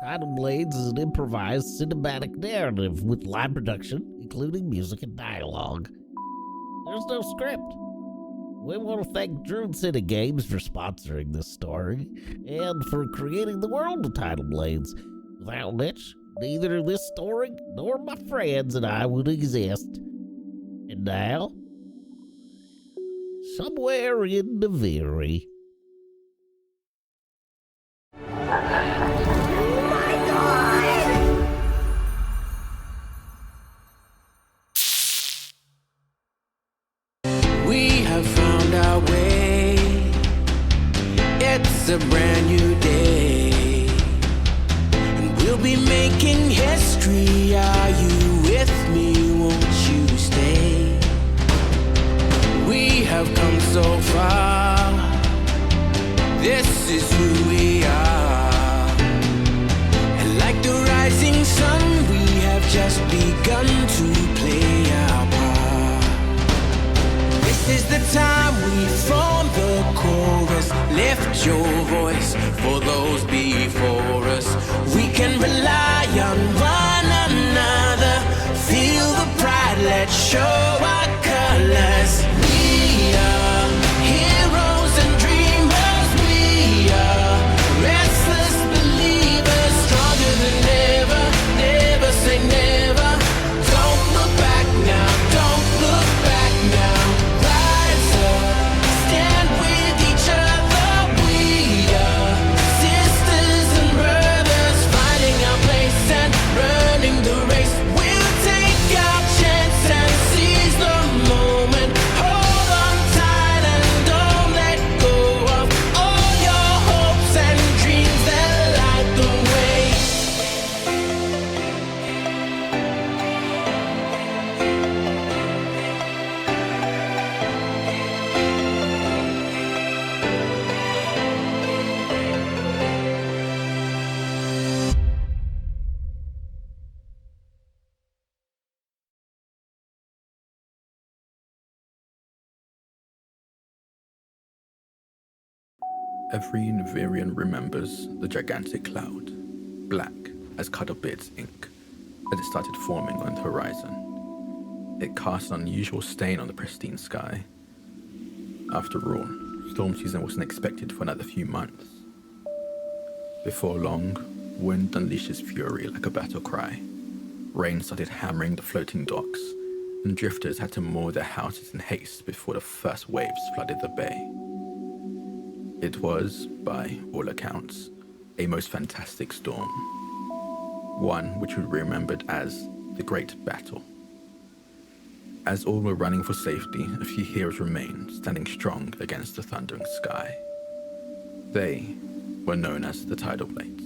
Tidal Blades is an improvised cinematic narrative with live production, including music and dialogue. There's no script. We want to thank Druid City Games for sponsoring this story and for creating the world of Tidal Blades, without which neither this story nor my friends and I would exist. And now, somewhere in Naviri. Our way. It's a brand new day, and we'll be making history. Are you with me? Won't you stay? We have come so far. This is who we are, and like the rising sun, we have just begun to play our part. This is the time we form the chorus. Lift your voice for those before us. We can rely on one another. Feel the pride, let's show our colors. We are heroes and dreamers. We are restless believers, stronger than ever. Never say never. Don't look back now, don't look back now. Every Navirian remembers the gigantic cloud, black as Tidal Blades ink, as it started forming on the horizon. It cast an unusual stain on the pristine sky. After all, storm season wasn't expected for another few months. Before long, wind unleashed its fury like a battle cry. Rain started hammering the floating docks, and drifters had to moor their houses in haste before the first waves flooded the bay. It was, by all accounts, a most fantastic storm. One which would be remembered as the Great Battle. As all were running for safety, a few heroes remained, standing strong against the thundering sky. They were known as the Tidal Blades.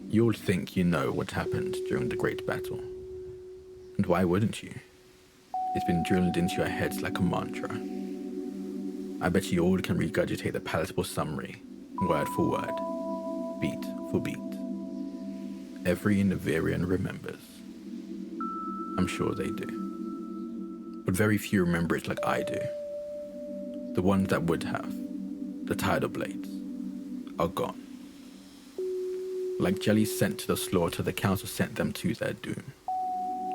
You all think you know what happened during the Great Battle. And why wouldn't you? It's been drilled into your heads like a mantra. I bet you all can regurgitate the palatable summary, word for word, beat for beat. Every Navirian remembers. I'm sure they do. But very few remember it like I do. The ones that would have, the Tidal Blades, are gone. Like jelly sent to the slaughter, the council sent them to their doom,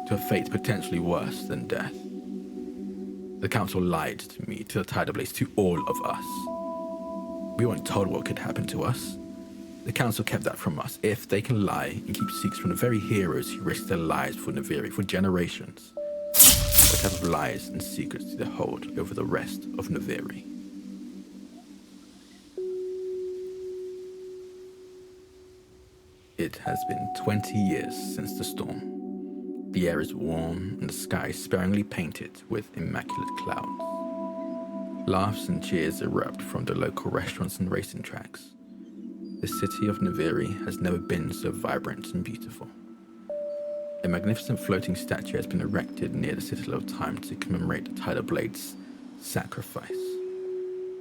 to a fate potentially worse than death. The council lied to me, to the Tidal Blades, to all of us. We weren't told what could happen to us. The council kept that from us. If they can lie and keep secrets from the very heroes who risked their lives for Naviri for generations, what type of lies and secrets do they hold over the rest of Naviri? It has been 20 years since the storm. The air is warm and the sky sparingly painted with immaculate clouds. Laughs and cheers erupt from the local restaurants and racing tracks. The city of Naviri has never been so vibrant and beautiful. A magnificent floating statue has been erected near the Citadel of Time to commemorate the Tidal Blades' sacrifice,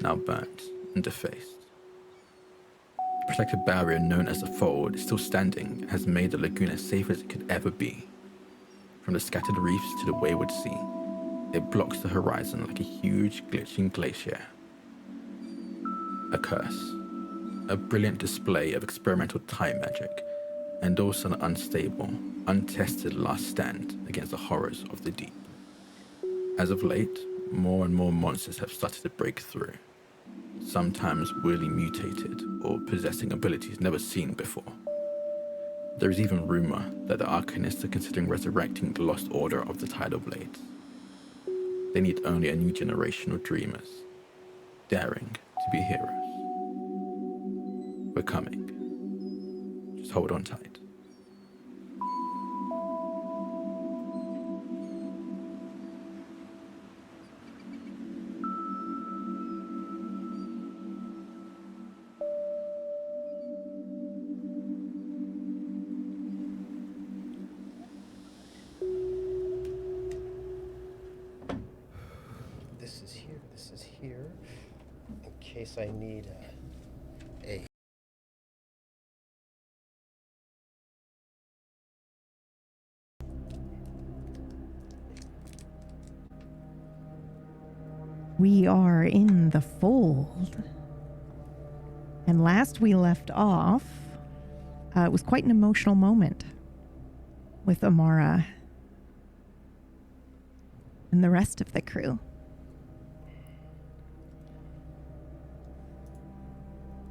now burnt and defaced. The protective barrier known as the Fold is still standing and has made the lagoon as safe as it could ever be. From the scattered reefs to the wayward sea, it blocks the horizon like a huge glitching glacier. A curse, a brilliant display of experimental time magic and also an unstable, untested last stand against the horrors of the deep. As of late, more and more monsters have started to break through, sometimes weirdly mutated or possessing abilities never seen before. There is even rumor that the Arcanists are considering resurrecting the lost order of the Tidal Blades. They need only a new generation of dreamers, daring to be heroes. We're coming. Just hold on tight. This is here, in case I need a... We are in the fold. And last we left off, it was quite an emotional moment with Amara and the rest of the crew.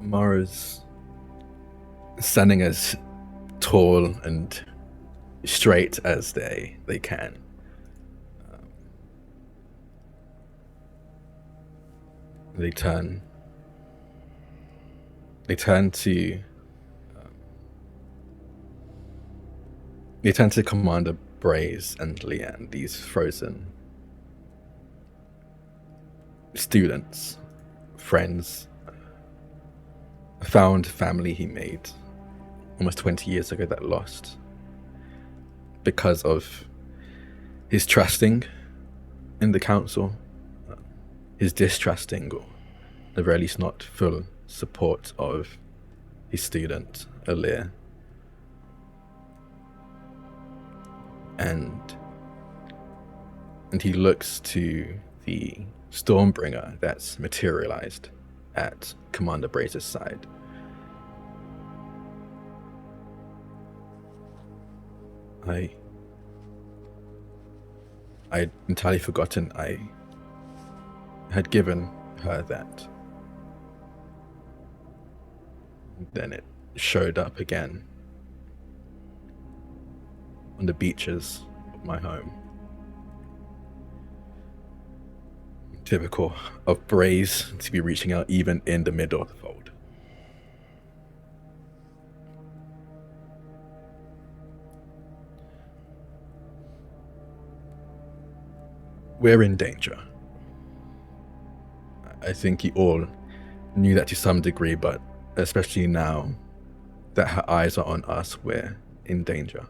Amara's standing as tall and straight as they can. They turn to Commander Braze and Leanne, these frozen students, friends, a found family he made almost 20 years ago that lost because of his trusting in the council, his distrusting, or at the very least not full support of his student, Alir. And he looks to the Stormbringer that's materialized at Commander Braze's side. I'd entirely forgotten I had given her that. Then it showed up again on the beaches of my home. Typical of Braze to be reaching out even in the middle of the fold. We're in danger. I think you all knew that to some degree, but especially now that her eyes are on us, we're in danger.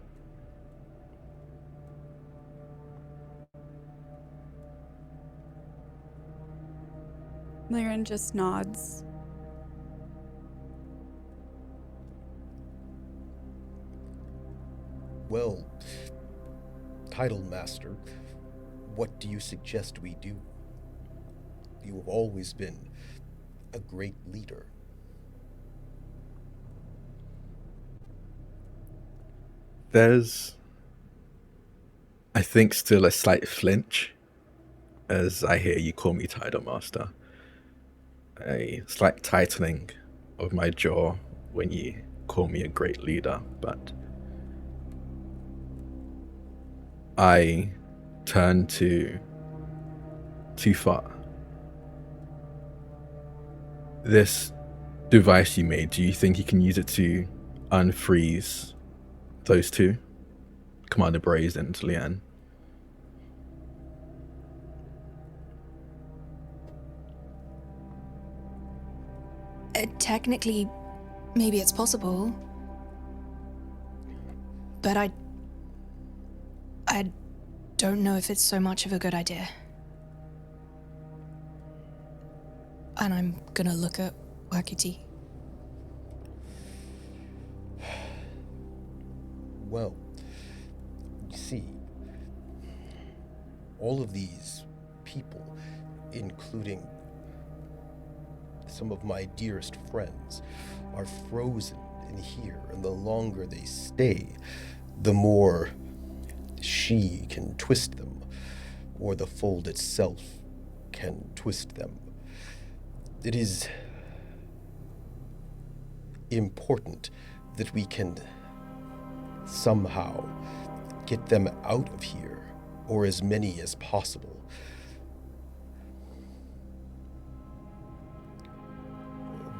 Lyran just nods. Well, Tidal Master, what do you suggest we do? You have always been a great leader. There's, I think, still a slight flinch as I hear you call me Tidal Master. A slight tightening of my jaw when you call me a great leader, but I turn to Tufar. This device you made, do you think you can use it to unfreeze those two? Commander Braze and Leanne. Technically, maybe it's possible. But I don't know if it's so much of a good idea. And I'm gonna look at Wakiti. Well, you see, all of these people, including some of my dearest friends, are frozen in here, and the longer they stay, the more she can twist them, or the fold itself can twist them. It is important that we can somehow get them out of here, or as many as possible.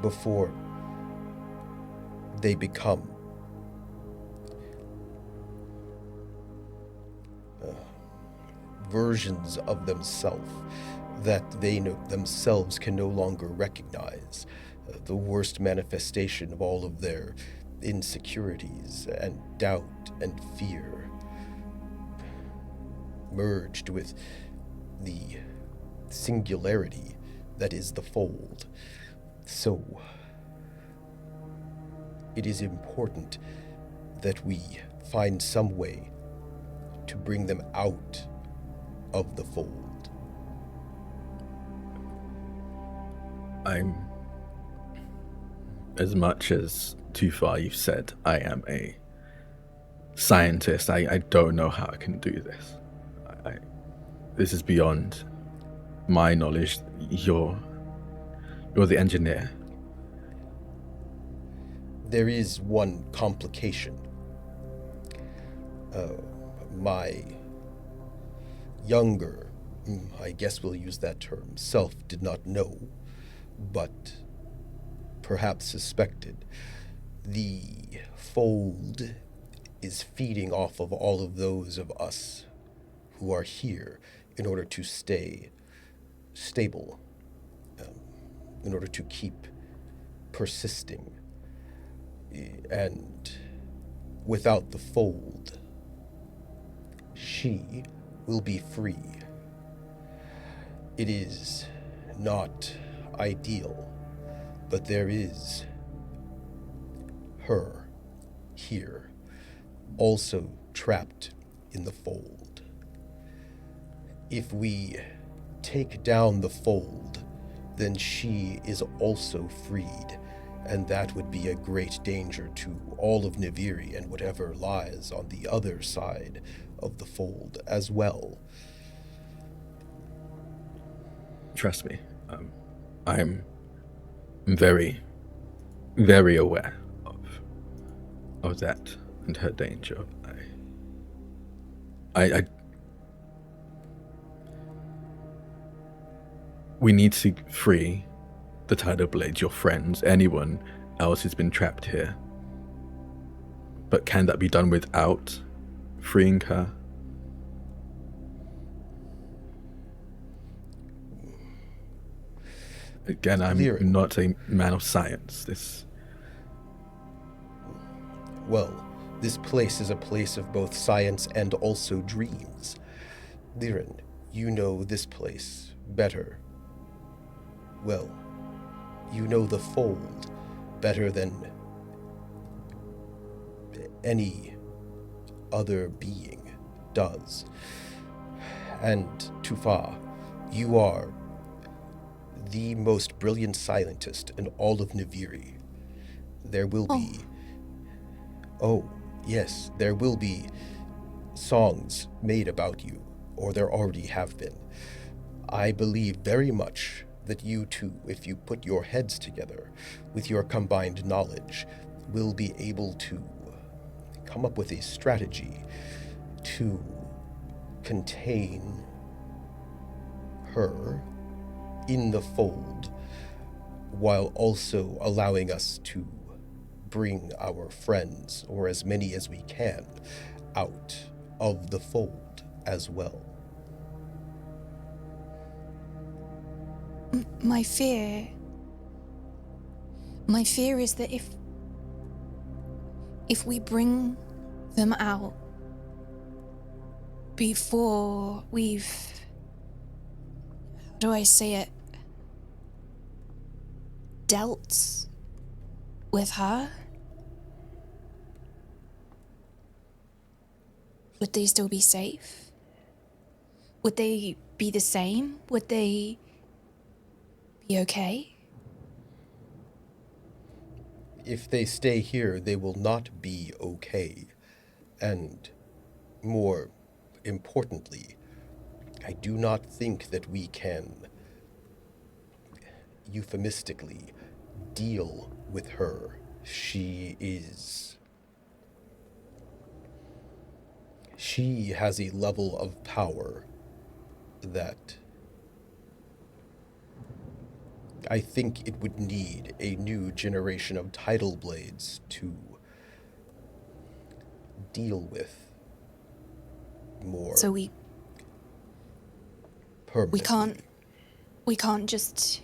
Before they become versions of themselves that they themselves can no longer recognize, the worst manifestation of all of their insecurities and doubt and fear, merged with the singularity that is the fold. So, it is important that we find some way to bring them out of the fold. As much as too far you've said, I am a scientist. I don't know how I can do this. This is beyond my knowledge. You're the engineer. There is one complication. My younger, I guess we'll use that term, self did not know, but perhaps suspected. The fold is feeding off of all of those of us who are here in order to stay stable, in order to keep persisting. And without the fold, she will be free. It is not ideal, but there is her here, also trapped in the fold. If we take down the fold, then she is also freed, and that would be a great danger to all of Naviri and whatever lies on the other side of the fold as well. Trust me, I'm very, very aware of that and her danger. We need to free the Tidal Blades, your friends, anyone else who's been trapped here. But can that be done without freeing her? Again, I'm not a man of science. Well, this place is a place of both science and also dreams. Liren, you know this place better. Well, you know the fold better than any other being does. And Tufa, you are the most brilliant scientist in all of Naviri. There will be... Oh, yes, there will be songs made about you, or there already have been. I believe very much that you two, if you put your heads together with your combined knowledge, will be able to come up with a strategy to contain her in the fold, while also allowing us to bring our friends, or as many as we can, out of the fold as well. My fear is that if we bring them out before we've, how do I say it, dealt with her, would they still be safe? Would they be the same? Would they be okay? if they stay here, they will not be okay. And more importantly, I do not think that we can euphemistically deal with her. She has a level of power that I think it would need a new generation of Tidal Blades to deal with more So we permanently. we can't just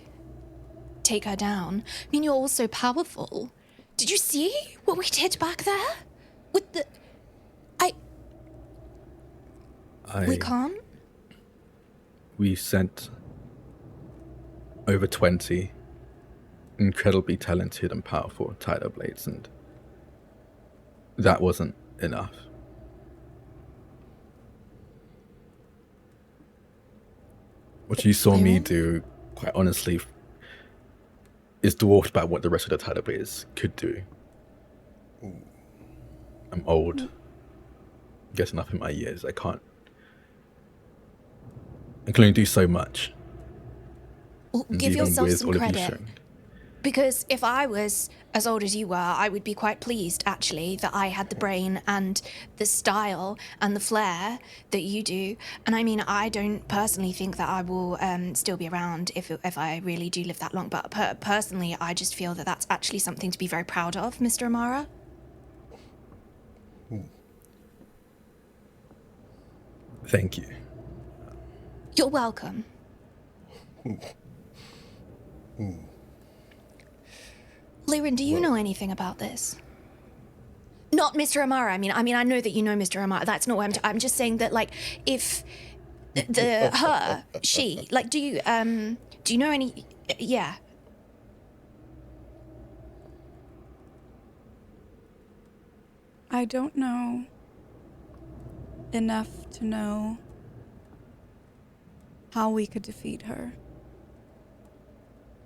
take her down. I mean, you're all so powerful. Did you see what we did back there? With the... We can't? We sent over 20 incredibly talented and powerful Tidal Blades, and that wasn't enough. What you saw me do, quite honestly, is dwarfed by what the rest of the Tidal Blades could do. I'm old, getting up in my years. I can only do so much. Well, And give even yourself with some all of you credit. showing- Because if I was as old as you were, I would be quite pleased, actually, that I had the brain and the style and the flair that you do. And I mean, I don't personally think that I will still be around if I really do live that long. But personally, I just feel that that's actually something to be very proud of, Mr. Amara. Thank you. You're welcome. Liren, do you know anything about this? Not Mr. Amara. I mean, I know that you know Mr. Amara. That's not what I'm just saying that, like, if she, like, do you know any? Yeah. I don't know enough to know how we could defeat her.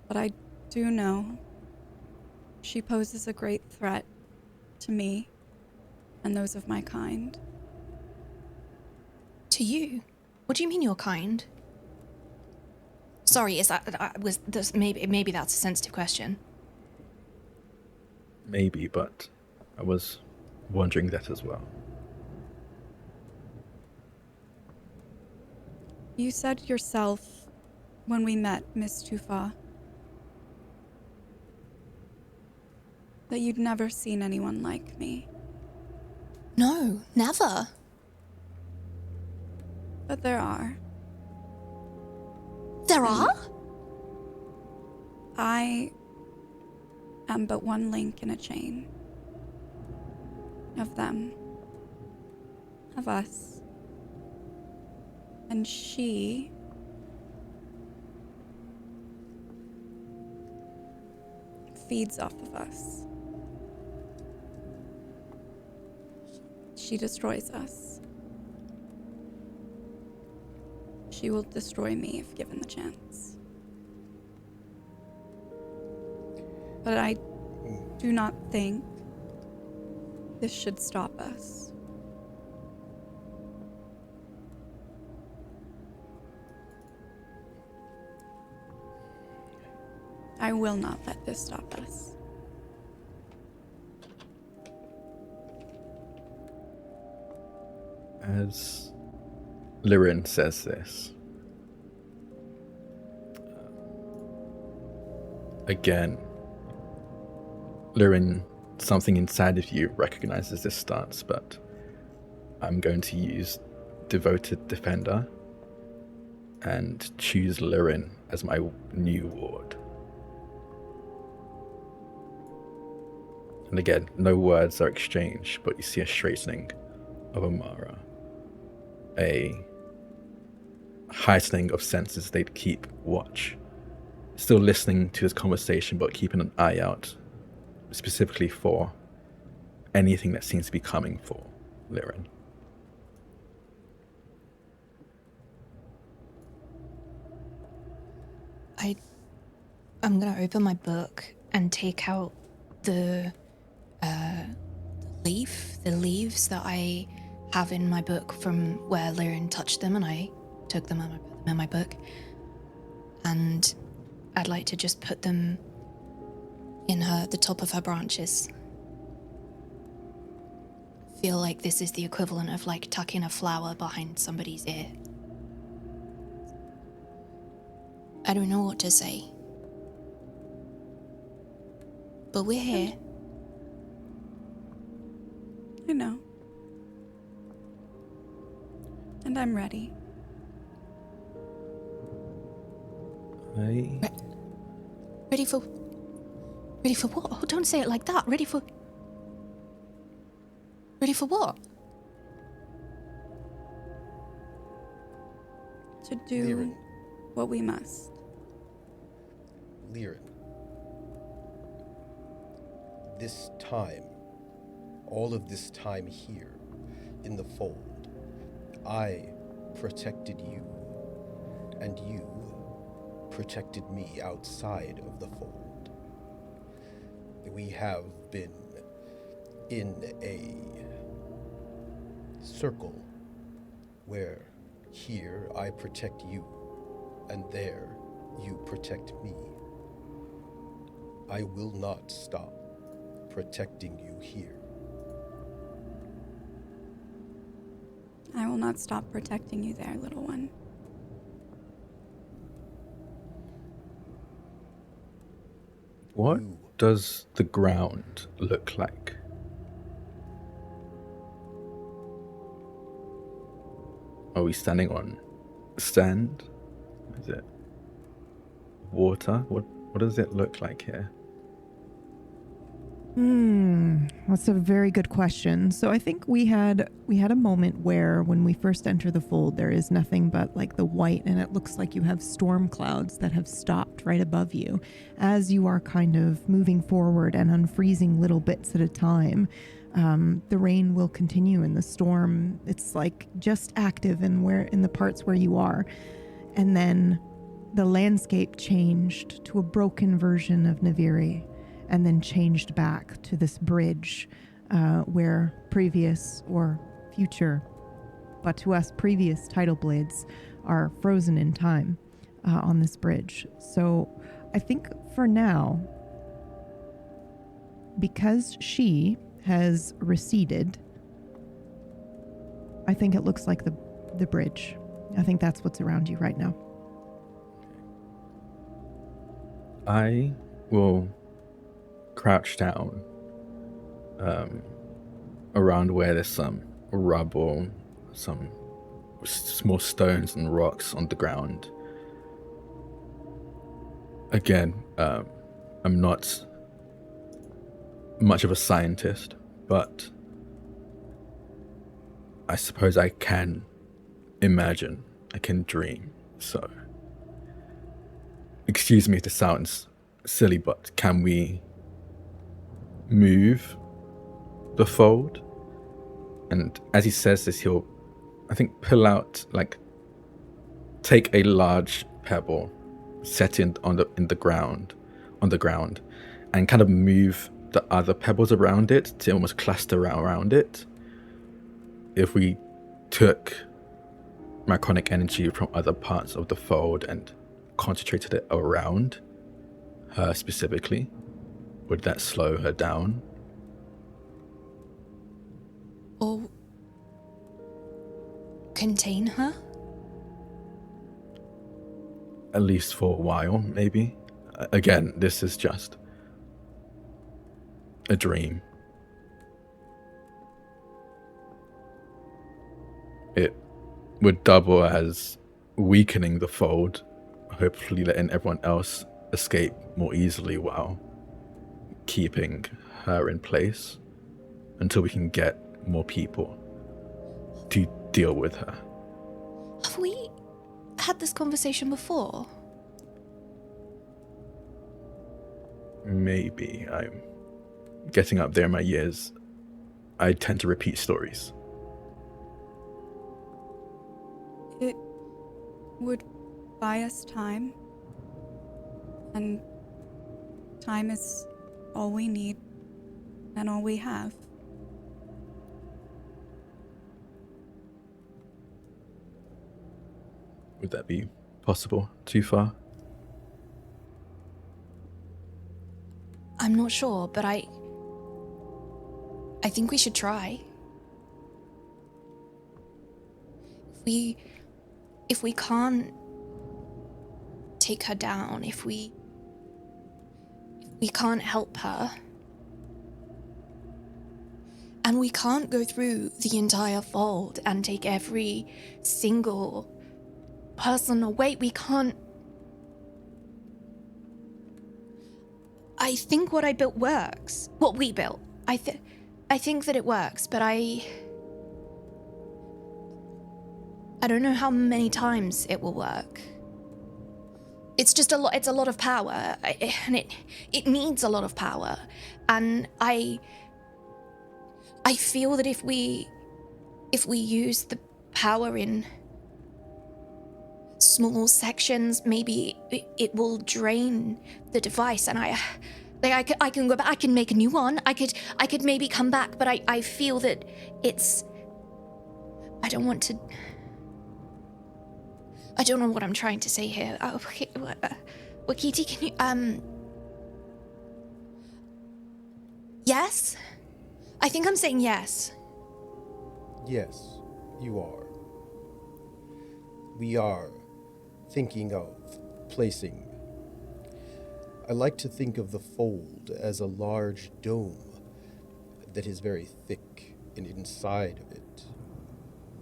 But I do know she poses a great threat to me and those of my kind. To you? What do you mean you're kind? Sorry, is that maybe that's a sensitive question. Maybe, but I was wondering that as well. You said yourself when we met, Miss Tufa, that you'd never seen anyone like me. No, never. But there are. There are? I am but one link in a chain. Of them. Of us. And she feeds off of us. She destroys us. She will destroy me if given the chance. But I do not think this should stop us. I will not let this stop us. As Liren says this, again, Liren, something inside of you recognizes this stance, but I'm going to use Devoted Defender and choose Liren as my new ward. And again, no words are exchanged, but you see a straightening of Amara. A heightening of senses. They'd keep watch. Still listening to this conversation, but keeping an eye out specifically for anything that seems to be coming for Liren. I'm gonna open my book and take out the leaves that I have in my book from where Lyrin touched them, and I took them and I put them in my book. And I'd like to just put them in the top of her branches. Feel like this is the equivalent of like tucking a flower behind somebody's ear. I don't know what to say. But we're here. I know. And I'm ready. Ready for what? Oh, don't say it like that. Ready for what? To do Lyrin. what we must. Lyrin. This time, all of this time here, in the fold, I protected you, and you protected me outside of the fold. We have been in a circle where here I protect you, and there you protect me. I will not stop protecting you here. I will not stop protecting you there, little one. What does the ground look like? Are we standing on sand? Is it water? What does it look like here? That's a very good question. So I think we had a moment where when we first enter the fold, there is nothing but like the white, and it looks like you have storm clouds that have stopped right above you. As you are kind of moving forward and unfreezing little bits at a time, the rain will continue and the storm, it's like just active in the parts where you are. And then the landscape changed to a broken version of Naviri, and then changed back to this bridge where previous or future, but to us previous Tidal Blades are frozen in time on this bridge. So I think for now, because she has receded, I think it looks like the bridge. I think that's what's around you right now. I will crouch down around where there's some rubble, some small stones and rocks on the ground. Again, I'm not much of a scientist, but I suppose I can imagine, I can dream. So, excuse me if this sounds silly, but can we move the fold? And as he says this, he'll, I think, pull out, like, take a large pebble, set it on the ground, and kind of move the other pebbles around it to almost cluster around it. If we took macronic energy from other parts of the fold and concentrated it around her specifically, would that slow her down? Or contain her? At least for a while, maybe. Again, this is just a dream. It would double as weakening the fold, hopefully letting everyone else escape more easily while keeping her in place until we can get more people to deal with her. Have we had this conversation before? Maybe. I'm getting up there in my years. I tend to repeat stories. It would buy us time, and time is all we need and all we have. Would that be possible? Too far? I'm not sure, but I think we should try. If we can't take her down, if we can't help her, and we can't go through the entire fold and take every single person away, we can't. I think what I built works. What we built. I think that it works, but I don't know how many times it will work. It's just a lot. It's a lot of power, and it needs a lot of power. And I feel that if we use the power in small sections, maybe it will drain the device. And I can go back. I can make a new one. I could maybe come back, but I feel that it's. I don't want to. I don't know what I'm trying to say here. Oh, okay, Wakiti, can you, yes? I think I'm saying yes. Yes, you are. We are thinking of placing. I like to think of the fold as a large dome that is very thick, and inside of it,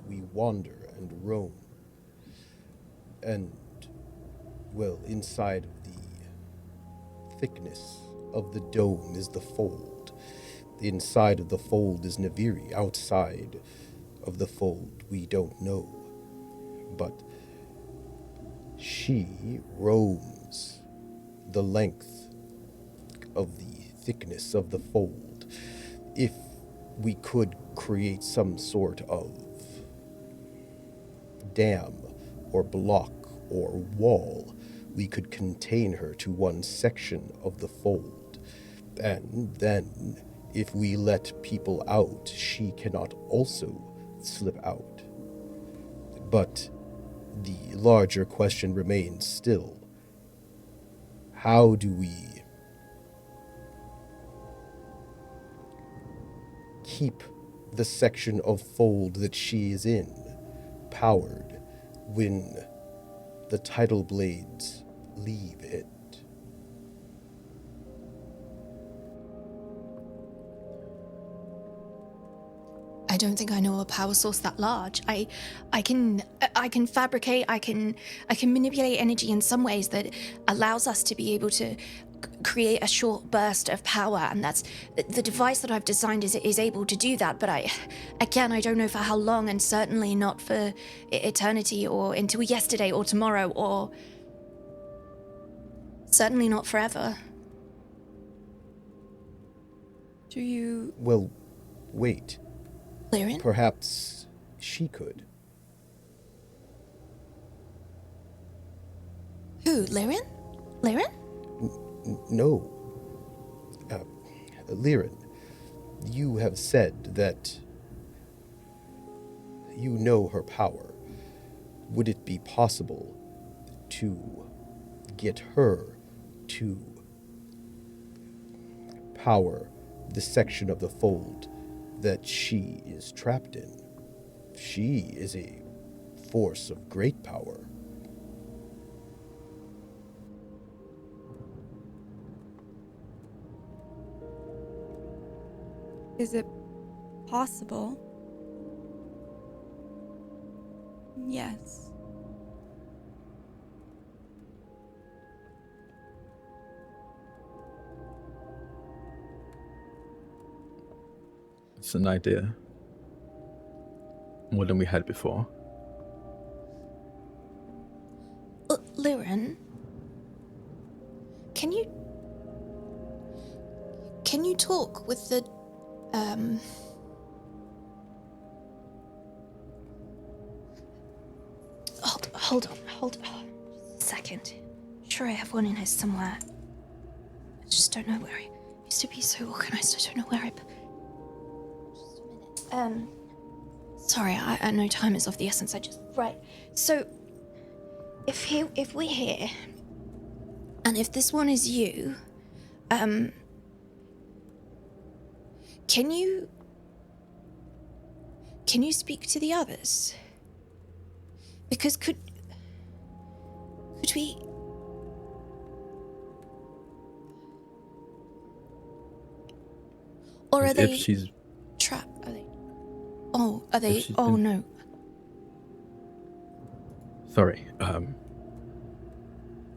we wander and roam. And, well, inside of the thickness of the dome is the fold. The inside of the fold is Naviri. Outside of the fold, we don't know. But she roams the length of the thickness of the fold. If we could create some sort of dam or block or wall, we could contain her to one section of the fold. And then, if we let people out, she cannot also slip out. But the larger question remains still. How do we keep the section of fold that she is in powered when the Tidal Blades leave it? I don't think I know a power source that large. I can fabricate, I can manipulate energy in some ways that allows us to be able to create a short burst of power, and that's the device that I've designed is able to do that. But I don't know for how long, and certainly not for eternity or until yesterday or tomorrow, or certainly not forever. Do you... Well, wait. Lyrin? Perhaps she could. Who, Lyrin? Lyrin? No. Lyrin, you have said that you know her power. Would it be possible to get her to power the section of the fold that she is trapped in? She is a force of great power. Is it possible? Yes. It's an idea. More than we had before. Lyrin, can you talk with the Hold on a second. Sure, I have one in here somewhere. I just don't know where he's used to be so organized. I don't know where I put. Just a minute. Sorry, I know time is of the essence. Right. So, if we're here, and if this one is you, can you speak to the others? Because could we? Or are they? If she's trapped? Are they? Oh, are they? Oh no. Sorry.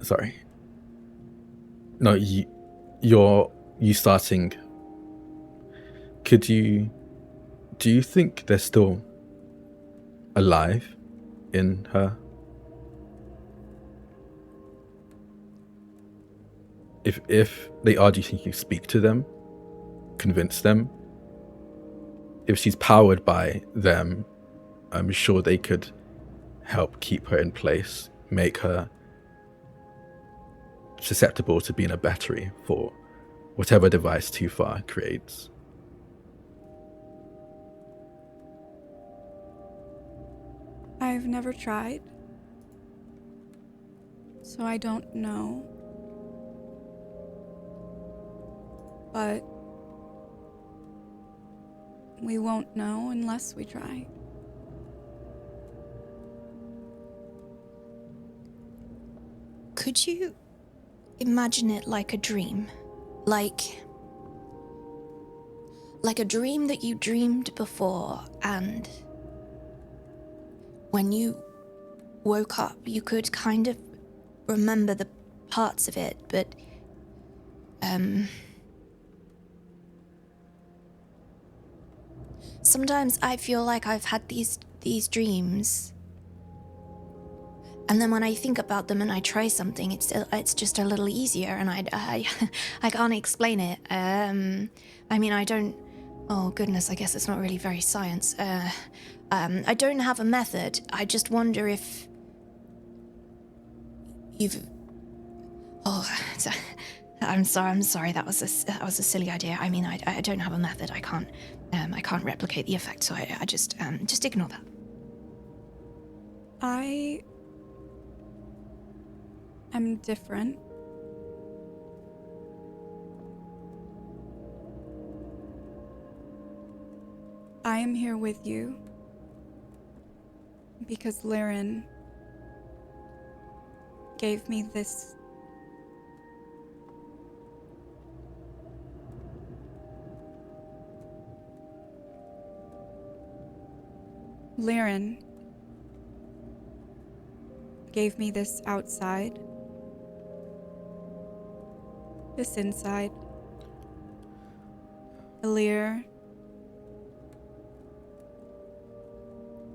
Sorry. No, you starting. Do you think they're still alive in her? If they are, do you think you speak to them? Convince them? If she's powered by them, I'm sure they could help keep her in place, make her susceptible to being a battery for whatever device Too Far creates. I've never tried, so I don't know. But we won't know unless we try. Could you imagine it like a dream? Like a dream that you dreamed before, and when you woke up, you could kind of remember the parts of it, but sometimes I feel like I've had these dreams, and then when I think about them and I try something, it's just a little easier, and I can't explain it. I mean, I don't. Oh goodness, I guess it's not really very science. I don't have a method. I just wonder if you've. Oh, I'm sorry. That was a silly idea. I mean, I don't have a method. I can't replicate the effect. So I just ignore that. I'm different. I am here with you because Liren gave me this outside, this inside. Alir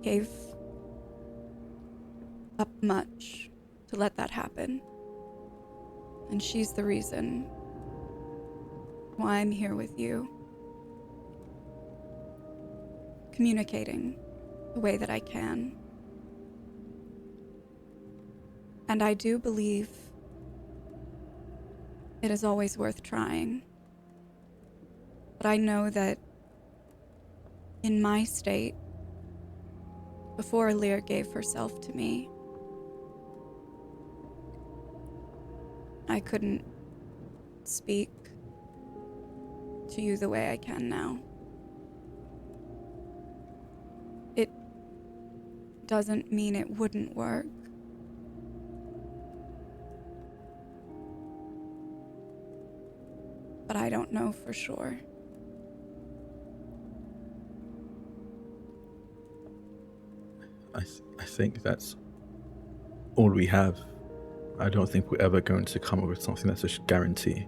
gave up much to let that happen. And she's the reason why I'm here with you, communicating the way that I can. And I do believe it is always worth trying. But I know that in my state, before Alir gave herself to me, I couldn't speak to you the way I can now. It doesn't mean it wouldn't work. But I don't know for sure. I think that's all we have. I don't think we're ever going to come up with something that's a guarantee.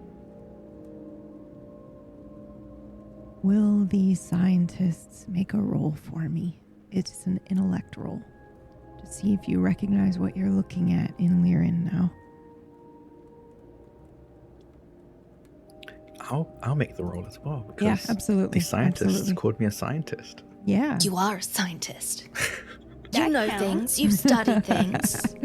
Will the scientists make a roll for me? It's an intellect roll to see if you recognize what you're looking at in Liren now. I'll make the roll as well. Because yeah, absolutely. The scientists absolutely. called me a scientist. Yeah. You are a scientist. You That know counts. things. You've studied things.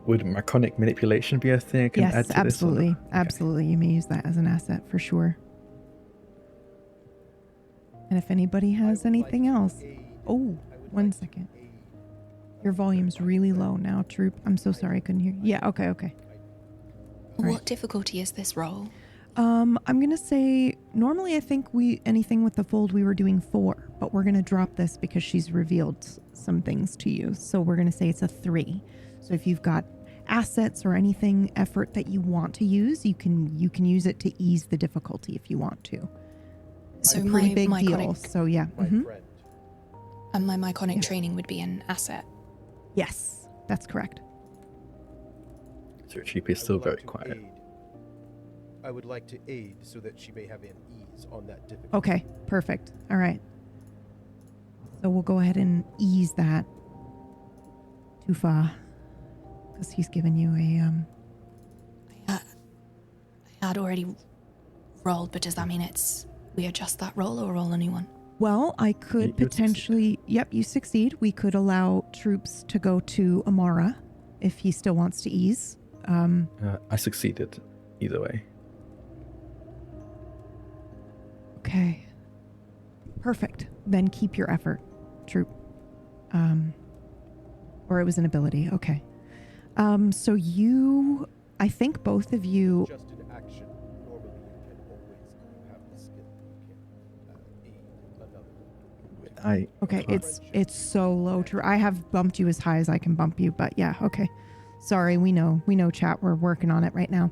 Would Macronic manipulation be a thing I can add Yes, to absolutely. this? Okay. Absolutely. You may use that as an asset for sure. And if anybody has anything else. Oh, 1 second. Your volume's really low now, Troop. I'm so sorry I couldn't hear you. Yeah, okay. What Right. difficulty is this roll? I'm going to say, normally I think anything with the fold we were doing 4, but we're going to drop this because she's revealed some things to you. So we're going to say it's a 3. So if you've got assets or anything, effort that you want to use, you can use it to ease the difficulty if you want to. So It's a pretty my big deal. myconic, So yeah. My mhm. friend. and my myconic training would be an asset. Yes, that's correct. So GP is still I would like very to quiet. aid. I would like to aid so that she may have an ease on that difficulty. Okay, perfect. All right. So we'll go ahead and ease that too far because he's given you a I had already rolled, but does that mean we adjust that roll or roll a new one? Well, I You could would potentially. Yep, you succeed. We could allow troops to go to Amara if he still wants to ease. I succeeded either way. Okay. Perfect. Then keep your effort, troop. Or it was an ability. Okay. So I think both of you. Just an action. Normally you can always have the skill. You can aid another. Okay, it's so low. I have bumped you as high as I can bump you, but yeah, okay. Sorry, we know, chat. We're working on it right now.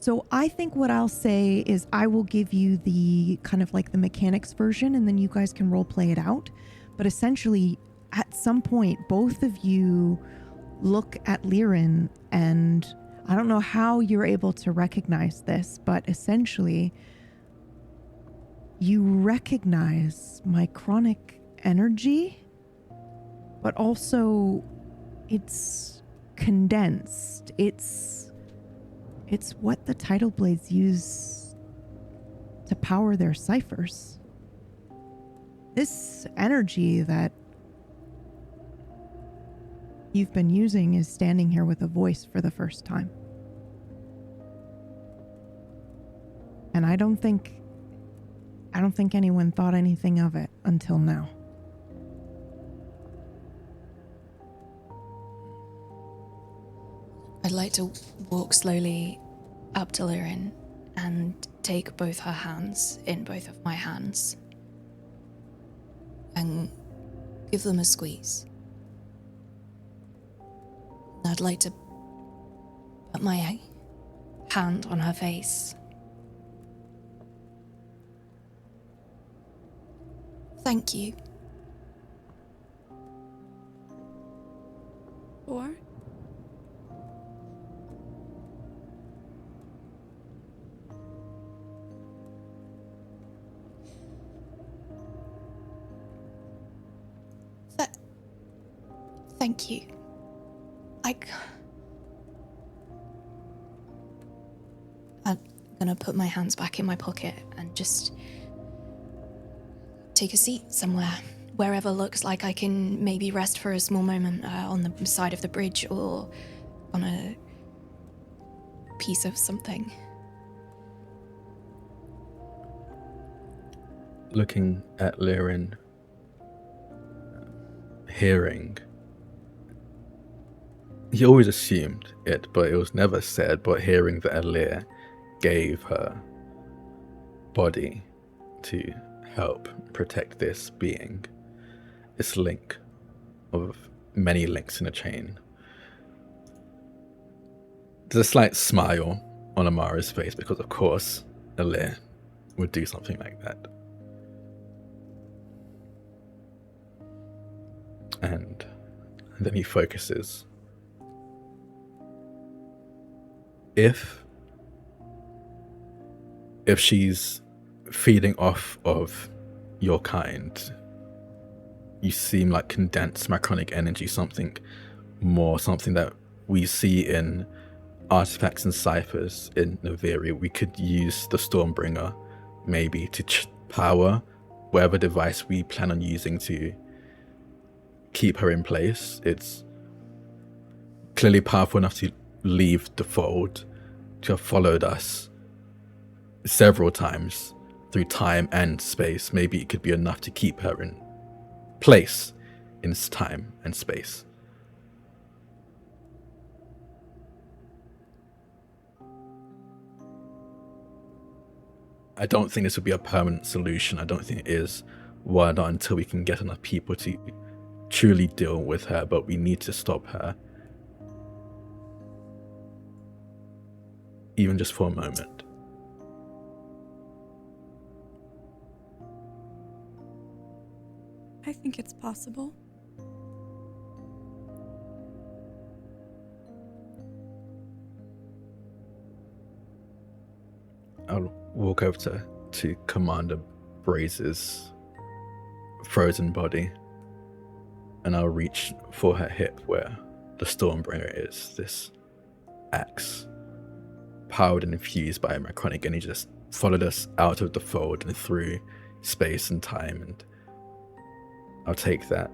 So I think what I'll say is I will give you the kind of like the mechanics version, and then you guys can role play it out. But essentially, at some point, both of you look at Liren, and I don't know how you're able to recognize this, but essentially, you recognize my chronic energy, but also it's condensed. It's what the Tidal Blades use to power their ciphers. This energy that you've been using is standing here with a voice for the first time. And I don't think anyone thought anything of it until now. I'd like to walk slowly up to Liren and take both her hands in both of my hands and give them a squeeze. And I'd like to put my hand on her face. Thank you. Or Thank you. I'm gonna put my hands back in my pocket and just take a seat somewhere, wherever looks like I can maybe rest for a small moment on the side of the bridge or on a piece of something. Looking at Liren, hearing. He always assumed it, but it was never said, but hearing that Alir gave her body to help protect this being, this link of many links in a chain. There's a slight smile on Amara's face because, of course, Alir would do something like that. And then he focuses. If she's feeding off of your kind, you seem like condensed macronic energy, something more, something that we see in artifacts and ciphers in Naviri. We could use the Stormbringer maybe to power whatever device we plan on using to keep her in place. It's clearly powerful enough to leave the fold, to have followed us several times through time and space. Maybe it could be enough to keep her in place in time and space. I don't think this would be a permanent solution. I don't think it is one, not until we can get enough people to truly deal with her, but we need to stop her. Even just for a moment. I think it's possible. I'll walk over to Commander Braze's frozen body, and I'll reach for her hip where the Stormbringer is, this axe, powered and infused by a Draconic, and he just followed us out of the fold and through space and time, and I'll take that,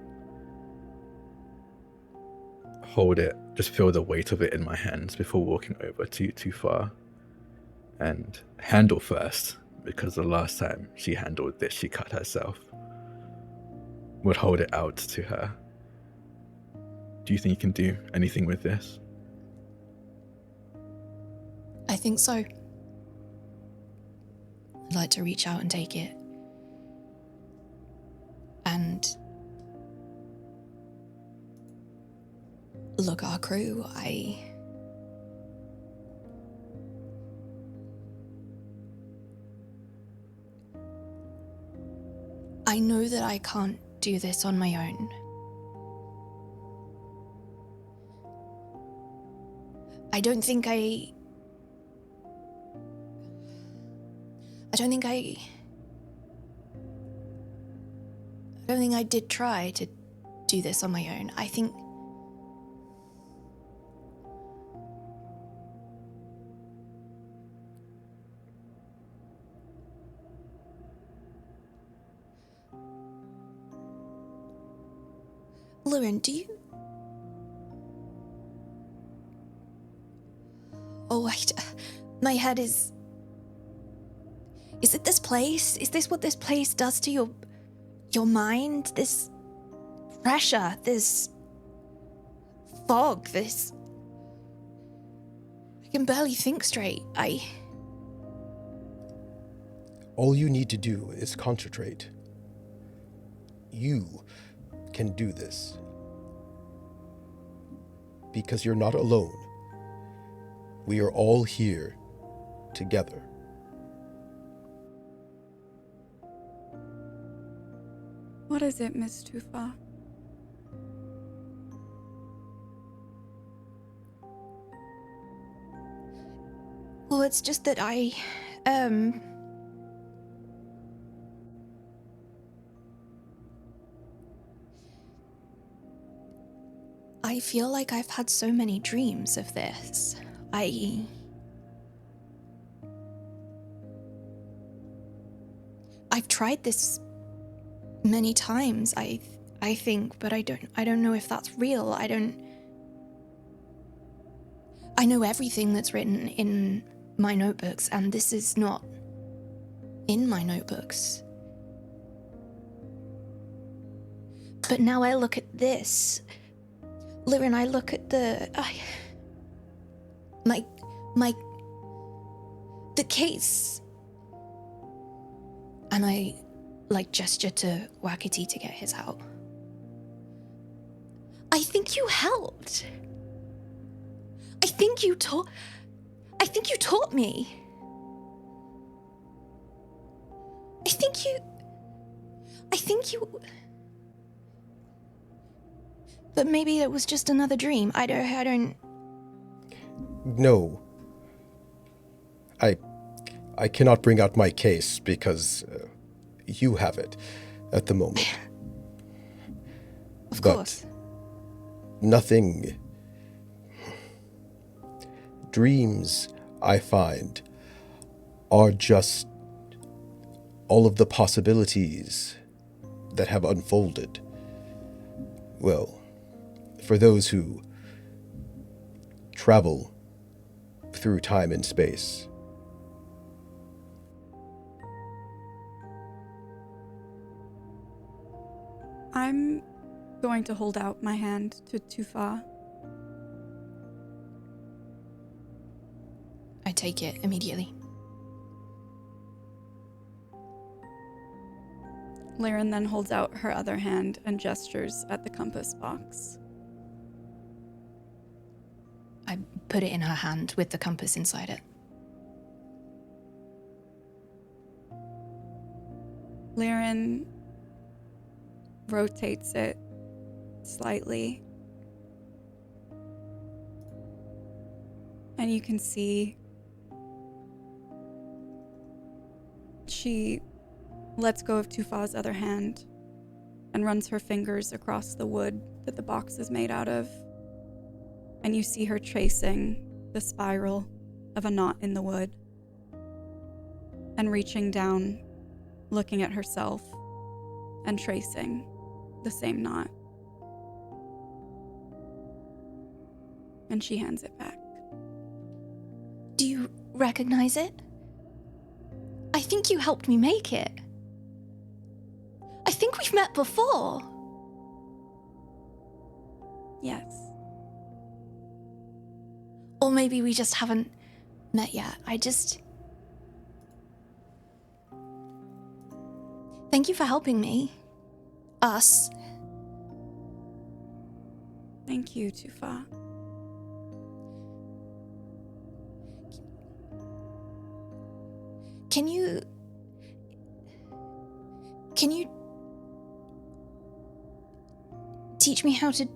hold it, just feel the weight of it in my hands before walking over too far, and handle first, because the last time she handled this, she cut herself. Would hold it out to her. Do you think you can do anything with this? I think so. I'd like to reach out and take it. And look, our crew, I know that I can't do this on my own. I don't think I did try to do this on my own. I think Lauren, do you... Oh, my head is... Is it this place? Is this what this place does to your mind? This pressure, this fog, this... I can barely think straight. All you need to do is concentrate. You can do this. Because you're not alone. We are all here together. What is it, Miss Tufa? Well, it's just that I feel like I've had so many dreams of this. I've tried this many times, I think, but I don't know if that's real. I know everything that's written in my notebooks, and this is not in my notebooks. But now I look at this, Liren, I look at the case, and I gesture to Wakati to get his out. I think you helped. I think you taught me. I think you. But maybe it was just another dream. I don't. No. I cannot bring out my case because you have it at the moment. Of course. Nothing. Dreams, I find, are just all of the possibilities that have unfolded. Well, for those who travel through time and space, I'm going to hold out my hand to Tufa. I take it immediately. Liren then holds out her other hand and gestures at the compass box. I put it in her hand with the compass inside it. Liren rotates it slightly. And you can see she lets go of Tufa's other hand and runs her fingers across the wood that the box is made out of. And you see her tracing the spiral of a knot in the wood and reaching down, looking at herself and tracing the same knot. And she hands it back. Do you recognize it? I think you helped me make it. I think we've met before. Yes. Or maybe we just haven't met yet. Thank you for helping me. Us. Thank you, Tufa. Can you teach me how to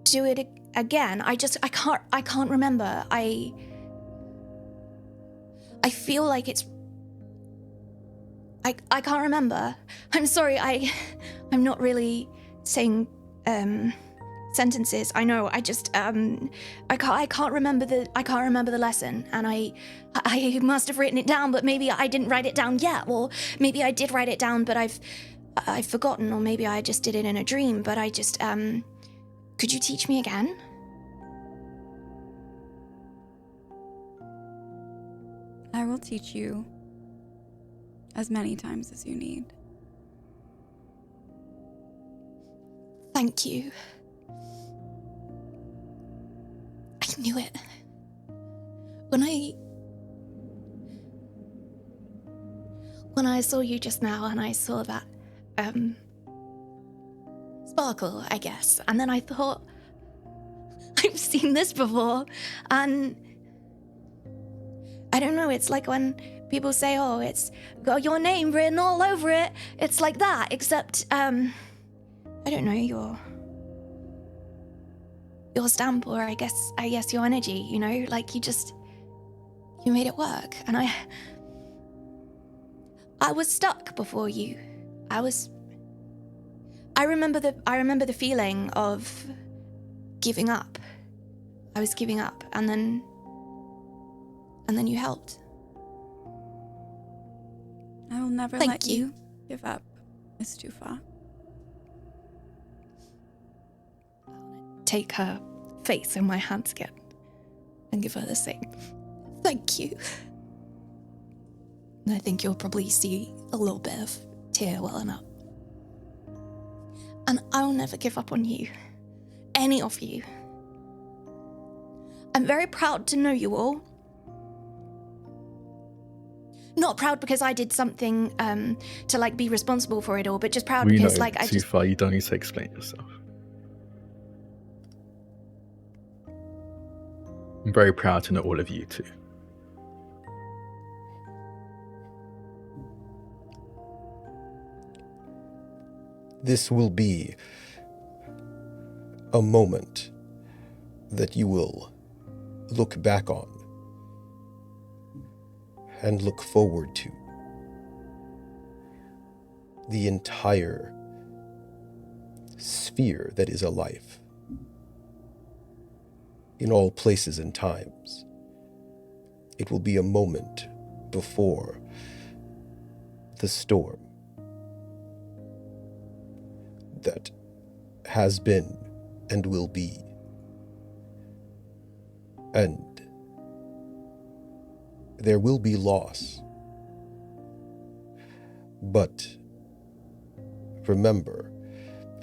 do it again? I can't remember. I feel like it's I can't remember. I'm sorry. I'm not really saying sentences. I know. I just I can't remember the lesson, and I must have written it down, but maybe I didn't write it down yet, or maybe I did write it down, but I've forgotten, or maybe I just did it in a dream. But I just could you teach me again? I will teach you as many times as you need. Thank you. I knew it. When I saw you just now and I saw that sparkle, I guess, and then I thought, I've seen this before, and I don't know, it's like when people say, oh, it's got your name written all over it. It's like that, except, I don't know, your stamp, or I guess your energy, you know, like you made it work. And I was stuck before you. I remember the feeling of giving up. I was giving up, and then you helped. I will never Thank let you give up, Miss Tufa. Take her face in my hands again and give her the same. Thank you. And I think you'll probably see a little bit of tear welling up. And I'll never give up on you. Any of you. I'm very proud to know you all. Not proud because I did something to like be responsible for it all, but just proud because like I too just... far. You don't need to explain yourself. I'm very proud to know all of you too. This will be a moment that you will look back on and look forward to. The entire sphere that is a life, in all places and times. It will be a moment before the storm that has been and will be. And there will be loss. But remember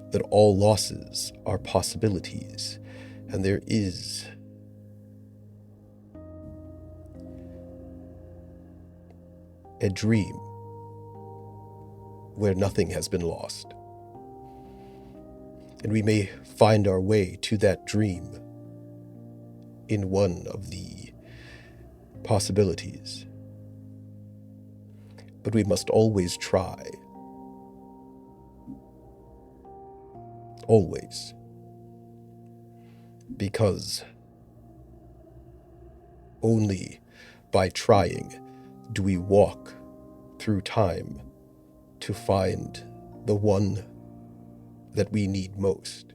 that all losses are possibilities, and there is a dream where nothing has been lost. And we may find our way to that dream in one of the possibilities. But we must always try. Always. Because only by trying do we walk through time to find the one that we need most.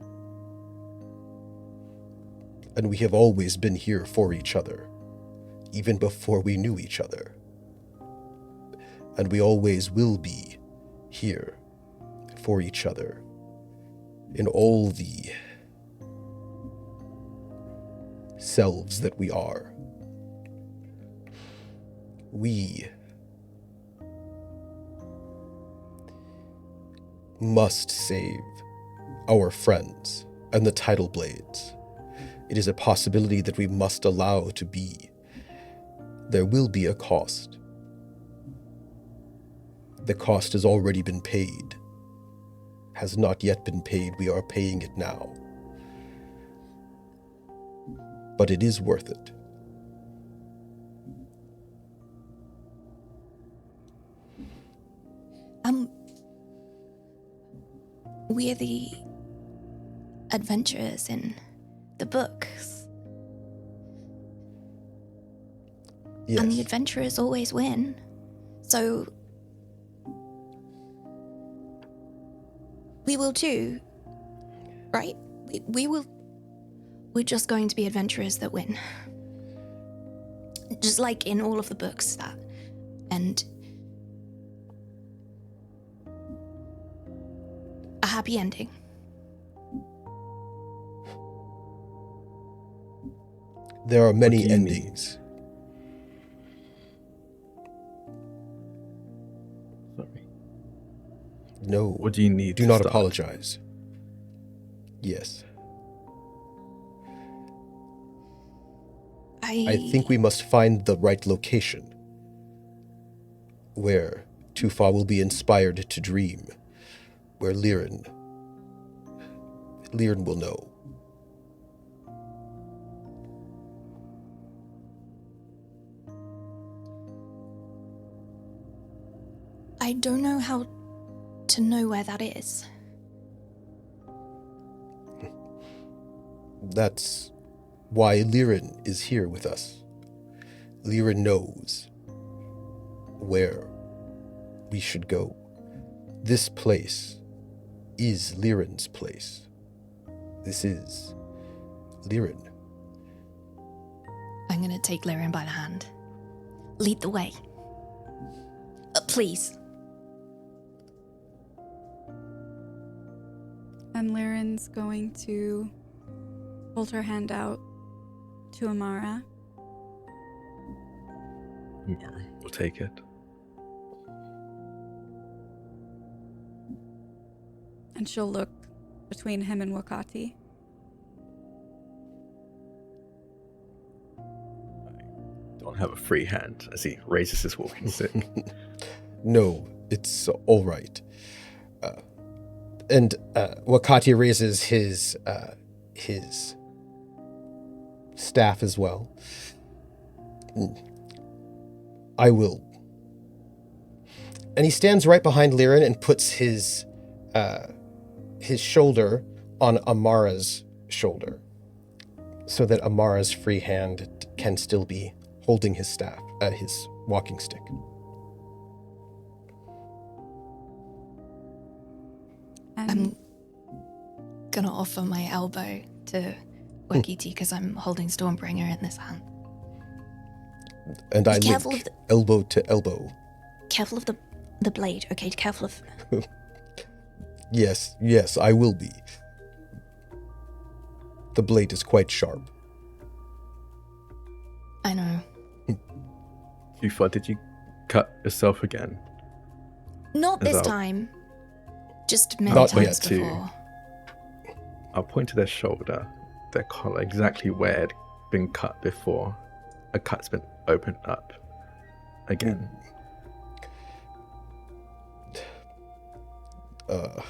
And we have always been here for each other, even before we knew each other. And we always will be here for each other in all the selves that we are. We must save our friends and the Tidal Blades. It is a possibility that we must allow to be. There will be a cost. The cost has already been paid. Has not yet been paid. We are paying it now. But it is worth it. We're the adventurers in the books. Yes. And the adventurers always win. So we will too, right? We will. We're just going to be adventurers that win. Just like in all of the books that. And a happy ending. There are many What do you endings. Sorry. No. What do you need Do to not start? apologize. Yes. I think we must find the right location where Tufa will be inspired to dream, where Liren will know. I don't know how to know where that is. That's why Liren is here with us. Liren knows where we should go. This place is Liren's place. This is Liren. I'm gonna take Lyrian by the hand. Lead the way. Please. And Lyrin's going to hold her hand out to Amara. We'll take it. And she'll look between him and Wakati. Don't have a free hand as he raises his walking stick. No, it's all right. And Wakati raises his staff as well. I will. And he stands right behind Liren and puts his shoulder on Amara's shoulder, so that Amara's free hand can still be holding his staff, his walking stick. I'm gonna offer my elbow to Wakiti because I'm holding Stormbringer in this hand. And I Be careful link of elbow to elbow. Careful of the blade, okay? Careful of... Yes, I will be. The blade is quite sharp. I know. Tufa, did you cut yourself again? Not Is this that- time. Just many Not times yet, too. before. I'll point to their shoulder, their collar, exactly where it had been cut before. A cut's been opened up again.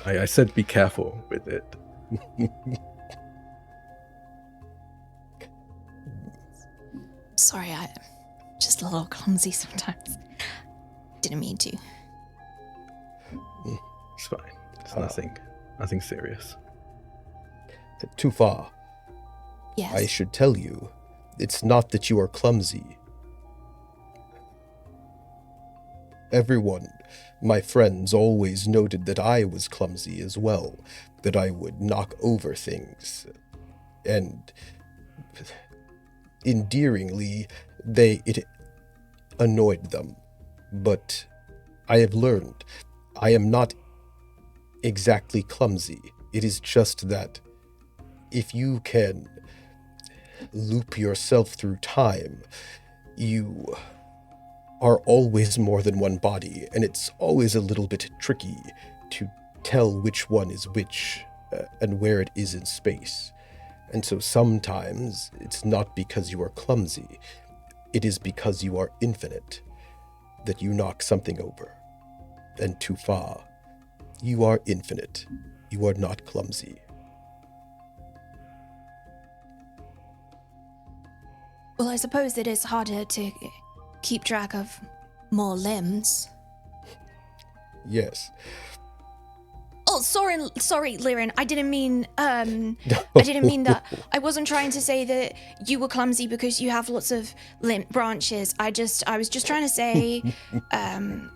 I said be careful with it. Sorry, I'm just a little clumsy sometimes. Didn't mean to. It's fine. It's nothing serious. Too far. Yes. I should tell you, it's not that you are clumsy. Everyone, my friends, always noted that I was clumsy as well, that I would knock over things. And endearingly, it annoyed them. But I have learned I am not exactly clumsy. It is just that if you can loop yourself through time, you are always more than one body, and it's always a little bit tricky to tell which one is which and where it is in space. And so sometimes it's not because you are clumsy, it is because you are infinite that you knock something over. And too far, you are infinite. You are not clumsy. Well, I suppose it is harder to keep track of more limbs. Yes. Oh, sorry, Liren. I didn't mean, I didn't mean that. I wasn't trying to say that you were clumsy because you have lots of limb branches. I was just trying to say, And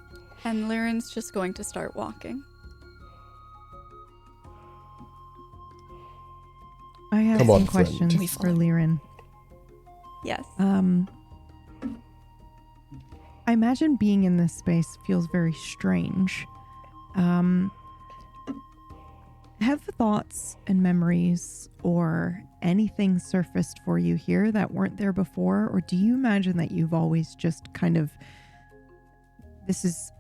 Liren's just going to start walking. I have Come some on, friend. questions for Liren. Yes. I imagine being in this space feels very strange. Have thoughts and memories or anything surfaced for you here that weren't there before? Or do you imagine that you've always just kind of, this is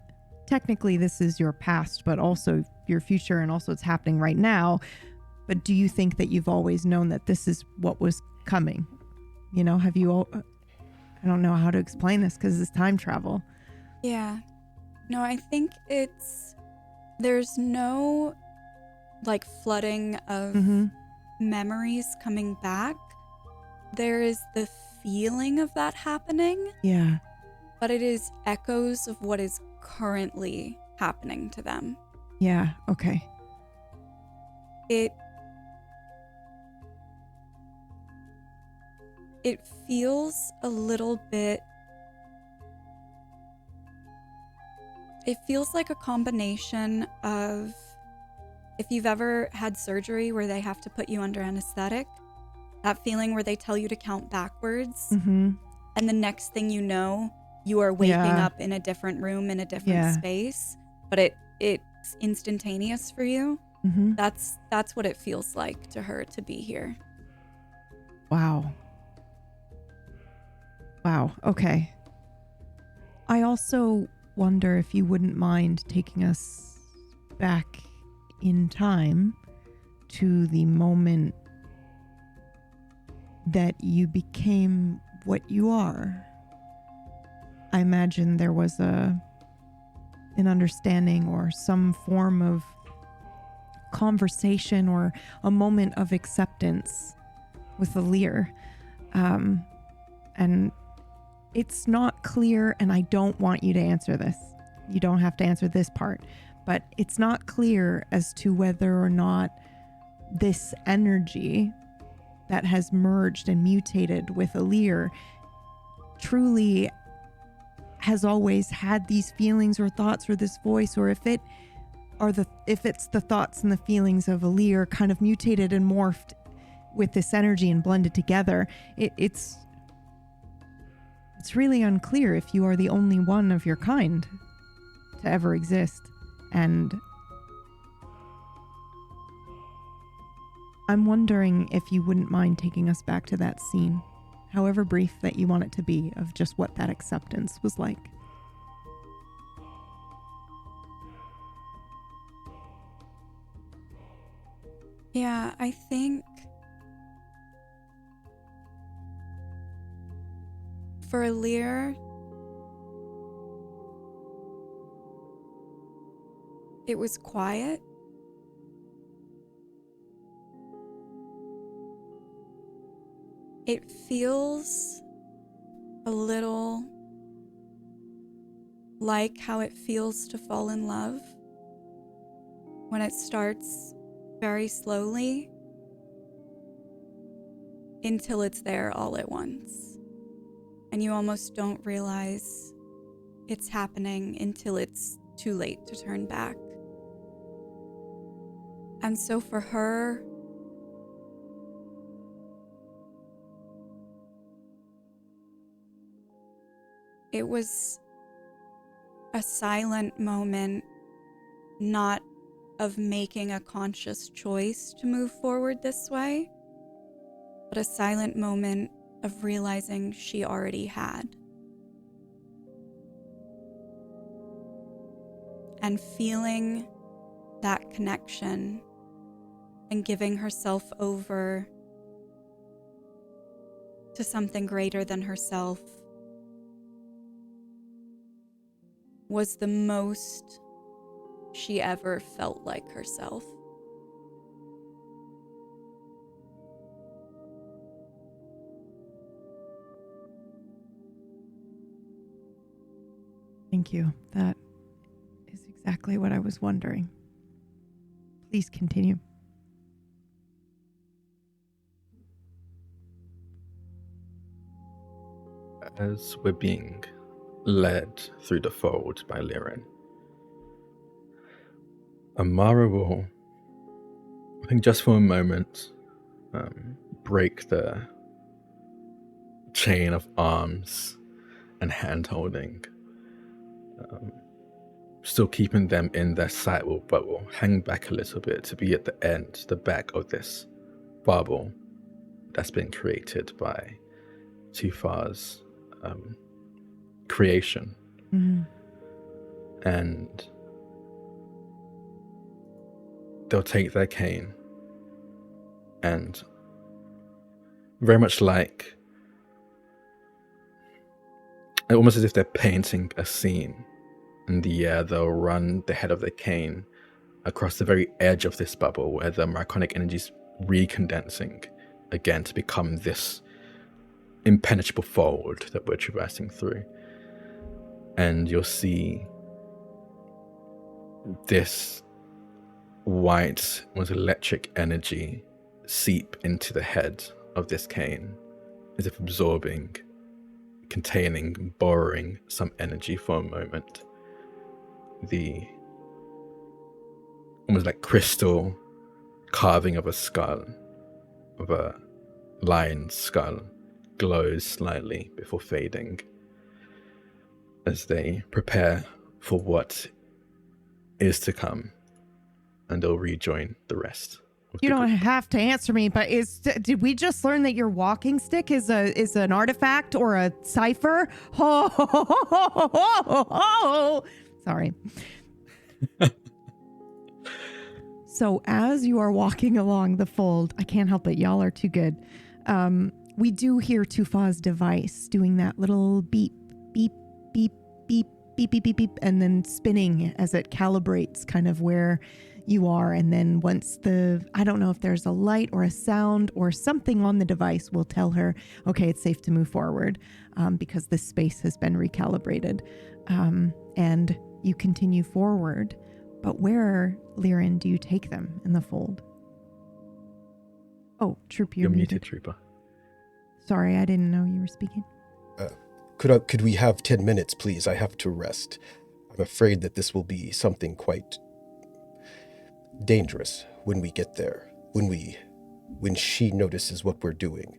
your past, but also your future, and also it's happening right now. But do you think that you've always known that this is what was coming? You know, have you all, I don't know how to explain this because it's time travel. Yeah. No, I think there's no like flooding of memories coming back. There is the feeling of that happening. Yeah. But it is echoes of what is currently happening to them. Yeah. Okay. It feels a little bit. It feels like a combination of if you've ever had surgery where they have to put you under anesthetic, that feeling where they tell you to count backwards, and the next thing you know, you are waking up in a different room in a different space, but it's instantaneous for you. That's what it feels like to her to be here. Wow. Okay. I also wonder if you wouldn't mind taking us back in time to the moment that you became what you are. I imagine there was an understanding or some form of conversation or a moment of acceptance with Alir. And it's not clear, and I don't want you to answer this. You don't have to answer this part, but it's not clear as to whether or not this energy that has merged and mutated with Alir truly has always had these feelings or thoughts or this voice, or if it's the thoughts and the feelings of Alir kind of mutated and morphed with this energy and blended together. It's really unclear if you are the only one of your kind to ever exist. And I'm wondering if you wouldn't mind taking us back to that scene, however brief that you want it to be, of just what that acceptance was like. Yeah, I think for Lear, it was quiet. It feels a little like how it feels to fall in love when it starts very slowly until it's there all at once. And you almost don't realize it's happening until it's too late to turn back. And so for her, it was a silent moment, not of making a conscious choice to move forward this way, but a silent moment of realizing she already had. And feeling that connection and giving herself over to something greater than herself was the most she ever felt like herself. Thank you. That is exactly what I was wondering. Please continue. As we're being led through the fold by Liren, Amara will, I think just for a moment, break the chain of arms and hand-holding, still keeping them in their sight, but will hang back a little bit to be at the end, the back of this bubble that's been created by Tufar's creation. Mm-hmm. And they'll take their cane and, very much like, almost as if they're painting a scene in the air, they'll run the head of their cane across the very edge of this bubble where the Draconic energy is recondensing again to become this impenetrable fold that we're traversing through. And you'll see this white, almost electric energy seep into the head of this cane, as if absorbing, containing, borrowing some energy for a moment. The almost like crystal carving of a skull, of a lion's skull, glows slightly before fading as they prepare for what is to come, and they'll rejoin the rest. You don't have to answer me, but did we just learn that your walking stick is an artifact or a cipher? Sorry. So as you are walking along the fold, I can't help it. Y'all are too good. We do hear Tufa's device doing that little beep, beep, beep, beep, beep, beep, beep, beep, and then spinning as it calibrates kind of where you are. And then once I don't know if there's a light or a sound or something on the device will tell her, okay, it's safe to move forward because this space has been recalibrated. And you continue forward. But where, Liren, do you take them in the fold? Oh, Troop, you're muted, Trooper. Sorry, I didn't know you were speaking. Could we have 10 minutes, please? I have to rest. I'm afraid that this will be something quite dangerous when we get there. When she notices what we're doing.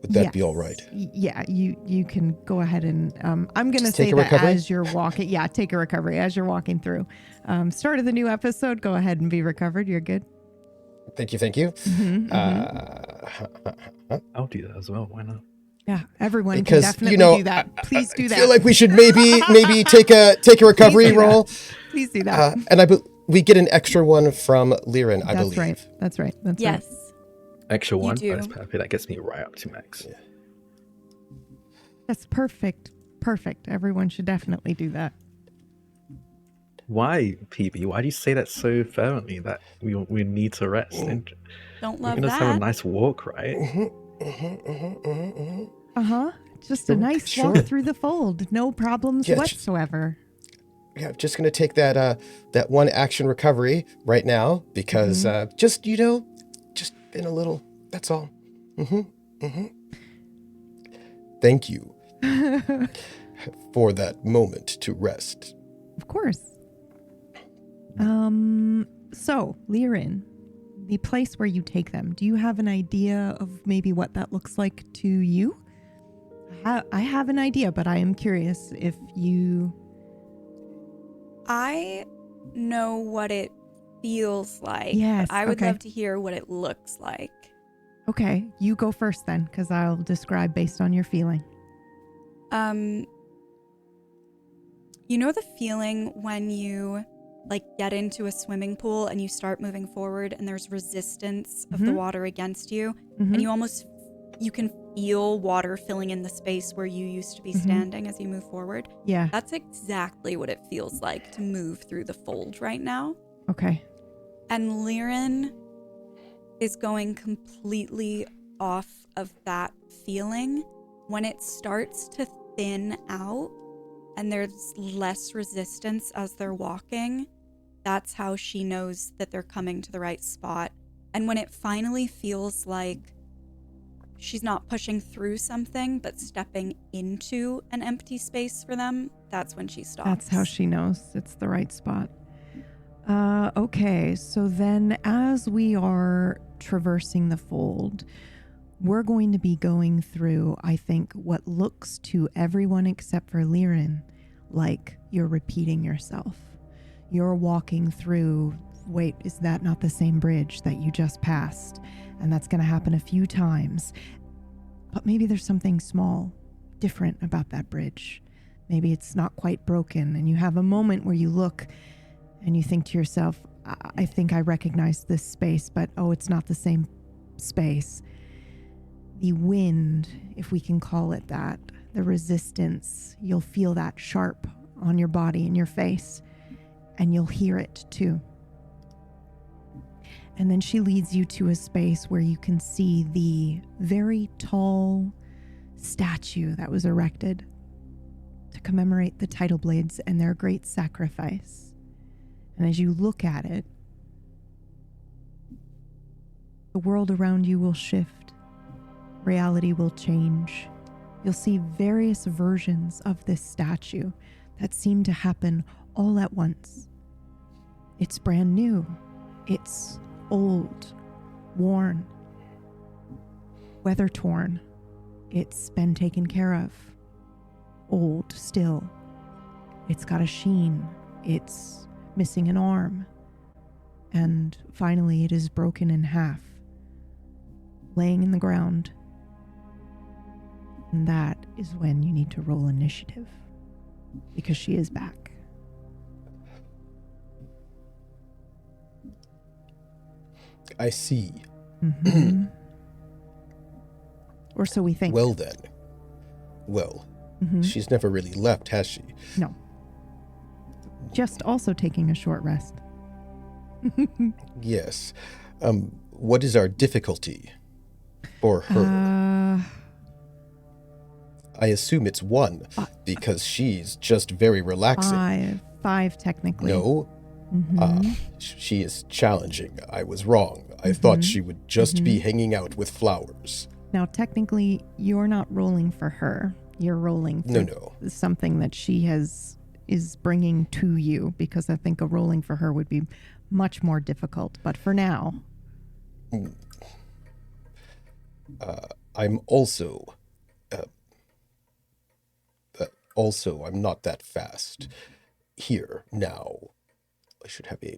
Would that be all right? Yeah, you can go ahead and I'm going to say that recovery? as you're walking. Yeah, take a recovery as you're walking through. Start of the new episode. Go ahead and be recovered. You're good. Thank you, thank you. I'll do that as well. Why not? Yeah, everyone Because, can definitely you know, do that. Please do I that. feel like we should maybe take a recovery Please do roll. Please do that. And we get an extra one from Liren, I believe. That's right. That's Yes. right. Extra one. do. That's perfect. That gets me right up to max. Yeah. That's perfect. Perfect. Everyone should definitely do that. Why, PB? Why do you say that so fervently that we need to rest? And Don't we're love gonna just have a that. nice walk, right? Just a nice Sure. walk through the fold. No problems Yeah, whatsoever. Yeah, I'm just gonna take that one action recovery right now because just been a little. That's all. Thank you for that moment to rest. Of course. So, Liren, the place where you take them, do you have an idea of maybe what that looks like to you? I have an idea, but I am curious if you... I know what it feels like. Yes, I would okay. love to hear what it looks like. Okay, you go first then, because I'll describe based on your feeling. You know the feeling when you get into a swimming pool and you start moving forward and there's resistance of the water against you and you can feel water filling in the space where you used to be standing as you move forward. Yeah. That's exactly what it feels like to move through the fold right now. Okay. And Liren is going completely off of that feeling when it starts to thin out and there's less resistance as they're walking. That's how she knows that they're coming to the right spot. And when it finally feels like she's not pushing through something, but stepping into an empty space for them, that's when she stops. That's how she knows it's the right spot. Okay, so then as we are traversing the fold, we're going to be going through, I think, what looks to everyone except for Liren like you're repeating yourself. You're walking through, wait, is that not the same bridge that you just passed? And that's going to happen a few times. But maybe there's something small, different about that bridge. Maybe it's not quite broken, and you have a moment where you look and you think to yourself, I think I recognize this space, but oh, it's not the same space. The wind, if we can call it that, the resistance, you'll feel that sharp on your body and your face, and you'll hear it too. And then she leads you to a space where you can see the very tall statue that was erected to commemorate the Tidal Blades and their great sacrifice. And as you look at it, the world around you will shift. Reality will change. You'll see various versions of this statue that seem to happen all at once. It's brand new. It's old, worn, weather-torn. It's been taken care of. Old still. It's got a sheen. It's missing an arm. And finally, it is broken in half, laying in the ground. And that is when you need to roll initiative, because she is back. I see. Mm-hmm. Or so we think. Well then. Well, she's never really left, has she? No. Just also taking a short rest. Yes. What is our difficulty for her? I assume it's 1, because she's just very relaxing. 5 technically. No. She is challenging. I was wrong. I thought she would just be hanging out with flowers. Now, technically, you're not rolling for her. You're rolling for something that she is bringing to you, because I think a rolling for her would be much more difficult. But for now... I'm also... I'm not that fast. Here, now. I should have a...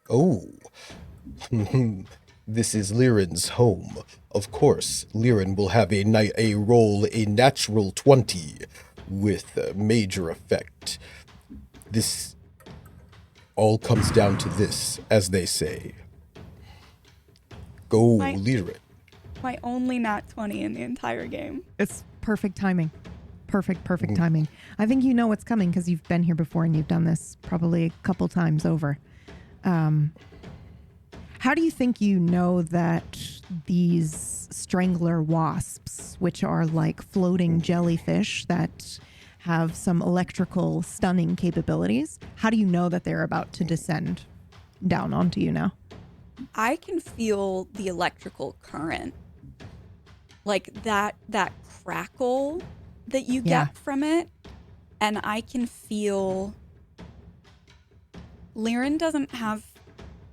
Oh. This is Liren's home. Of course, Liren will have a natural 20 with a major effect. This all comes down to this, as they say. Go, Liren. My only nat 20 in the entire game. It's perfect timing. Perfect timing. I think you know what's coming because you've been here before and you've done this probably a couple times over. How do you think you know that these strangler wasps, which are like floating jellyfish that have some electrical stunning capabilities, how do you know that they're about to descend down onto you now? I can feel the electrical current. Like that crackle that you get from it. And I can feel Liren doesn't have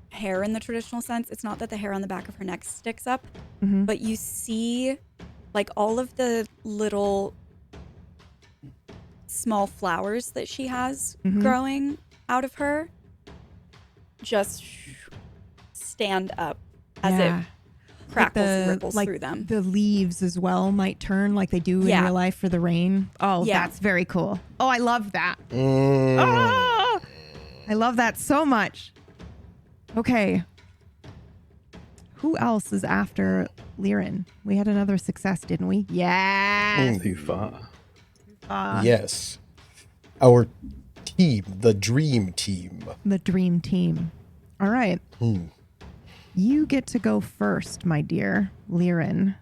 hair in the traditional sense. It's not that the hair on the back of her neck sticks up, but you see like all of the little small flowers that she has growing out of her just stand up as it crackles and ripples through them. The leaves as well might turn like they do in real life for the rain. Oh, that's very cool. Oh, I love that. Oh, I love that so much. Okay. Who else is after Liren? We had another success, didn't we? Yeah. Too far. Yes. Our team, the dream team. The dream team. All right. You get to go first, my dear Liren.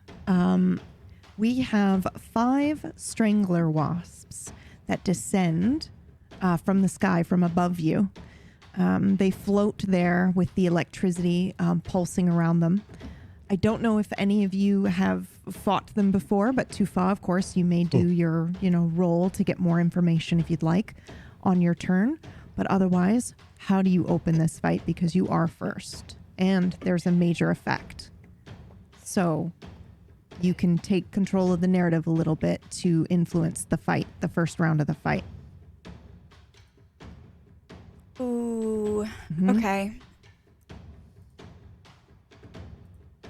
We have 5 strangler wasps that descend from the sky from above you. They float there with the electricity pulsing around them. I don't know if any of you have fought them before, but Tufa, of course, you may do your, roll to get more information if you'd like on your turn. But otherwise, how do you open this fight? Because you are first, and there's a major effect. So you can take control of the narrative a little bit to influence the fight, the first round of the fight. Ooh, okay.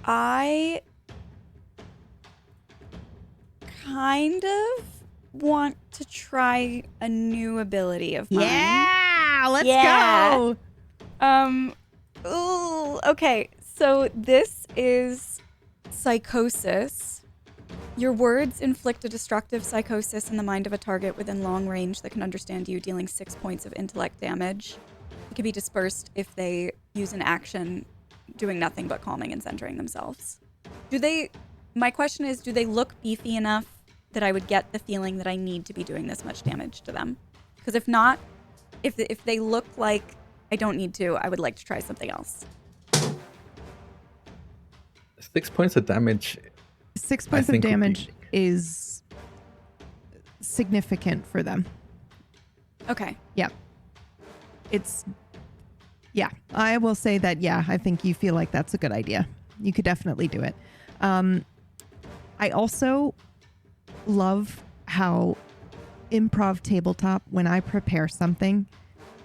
I kind of want to try a new ability of mine. Yeah, let's go. Ooh, okay. So this is psychosis. Your words inflict a destructive psychosis in the mind of a target within long range that can understand you, dealing 6 points of intellect damage. It can be dispersed if they use an action doing nothing but calming and centering themselves. My question is, do they look beefy enough that I would get the feeling that I need to be doing this much damage to them? Because if not, if they look like I don't need to, I would like to try something else. 6 points of damage. 6 points of damage is significant for them. Okay. Yeah. I will say that, I think you feel like that's a good idea. You could definitely do it. I also love how improv tabletop, when I prepare something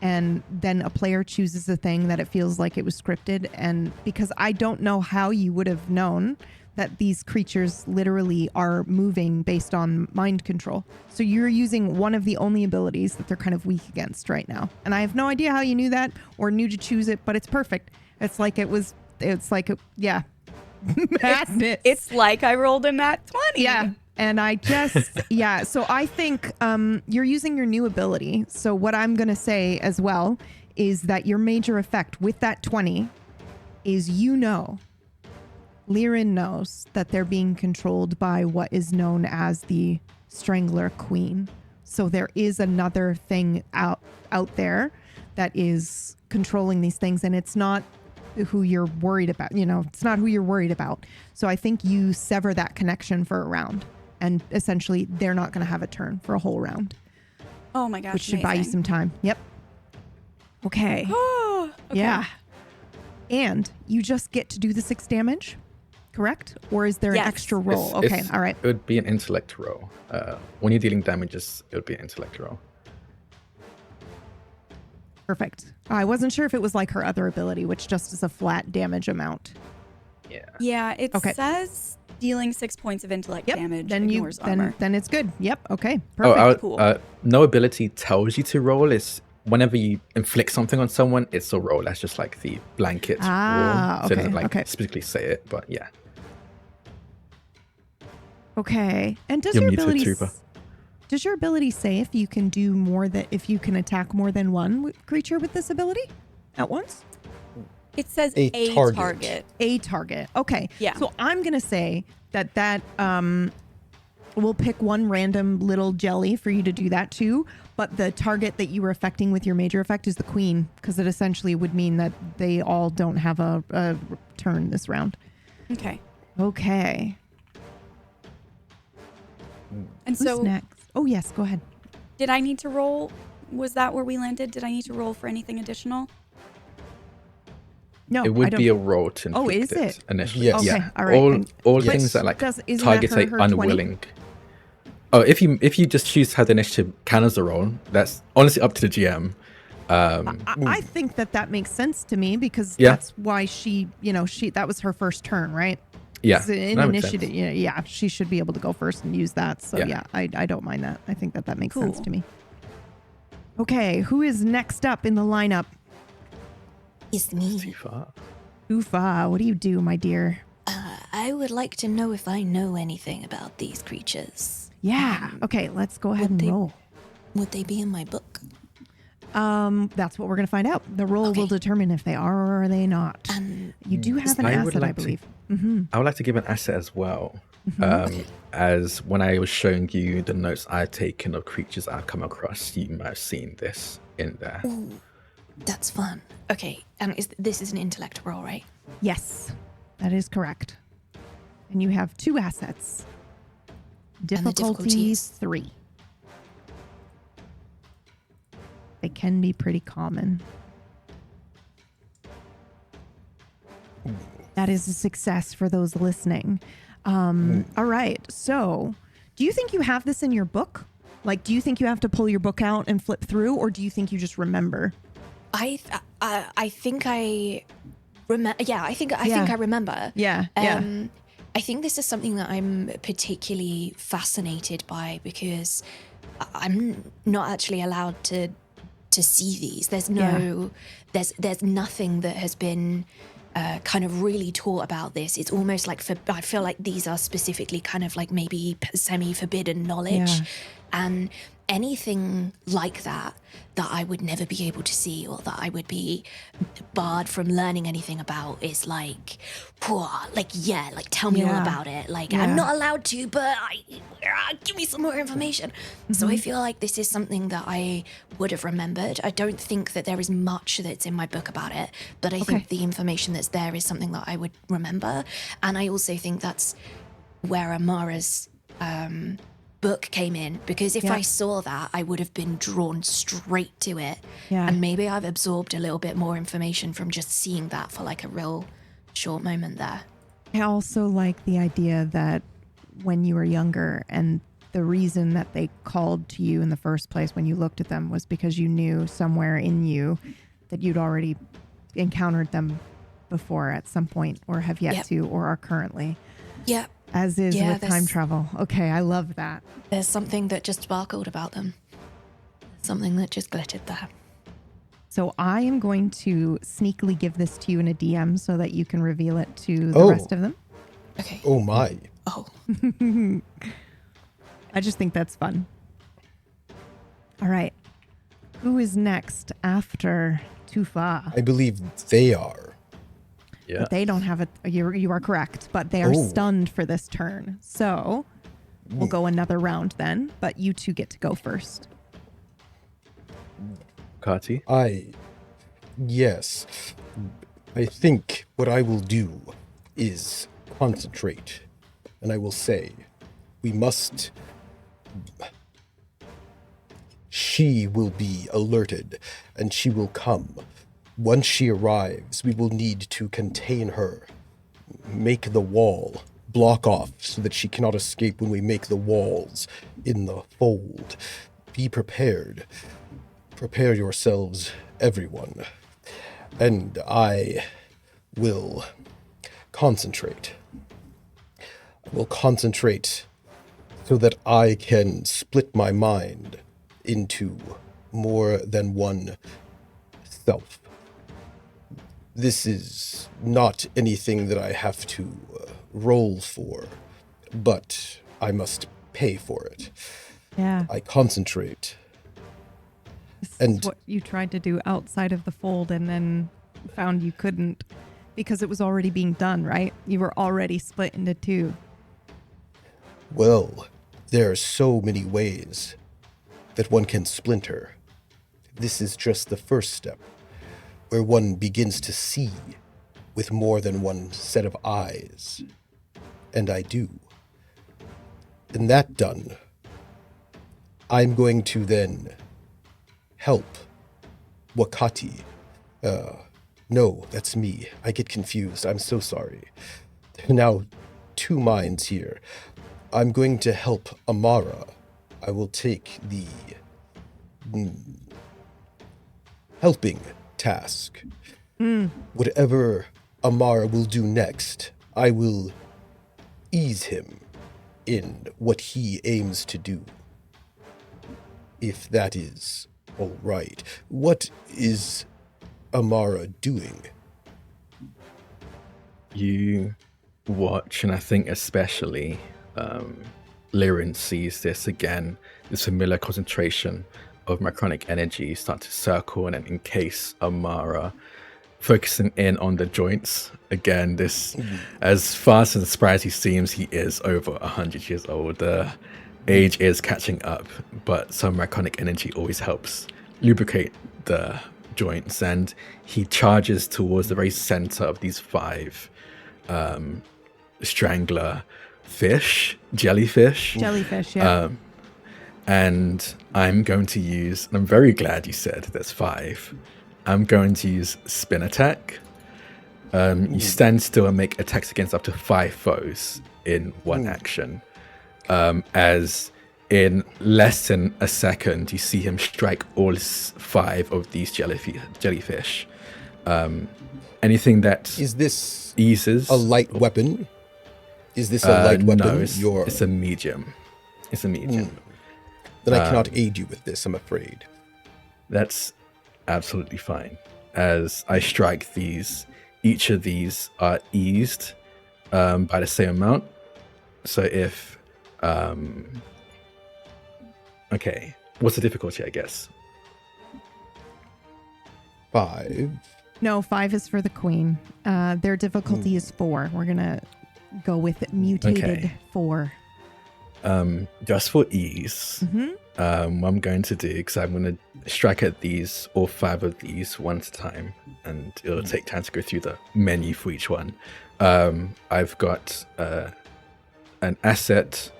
and then a player chooses a thing that it feels like it was scripted, and because I don't know how you would have known that these creatures literally are moving based on mind control. So you're using one of the only abilities that they're kind of weak against right now. And I have no idea how you knew that or knew to choose it, but it's perfect. Madness. It's like I rolled a nat 20. Yeah. And I just, so I think you're using your new ability. So what I'm going to say as well is that your major effect with that 20 is, Liren knows that they're being controlled by what is known as the Strangler Queen. So there is another thing out there that is controlling these things, and it's not who you're worried about. It's not who you're worried about. So I think you sever that connection for a round, and essentially they're not going to have a turn for a whole round. Oh my gosh, which should buy you some time. Yep. Okay. Okay. Yeah. And you just get to do the 6 damage. Correct? Or is there an extra roll? All right. It would be an intellect roll. When you're dealing damages, it would be an intellect roll. Perfect. I wasn't sure if it was like her other ability, which just is a flat damage amount. Yeah. Yeah, it Okay. says dealing 6 points of intellect Yep. damage Then ignores armor. then it's good. Yep. Okay. Oh, Perfect. Cool. no ability tells you to roll. It's whenever you inflict something on someone, it's a roll. That's just like the blanket roll. So it doesn't like specifically say it, but yeah. Okay. And does You're your muted, ability Trooper. does your ability say if you can do more than if you can attack more than one creature with this ability at once? It says A a target. target. A target. Okay. Yeah. So I'm gonna say that we'll pick one random little jelly for you to do that too. But the target that you were affecting with your major effect is the queen, because it essentially would mean that they all don't have a turn this round. Okay. Okay. And Who's so next? Oh yes, go ahead. did I need to roll? Was that where we landed? Did I need to roll for anything additional? No, It I would don't. be a roll to Oh, inflict is it? initially. Yes. Yeah. Okay, all right. All But things that like isn't that targets her are 20? unwilling. Oh, if you just choose to have the initiative count as a roll, that's honestly up to the GM. I think that makes sense to me because Yeah. that's why she that was her first turn, right? Yeah. 'Cause in that makes sense. initiative, yeah, she should be able to go first and use that. So Yeah. I don't mind that. I think that makes sense Cool. to me. Okay, who is next up in the lineup? It's me. Too far. Ufa, what do you do, my dear? I would like to know if I know anything about these creatures. Yeah. Okay, let's go ahead would and they- roll. Would they be in my book? That's what we're gonna find out. The roll will Okay. determine if they are or are they not. You do have an I would asset, I like to- believe. I would like to give an asset as well. Mm-hmm. As when I was showing you the notes I've taken of creatures I've come across, you might have seen this in there. That's fun. Okay, and this is an intellect roll, right? Yes, that is correct. And you have 2 assets. the Difficulty difficulty is? 3. They can be pretty common. That is a success for those listening. All right. So, do you think you have this in your book? Like, do you think you have to pull your book out and flip through, or do you think you just remember? I think I remember. Yeah, I think I remember. Yeah. I think this is something that I'm particularly fascinated by because I'm not actually allowed to see these. There's no, there's nothing that has been kind of really taught about this. It's almost like I feel like these are specifically kind of like maybe semi-forbidden knowledge, Yeah. and anything like that I would never be able to see or that I would be barred from learning anything about is like, tell me all Yeah. about it. Like, Yeah. I'm not allowed to, but give me some more information. So I feel like this is something that I would have remembered. I don't think that there is much that's in my book about it, but I think the information that's there is something that I would remember. And I also think that's where Amara's book came in, because if I saw that, I would have been drawn straight to it. Yeah. And maybe I've absorbed a little bit more information from just seeing that for like a real short moment there. I also like the idea that when you were younger and the reason that they called to you in the first place when you looked at them was because you knew somewhere in you that you'd already encountered them before at some point or have yet to or are currently. Yeah. As is Yeah, with time there's- travel. Okay, I love that. There's something that just sparkled about them. Something that just glittered there. So I am going to sneakily give this to you in a DM so that you can reveal it to the Oh. rest of them. Okay. Oh my. Oh. I just think that's fun. All right. Who is next after Tufa? I believe they are. Yeah. But they don't have you are correct, but they are Oh. stunned for this turn. So we'll go another round then, but you two get to go first. Kati. Yes. I think what I will do is concentrate. And I will say, we must. She will be alerted, and she will come. Once she arrives, we will need to contain her. Make the wall block off so that she cannot escape when we make the walls in the fold. Be prepared Prepare yourselves, everyone, and I will concentrate. I will concentrate so that I can split my mind into more than one self. This is not anything that I have to roll for, but I must pay for it. Yeah. I concentrate. This And- is what you tried to do outside of the fold and then found you couldn't because it was already being done, right? You were already split into two. Well, there are so many ways that one can splinter. This is just the first step, where one begins to see with more than one set of eyes. And I do. And that done, I'm going to then help Wakati. No, that's me. I get confused. I'm so sorry. Now, two minds here. I'm going to help Amara. I will take the helping task. Whatever Amara will do next, I will ease him in what he aims to do. If that is all right. What is Amara doing? You watch, and I think especially Lirin sees this again, this familiar concentration of macronic energy start to circle and then encase Amara, focusing in on the joints. Again, this, as fast and surprised he seems, he is over 100 years old. The age is catching up, but some macronic energy always helps lubricate the joints, and he charges towards the very center of these 5 strangler jellyfish. Jellyfish, yeah. And I'm going to use, and I'm very glad you said there's 5. I'm going to use spin attack. You stand still and make attacks against up to 5 foes in one action. As in less than a second, you see him strike all 5 of these jellyfish. Anything that Is this eases a light weapon? Is this a light weapon? No, it's a medium. It's a medium. Then I cannot aid you with this, I'm afraid. That's absolutely fine. As I strike these, each of these are eased by the same amount. So if... okay, what's the difficulty, I guess? 5. No, 5 is for the queen. Their difficulty is 4. We're going to go with mutated Okay. 4. Just for ease, what I'm going to do, because I'm going to strike at these, all 5 of these one at a time, and it'll take time to go through the menu for each one. I've got an asset.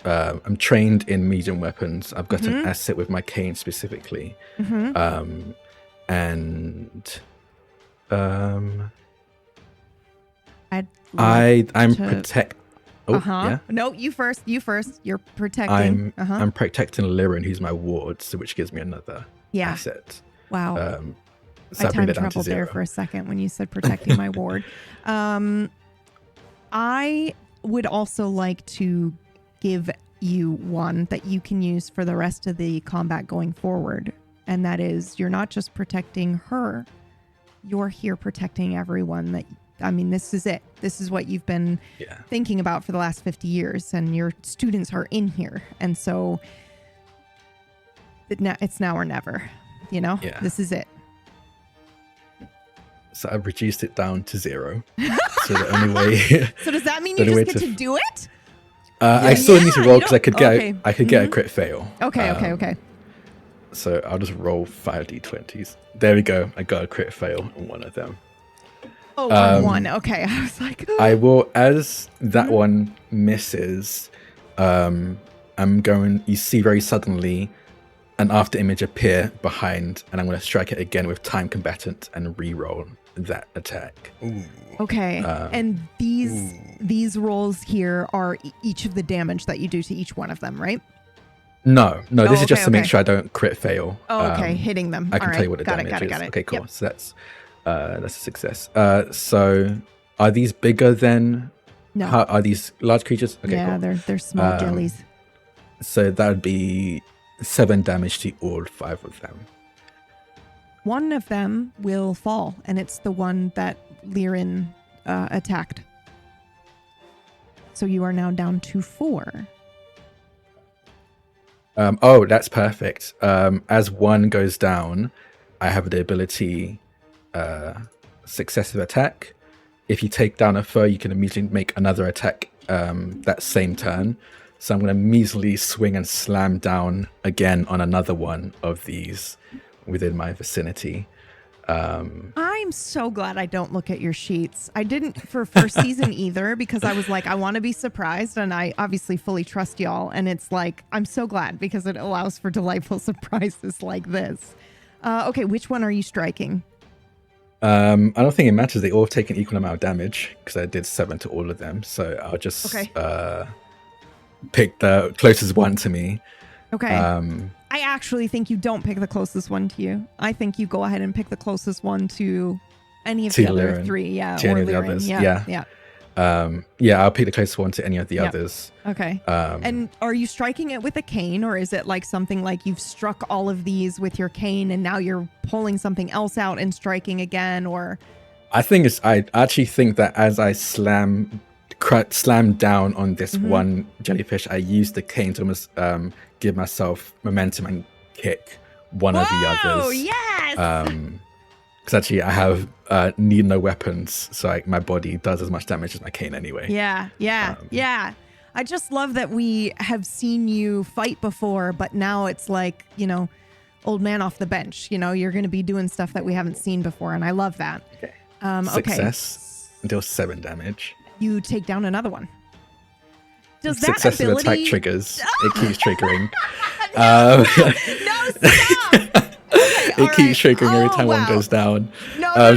I'm trained in medium weapons. I've got an asset with my cane specifically. I'm protect. Oh, yeah. No, you first. You're protecting. I'm protecting Lirin, who's my ward, so which gives me another asset. Wow. So I bring time that down to traveled there 0. for a second when you said protecting my ward. I would also like to give you one that you can use for the rest of the combat going forward. And that is, you're not just protecting her, you're here protecting everyone this is it. This is what you've been thinking about for the last 50 years, and your students are in here. And so it's now or never, Yeah. This is it. So I've reduced it down to 0. So the only way. So does that mean you just get to do it? I still need to roll because I could get a crit fail. Okay. So I'll just roll 5d20s. There we go. I got a crit fail on one of them. Oh, one. Okay. I was like, I will, as that one misses, you see very suddenly an after image appear behind, and I'm going to strike it again with time combatant and re-roll that attack. Okay. And these rolls here are each of the damage that you do to each one of them, right? No, this is okay, just to make okay. sure I don't crit fail. Oh, okay, hitting them. I can All tell you right. what the Got damage it. is. Okay, cool. Yep. So that's a success. So are these bigger than? No. Are these large creatures? Okay, yeah, cool. they're small jellies. So that would be 7 damage to all 5 of them. One of them will fall, and it's the one that Lirin attacked. So you are now down to 4. Oh, that's perfect. As one goes down, I have the ability successive attack. If you take down a foe, you can immediately make another attack that same turn. So I'm going to measly swing and slam down again on another one of these within my vicinity. I'm so glad I don't look at your sheets. I didn't for first season either, because I was like, I want to be surprised, and I obviously fully trust y'all. And it's like, I'm so glad because it allows for delightful surprises like this. Okay, which one are you striking? I don't think it matters. They all take an equal amount of damage because I did 7 to all of them. So I'll just pick the closest one to me. Okay. I actually think you don't pick the closest one to you. I think you go ahead and pick the closest one to any of the other 3. Yeah. To any of the Lirin. others. Yeah. I'll pick the closest one to any of the others. Okay. And are you striking it with a cane, or is it like something like you've struck all of these with your cane and now you're pulling something else out and striking again? Or I actually think that as I slam down on this one jellyfish, I use the cane to almost give myself momentum and kick one of the others. Oh, yes! Because actually I have need no weapons, so my body does as much damage as my cane anyway. Yeah. I just love that we have seen you fight before, but now it's like, old man off the bench. You're going to be doing stuff that we haven't seen before, and I love that. Okay. Success until 7 damage. You take down another one. Does that successive ability... attack triggers? It keeps triggering. No, stop! Okay, it keeps triggering every time one goes down. No, I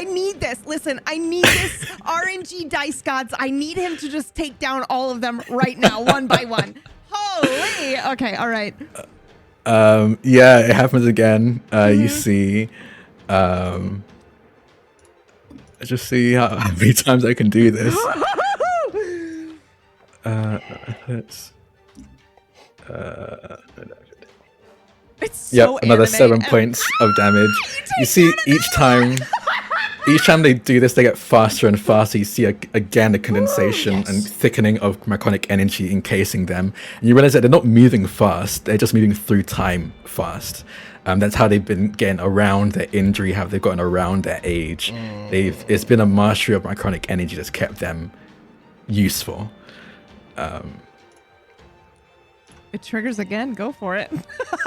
need this. Listen, I need this RNG dice gods. I need him to just take down all of them right now, one by one. Holy. Okay, all right. Yeah, it happens again. You see, just see how many times I can do this. It's so another anime. 7 points of damage. You see, each time they do this, they get faster and faster. You see again the condensation and thickening of Draconic energy encasing them, and you realize that they're not moving fast; they're just moving through time fast. That's how they've been getting around their injury, how they've gotten around their age. It's been a mastery of Draconic energy that's kept them useful. It triggers again. Go for it.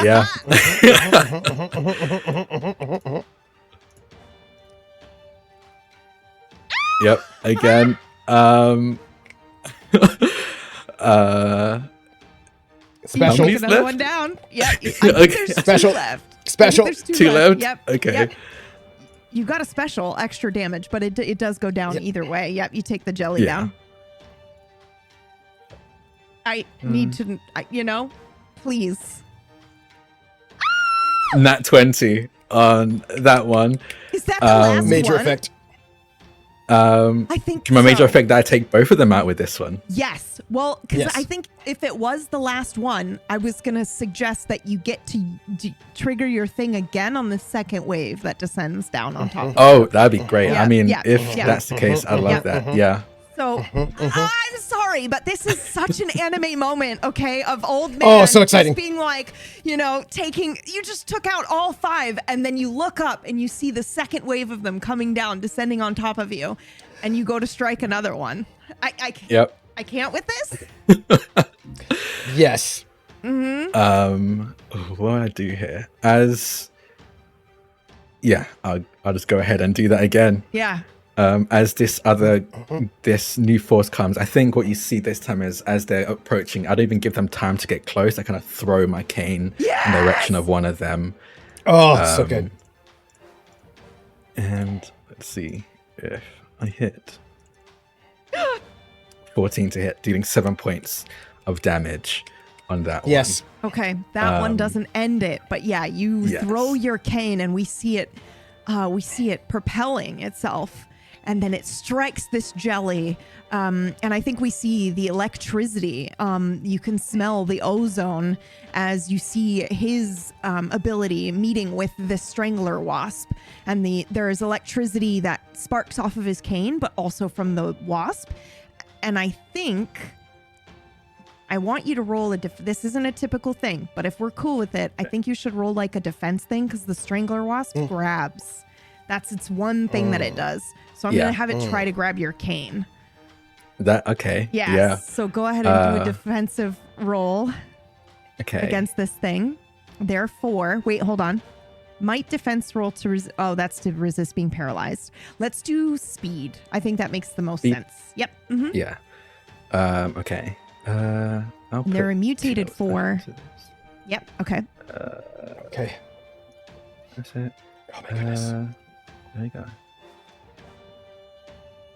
Yeah. Yep. Again. You Special. take another one down. Yep. I think Okay. there's Special. two left. Special. There's Two left? Yep. Okay. Yep. You got a special extra damage, but it does go down Yep. either way. Yep. You take the jelly down. I need to, please. Nat 20 on that one. Is that the last Major one? effect. I think My major so. effect that I take both of them out with this one. Yes. Well, because Yes. I think if it was the last one, I was going to suggest that you get to trigger your thing again on the second wave that descends down on top. Oh, that'd be great. Yeah, I mean, yeah, if yeah. that's the case, I love that. Yeah. So I'm sorry, but this is such an anime moment, okay, of old man. Oh, so exciting. Just being like, you just took out all 5, and then you look up and you see the second wave of them coming down, descending on top of you, and you go to strike another one. Yep. I can't with this. Yes. What do I do here? I'll just go ahead and do that again. Yeah. As this new force comes, I think what you see this time is as they're approaching, I don't even give them time to get close. I kind of throw my cane in the direction of one of them. Oh, so good. And let's see if I hit 14 to hit, dealing 7 points of damage on that Yes. Okay, that one doesn't end it, but yeah, you Yes. throw your cane and we see it propelling itself, and then it strikes this jelly, and I think we see the electricity. You can smell the ozone as you see his ability meeting with the strangler wasp, and there is electricity that sparks off of his cane, but also from the wasp, and I think. I want you to roll this isn't a typical thing, but if we're cool with it, I think you should roll like a defense thing because the strangler wasp grabs. That's its one thing that it does. So I'm going to have it try to grab your cane. Okay. Yes. Yeah. So go ahead and do a defensive roll against this thing. Therefore, wait, hold on. Might defense roll to that's to resist being paralyzed. Let's do speed. I think that makes the most sense. Yep. Mm-hmm. Yeah. Okay. They're a mutated 4. Yep. Okay. Okay. That's it. Oh my goodness. There you go.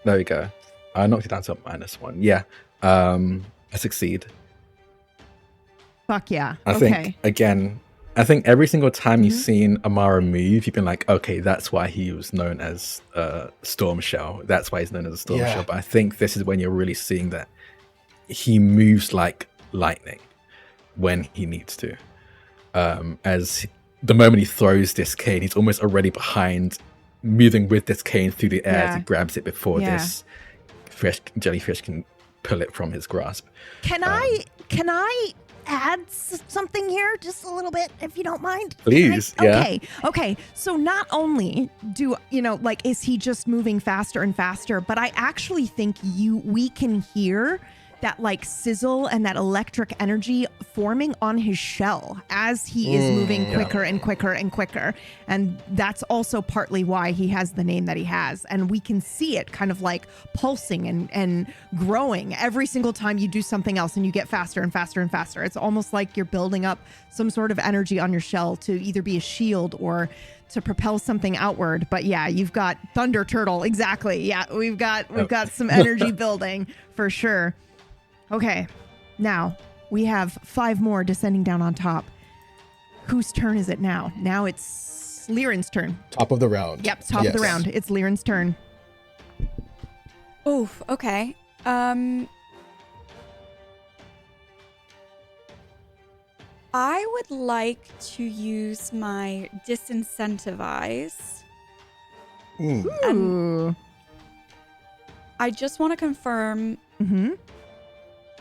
There we go. I knocked it down to -1. Yeah. I succeed. Fuck yeah. I think every single time you've seen Amara move, you've been like, okay, that's why he was known as Storm Shell. That's why he's known as a Storm Shell. But I think this is when you're really seeing that he moves like lightning when he needs to. As the moment he throws this cane, he's almost already behind, moving with this cane through the air as he grabs it before this jellyfish can pull it from his grasp. Can I add something here just a little bit, if you don't mind? Please. Okay. So not only is he just moving faster and faster, but I actually think we can hear that like sizzle and that electric energy forming on his shell as he is moving quicker and quicker and quicker. And that's also partly why he has the name that he has. And we can see it kind of like pulsing and growing every single time you do something else and you get faster and faster and faster. It's almost like you're building up some sort of energy on your shell to either be a shield or to propel something outward. But yeah, you've got Thunder Turtle. Exactly. Yeah, we've got some energy building for sure. Okay, now we have 5 more descending down on top. Whose turn is it now? Now it's Lyran's turn. Top of the round. Yep, top of the round. It's Lyran's turn. Oof, okay. I would like to use my disincentivize. Ooh. I just want to confirm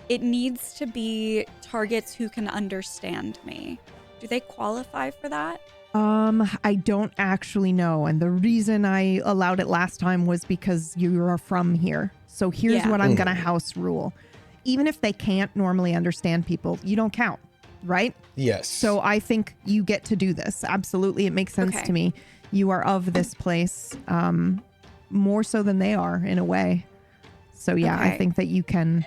it needs to be targets who can understand me. Do they qualify for that? I don't actually know. And the reason I allowed it last time was because you are from here. So here's what I'm going to house rule. Even if they can't normally understand people, you don't count, right? Yes. So I think you get to do this. Absolutely. It makes sense to me. You are of this place, more so than they are in a way. So yeah, I think that you can.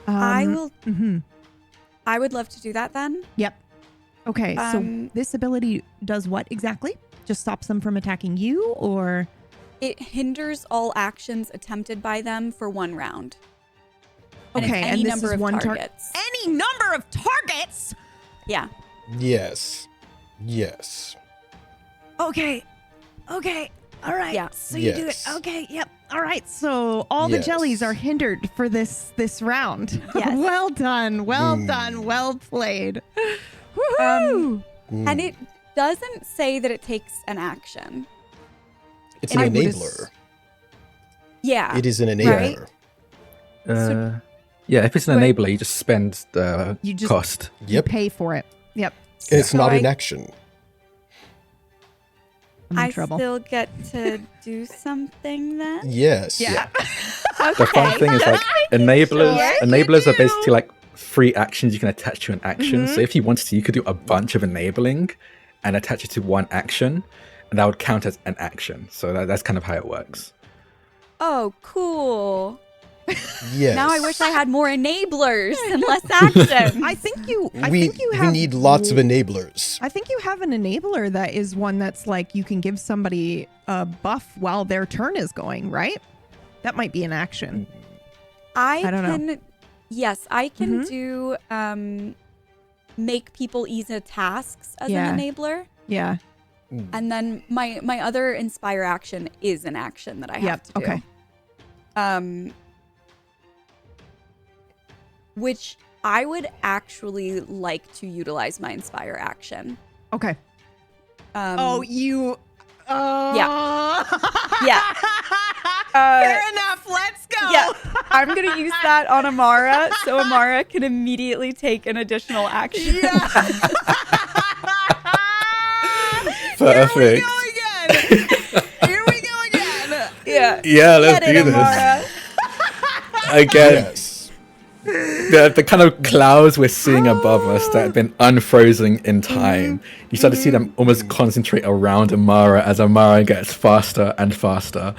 I will. I would love to do that then. Yep. Okay. So this ability does what exactly? Just stops them from attacking you, or? It hinders all actions attempted by them for 1 round. Okay, and this number is of one targets. Any number of targets? Yeah. Yes. Yes. Okay. All right. Yeah. So you do it. Okay. Yep. All right. So all the jellies are hindered for this round. Yes. Well done. Well done. Well played. Woohoo! And it doesn't say that it takes an action. It's an enabler. Yeah. It is an enabler. Right? Yeah, if it's an enabler, you just spend the cost. You pay for it. Yep. And it's not an action. I still get to do something then? Yes. Yeah. The fun thing is like enablers are basically like free actions you can attach to an action. So if you wanted to, you could do a bunch of enabling and attach it to one action, and that would count as an action. So that's kind of how it works. Oh, cool. Yes. Now I wish I had more enablers and less action. I think you We have need lots of enablers. I think you have an enabler that is one that's like you can give somebody a buff while their turn is going, right? That might be an action. I don't know. Yes, I can Mm-hmm. do make people easy tasks as Yeah. an enabler. Yeah. And then my other inspire action is an action that I have to do. Okay. Which I would actually like to utilize my inspire action. Okay. Yeah. Fair enough. Let's go. Yeah, I'm gonna use that on Amara, so Amara can immediately take an additional action. Perfect. Here we go again. Yeah. Yeah, let's Get it, do this. Amara. Again, Yes. The kind of clouds we're seeing above us that have been unfrozen in time. You start to see them almost concentrate around Amara as Amara gets faster and faster.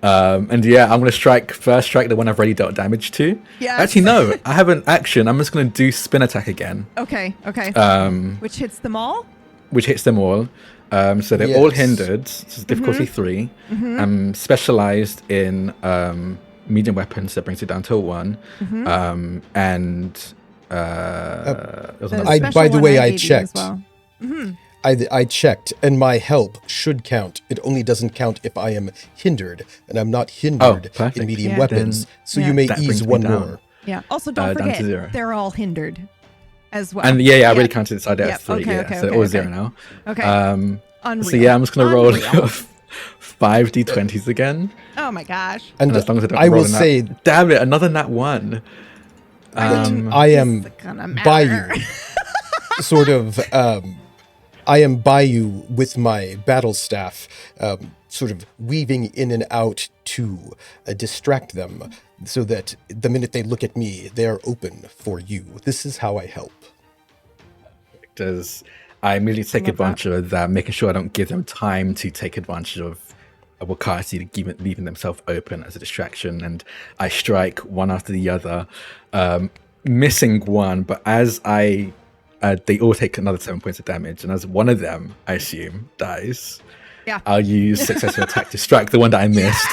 And yeah, I'm going to strike the one I've already dealt damage to. Yes. Actually, no, I have an action. I'm just going to do spin attack again, Okay. Which hits them all? which hits them all. So they're all Yes. hindered. So it's difficulty 3. I'm specialized in medium weapons, that brings it down to a 1. And it was another- special by the one way, I gave you as checked. well. I checked, and my help should count. It only doesn't count if I am hindered, and I'm not hindered perfect. in medium Yeah. weapons. Then So Yeah. you may that ease brings me one down. more. Yeah. Also, don't down to forget, 0. they're all hindered as well. And yeah, I already counted this idea Yep, as 3. okay, Yeah, okay, so okay, all okay. 0 now. Okay. Unreal. So yeah, I'm just going to roll Unreal. 5 d20s again. Oh my gosh. And And as long as I don't I roll will a nat- say damn it, another nat 1. I am It's gonna by matter. you, sort of. I am by you with my battle staff, sort of weaving in and out to distract them, so that the minute they look at me, they are open for you. This is how I help. Does I immediately take love that. advantage of that, making sure I don't give them time to take advantage of Wakati, leaving themselves open as a distraction, and I strike one after the other, missing one. But as they all take another 7 points of damage, and as one of them, I assume, dies, Yeah. I'll use successful attack to strike the one that I missed.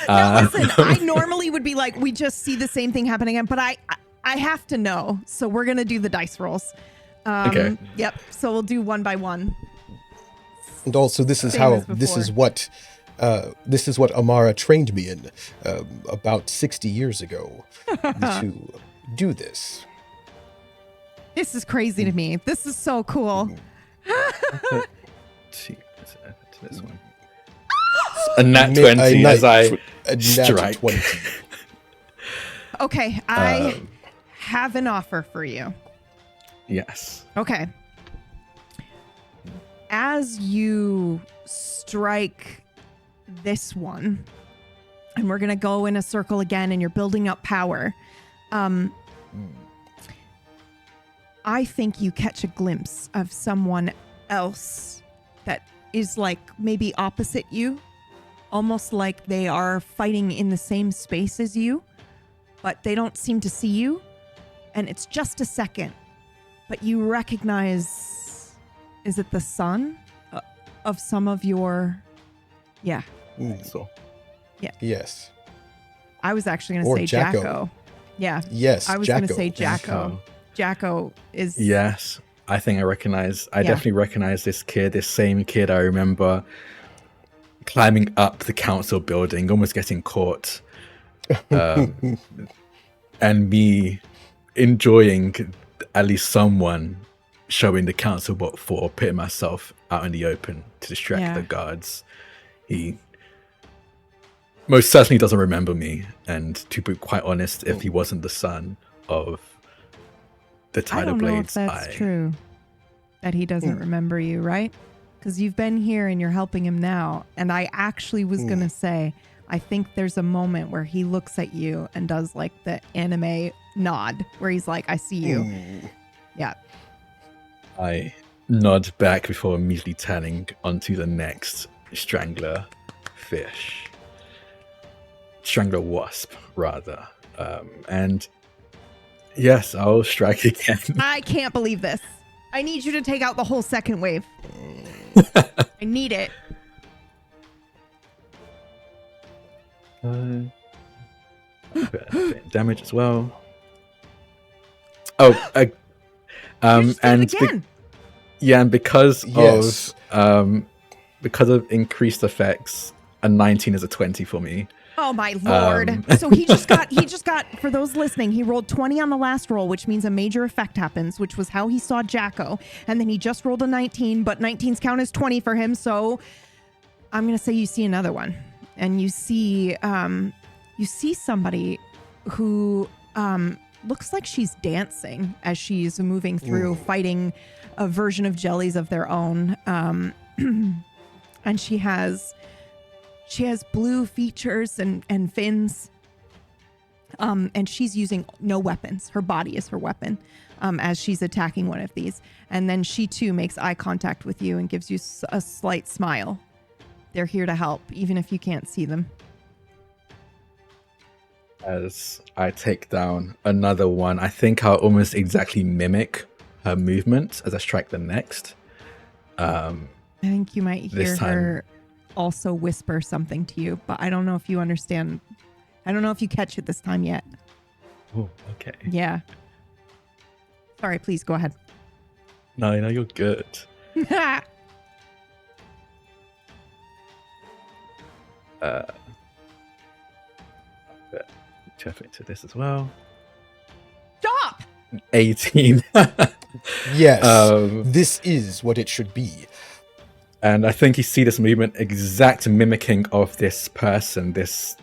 Now, listen, I normally would be like, we just see the same thing happen again, but I have to know, so we're gonna do the dice rolls. Okay. Yep. So we'll do one by one. And also, this is Same how as this is before. this is what Amara trained me in about 60 years ago to do this. This is crazy to me. This is so cool. To this one. A nat 20 as I a nat strike. 20. Okay, I have an offer for you. Yes. Okay. As you strike this one, and we're going to go in a circle again, and you're building up power. I think you catch a glimpse of someone else that is like maybe opposite you, almost like they are fighting in the same space as you, but they don't seem to see you. And it's just a second, but you recognize, is it the son of some of your, yeah. So Yes. I was actually going Or to say Jacko. Jacko. Yeah. Yes. I was going to Jacko. say Jacko. Jacko is. yes, I think I Yeah. definitely recognize this same kid I remember climbing up the council building, almost getting caught, and me enjoying at least someone showing the council what for, putting myself out in the open to distract Yeah. the guards. He most certainly doesn't remember me, and to be quite honest, if he wasn't the son of the I Tidal don't know if Blades, that's true. That he doesn't remember you, right? Because you've been here and you're helping him now. And I actually was going to say, I think there's a moment where he looks at you and does like the anime nod where he's like, I see you. Yeah. I nod back before immediately turning onto the next strangler fish. Strangler wasp, rather. And yes, I'll strike again. I can't believe this. I need you to take out the whole second wave. I need it. A bit of damage as well. Oh, and again. And because of increased effects, a 19 is a 20 for me. Oh my lord. So he just got, for those listening, he rolled 20 on the last roll, which means a major effect happens, which was how he saw Jacko. And then he just rolled a 19, but 19s count as 20 for him. So I'm going to say you see another one, and you see somebody who looks like she's dancing as she's moving through, fighting a version of jellies of their own. And she has blue features and fins. And she's using no weapons. Her body is her weapon as she's attacking one of these. And then she too makes eye contact with you and gives you a slight smile. They're here to help, even if you can't see them. As I take down another one, I think I'll almost exactly mimic her movement as I strike the next. I think you might hear her also whisper something to you, but I don't know if you understand. I don't know if you catch it this time yet. Oh, okay. Yeah. Sorry, please go ahead. No, you're good. Chef into this as well. Stop! 18. Yes, this is what it should be. And I think you see this movement exact mimicking of this person, this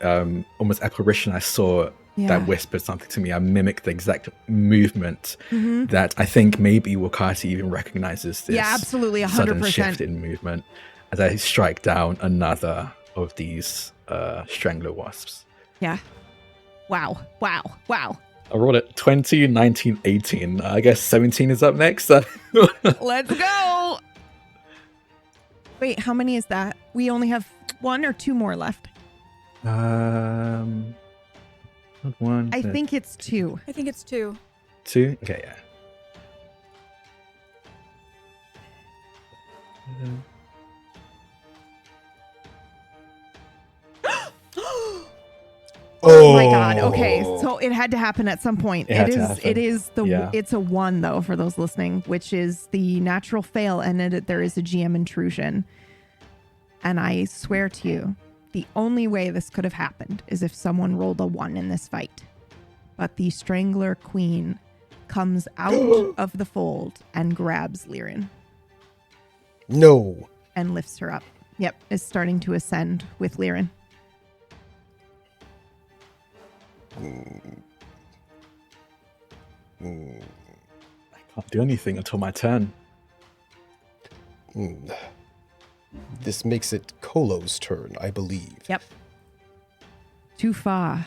almost apparition I saw that whispered something to me. I mimicked the exact movement that I think maybe Wakati even recognizes this. Yeah, absolutely, 100%. Sudden shift in movement as I strike down another of these strangler wasps. Yeah. Wow. I rolled it 20, 19, 18. I guess 17 is up next. Let's go. Wait, how many is that? We only have 1 or 2 more left. One. I think it's 2. I think it's 2. 2? Okay, yeah. Oh my god. Okay, so it had to happen at some point. It's a 1 though for those listening, which is the natural fail, and there is a GM intrusion. And I swear to you, the only way this could have happened is if someone rolled a 1 in this fight. But the Strangler Queen comes out of the fold and grabs Lyran. No. And lifts her up. Yep, is starting to ascend with Lyran. I can't do anything until my turn. This makes it Kolo's turn, I believe. Yep. Too far.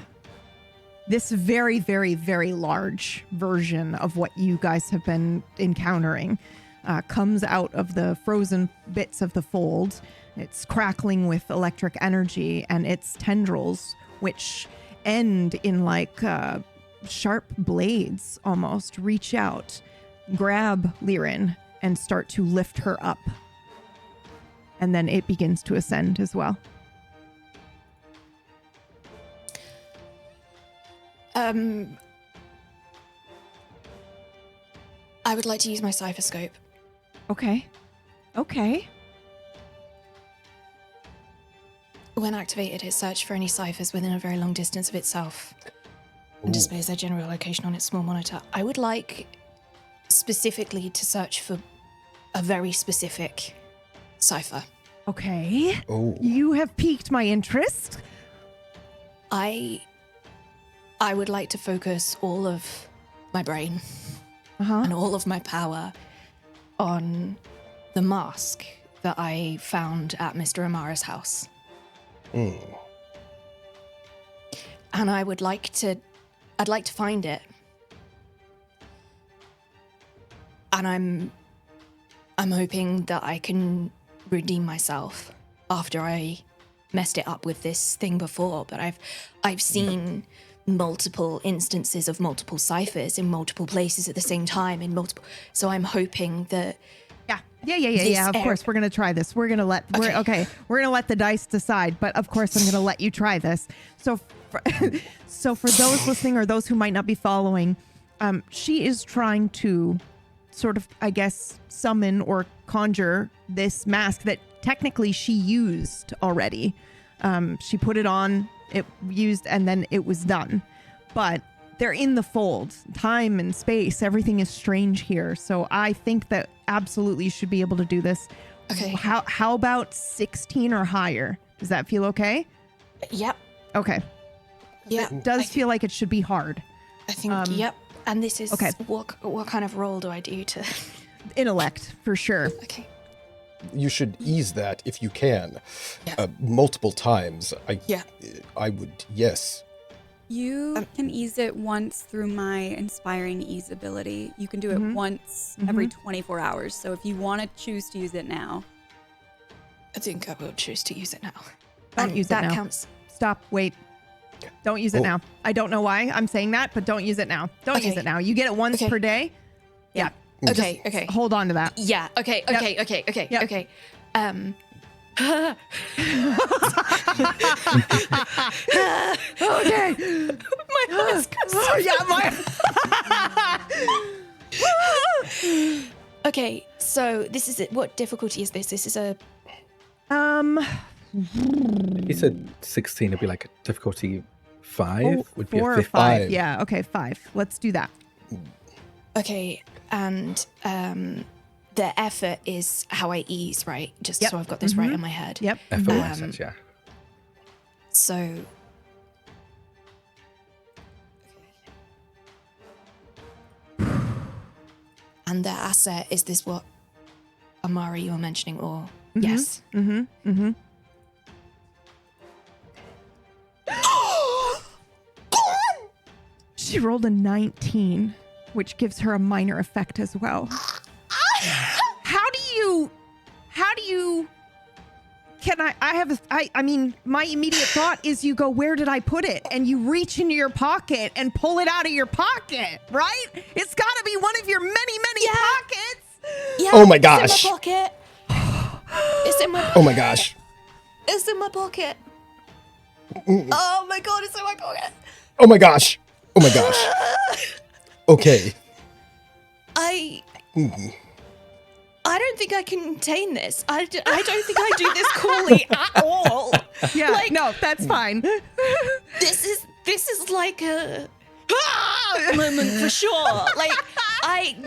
This very, very, very large version of what you guys have been encountering comes out of the frozen bits of the fold. It's crackling with electric energy, and its tendrils, which end in like sharp blades almost, reach out, grab Lyran, and start to lift her up. And then it begins to ascend as well. I would like to use my cipher scope. Okay. When activated, it searches for any ciphers within a very long distance of itself and displays their general location on its small monitor. I would like specifically to search for a very specific cipher. Okay. Oh. You have piqued my interest. I would like to focus all of my brain Uh-huh. and all of my power on the mask that I found at Mr. Amara's house. And I'd like to find it. And I'm hoping that I can redeem myself after I messed it up with this thing before, but I've seen multiple instances of multiple ciphers in multiple places at the same time so I'm hoping that Yeah. Of course, we're gonna try this. We're gonna let the dice decide. But of course, I'm gonna let you try this. So, for those listening or those who might not be following, She is trying to sort of, I guess, summon or conjure this mask that technically she used already. She put it on, it used, and then it was done. But they're in the fold. Time and space, everything is strange here. So I think that absolutely you should be able to do this. Okay. How about 16 or higher? Does that feel okay? Yep. Okay. Yeah. It does feel like it should be hard. I think, yep. And this is, okay. What kind of roll do I do to... Intellect, for sure. Okay. You should ease that if you can. Yeah. Multiple times. Yeah. I would, yes. You can ease it once through my inspiring ease ability. You can do it once every 24 hours. So if you want to choose to use it now. I think I will choose to use it now. Don't use it now. That counts. Stop, wait. Don't use it now. I don't know why I'm saying that, but don't use it now. Don't use it now. You get it once per day. Yeah. Okay, okay. Hold on to that. Yeah, okay. Yep. Okay. Okay. My mask. Okay, so this is it. What difficulty is this? This is a... He said 16 would be like a difficulty 5. Would be 4 a or 5. 5. Yeah, okay, 5. Let's do that. Okay, and the effort is how I ease, right? Just so I've got this right in my head. Yep. Effort sense, yeah. So... And the asset, is this what Amara you were mentioning, or... Yes. She rolled a 19, which gives her a minor effect as well. How do you I mean, my immediate thought is you go, where did I put it? And you reach into your pocket and pull it out of your pocket, right? It's got to be one of your many pockets. Yeah, Oh my gosh. It's in my pocket. It's in my pocket. Oh my gosh. It's in my pocket. Oh my god, it's in my pocket. Oh my gosh. Oh my gosh. Okay. I don't think I can contain this. I don't think I do this coolly at all. Yeah, like, no, that's fine. This is like a moment for sure. Like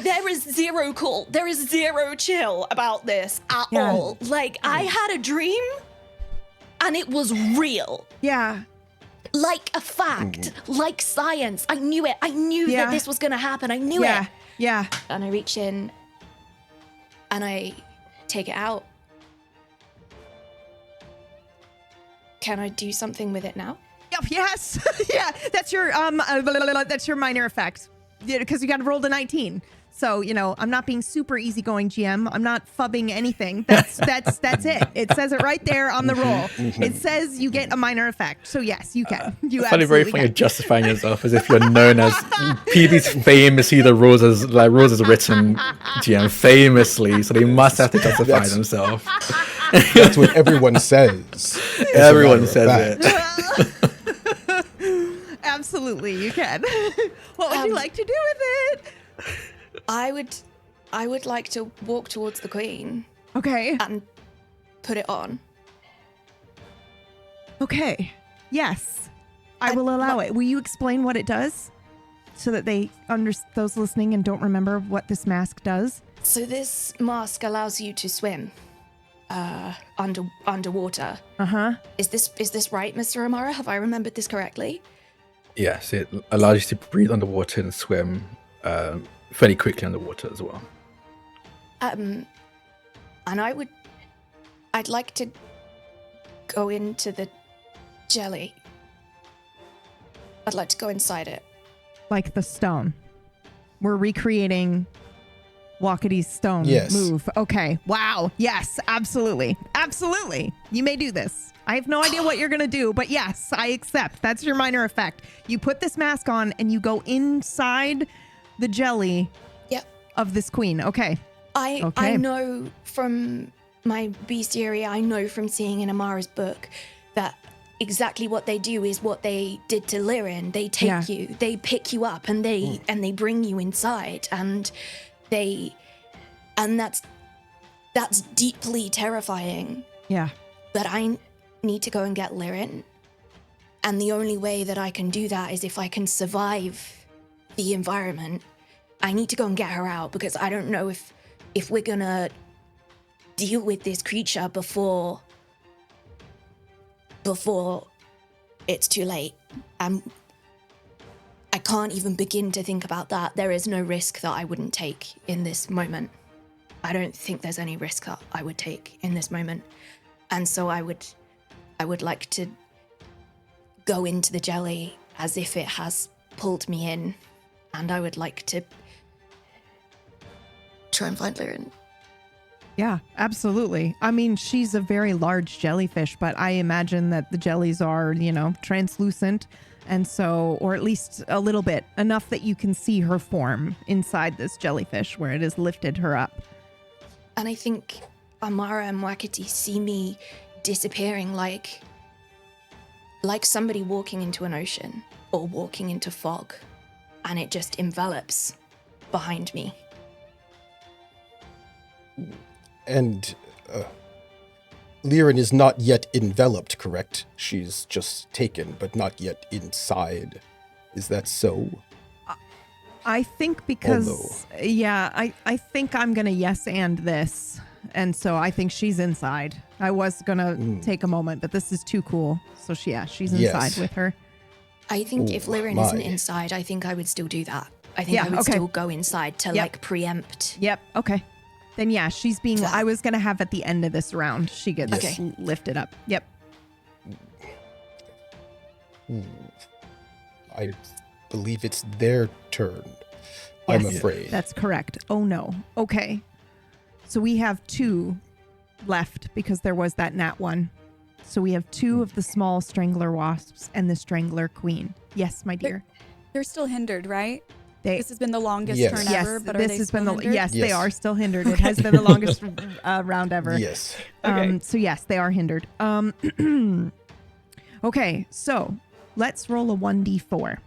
there is zero cool. There is zero chill about this at all. Like I had a dream, and it was real. Yeah. Like a fact, like science. I knew it. I knew that this was gonna happen. I knew it. Yeah. And I reach in and I take it out. Can I do something with it now? Yes. Yeah. That's your minor effect. Yeah, because you got to roll the 19. So, I'm not being super easygoing, GM. I'm not fubbing anything. That's it. It says it right there on the roll. It says you get a minor effect. So yes, you can. You Very absolutely funny. You're can. justifying yourself as if you're known as PB's famously the Roses written GM famously, so they must have to justify themselves. That's what everyone says. Everyone says it. Absolutely, you can. What would you like to do with it? I would like to walk towards the queen. Okay. And put it on. Okay. Yes. I will allow it. Will you explain what it does? So that those listening and don't remember what this mask does? So this mask allows you to swim underwater. Uh-huh. Is this right, Mr. Amara? Have I remembered this correctly? Yes, it allows you to breathe underwater and swim fairly quickly underwater as well. And I'd like to go into the jelly. I'd like to go inside it. Like the stone. We're recreating Walkity's stone move. Okay. Wow. Yes, absolutely. Absolutely. You may do this. I have no idea what you're going to do, but yes, I accept. That's your minor effect. You put this mask on and you go inside the jelly of this queen. Okay. I know from my bestiary, I know from seeing in Amara's book that exactly what they do is what they did to Lirin. They take you, they pick you up, and they bring you inside, and that's deeply terrifying. Yeah. But I need to go and get Lirin, and the only way that I can do that is if I can survive the environment. I need to go and get her out, because I don't know if we're gonna deal with this creature before it's too late. I can't even begin to think about that. There is no risk that I wouldn't take in this moment. I don't think there's any risk that I would take in this moment. And so I would like to go into the jelly as if it has pulled me in, and I would like to try and find Lirin. Yeah, absolutely. I mean, she's a very large jellyfish, but I imagine that the jellies are, translucent. And so, or at least a little bit, enough that you can see her form inside this jellyfish where it has lifted her up. And I think Amara and Wakati see me disappearing like somebody walking into an ocean or walking into fog, and it just envelops behind me. And Lirin is not yet enveloped, correct? She's just taken, but not yet inside. Is that so? I think because, I think I'm going to yes and this. And so I think she's inside. I was going to take a moment, but this is too cool. So she's inside with her. I think if Lirin isn't inside, I think I would still do that. I think I would still go inside to preempt. Yep. Okay. Then she's being, I was going to have at the end of this round, she gets lifted up. Yep. I believe it's their turn. I'm afraid. That's correct. Oh no. Okay. So we have 2 left because there was that nat 1. So we have 2 of the small strangler wasps and the strangler queen. Yes, my dear. They're still hindered, right? This has been the longest turn ever, but this are they has still been hindered? Yes, they are still hindered. It has been the longest round ever. Yes. Okay. So yes, they are hindered. Okay, so let's roll a 1d4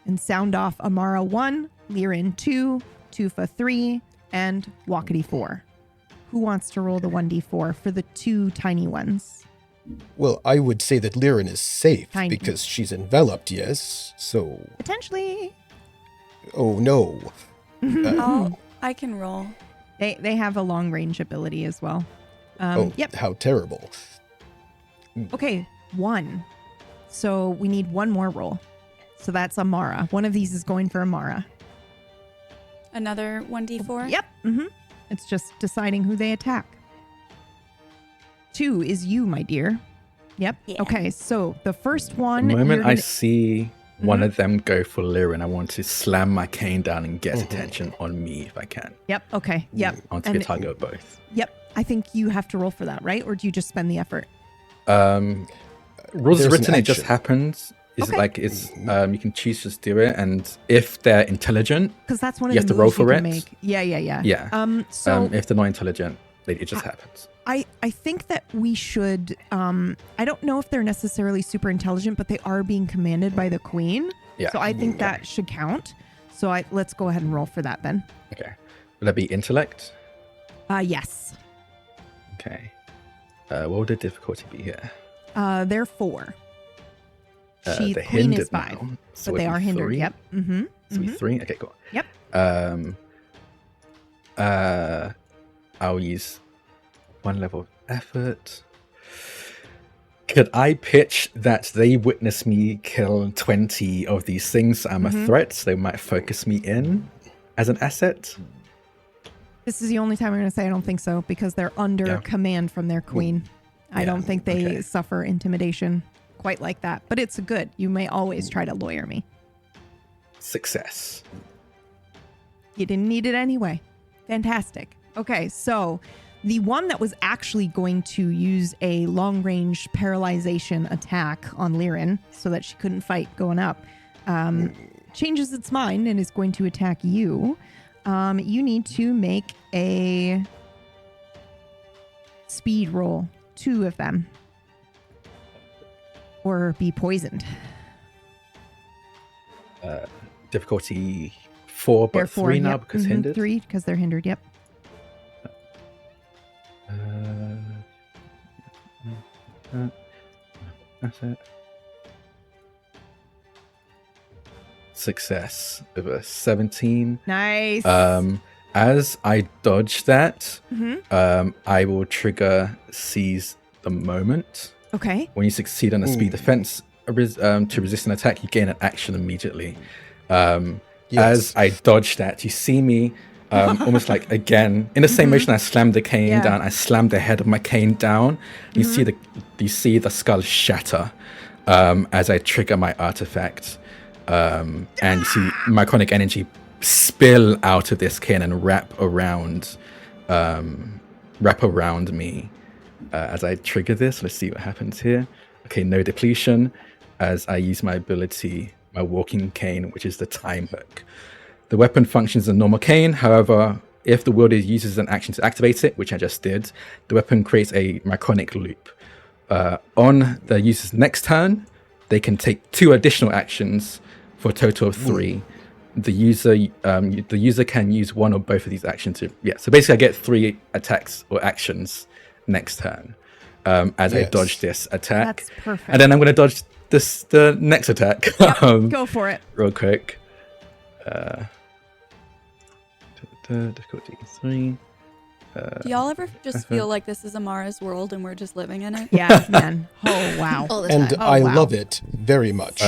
and sound off Amara 1, Lirin 2, Tufa 3, and Wakati 4. Who wants to roll the 1d4 for the 2 tiny ones? Well, I would say that Lirin is safe because she's enveloped, yes. So potentially. Oh no. I can roll. They have a long range ability as well. How terrible. Okay, 1. So we need 1 more roll. So that's Amara. One of these is going for Amara. Another 1d4? Yep. It's just deciding who they attack. 2 is you, my dear. Yep. Yeah. Okay, so the first one. The moment I see one of them go for Lirin, I want to slam my cane down and get attention on me if I can. Yep. Okay. Yep. I want to be a target of both. Yep. I think you have to roll for that, right? Or do you just spend the effort? Rules written, it just happens. It's you can choose to just do it, and if they're intelligent, because that's one of you have to roll for it. Yeah. So if they're not intelligent, it just happens. I think that we should, I don't know if they're necessarily super intelligent, but they are being commanded by the queen. Yeah. So I think that should count. So let's go ahead and roll for that then. Okay. Would that be intellect? Yes. Okay. What would the difficulty be here? They're 4. They're queen is 5, now, so but they are hindered. 3? Yep. Mm-hmm. So 3? Okay, cool. Yep. I'll use 1 level of effort. Could I pitch that they witness me kill 20 of these things? I'm a threat, so they might focus me in as an asset. This is the only time I'm going to say I don't think so, because they're under command from their queen. I don't think they suffer intimidation quite like that, but it's good. You may always try to lawyer me. Success. You didn't need it anyway. Fantastic. Okay, so the one that was actually going to use a long-range paralyzation attack on Lirin so that she couldn't fight going up changes its mind and is going to attack you. You need to make a speed roll. 2 of them. or be poisoned. Difficulty 4, but They're 3 now yep. because hindered. 3 because they're hindered. Yep. That's it. Success with a 17. Nice. As I dodge that, Mhm. I will trigger Seize the Moment. Okay. When you succeed on a speed defense to resist an attack, you gain an action immediately. As I dodge that, you see me almost like again in the same motion. I slammed the cane down. I slammed the head of my cane down. You see the skull shatter as I trigger my artifact, and you see myconic energy spill out of this cane and wrap around me as I trigger this. Let's see what happens here. Okay, no depletion. As I use my ability, my walking cane, which is the time hook. The weapon functions as a normal cane. However, if the wielder uses an action to activate it, which I just did, the weapon creates a myconic loop. On the user's next turn, they can take 2 additional actions for a total of 3. The user can use one or both of these actions to so basically I get 3 attacks or actions next turn as I dodge this attack. That's perfect. And then I'm going to dodge the next attack. Yep, go for it. Real quick. Difficulty 3. Do y'all ever just feel like this is Amara's world and we're just living in it? Yeah, man. Oh, wow. All the time. And I love it very much.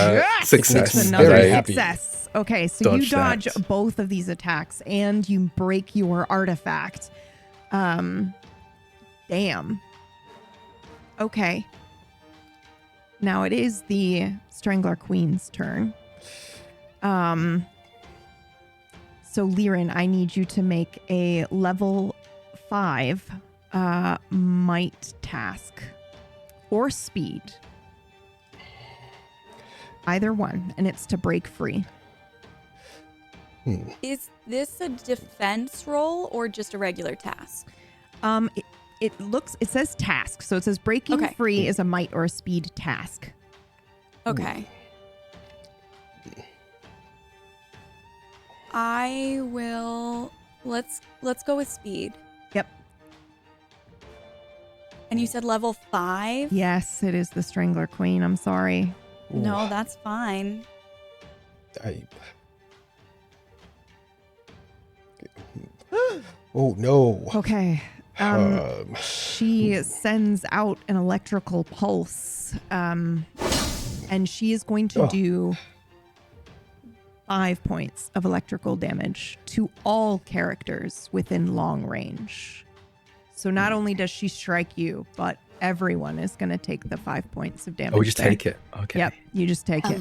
Success. It's another Very happy. success. Okay, so you dodge that. both of these attacks and you break your artifact. Damn. Okay. Now it is the Strangler Queen's turn. So Liren, I need you to make a level 5 might task or speed. Either one, and it's to break free. Is this a defense roll or just a regular task? It says task, so it says breaking free is a might or a speed task. Okay. I will let's go with speed. Yep. And you said level 5? Yes, it is the Strangler Queen. I'm sorry. No, that's fine. Oh no. Okay. She sends out an electrical pulse, and she is going to do 5 points of electrical damage to all characters within long range. So not only does she strike you, but everyone is going to take the 5 points of damage. Oh, we just there. take it. Okay. Yep, you just take it.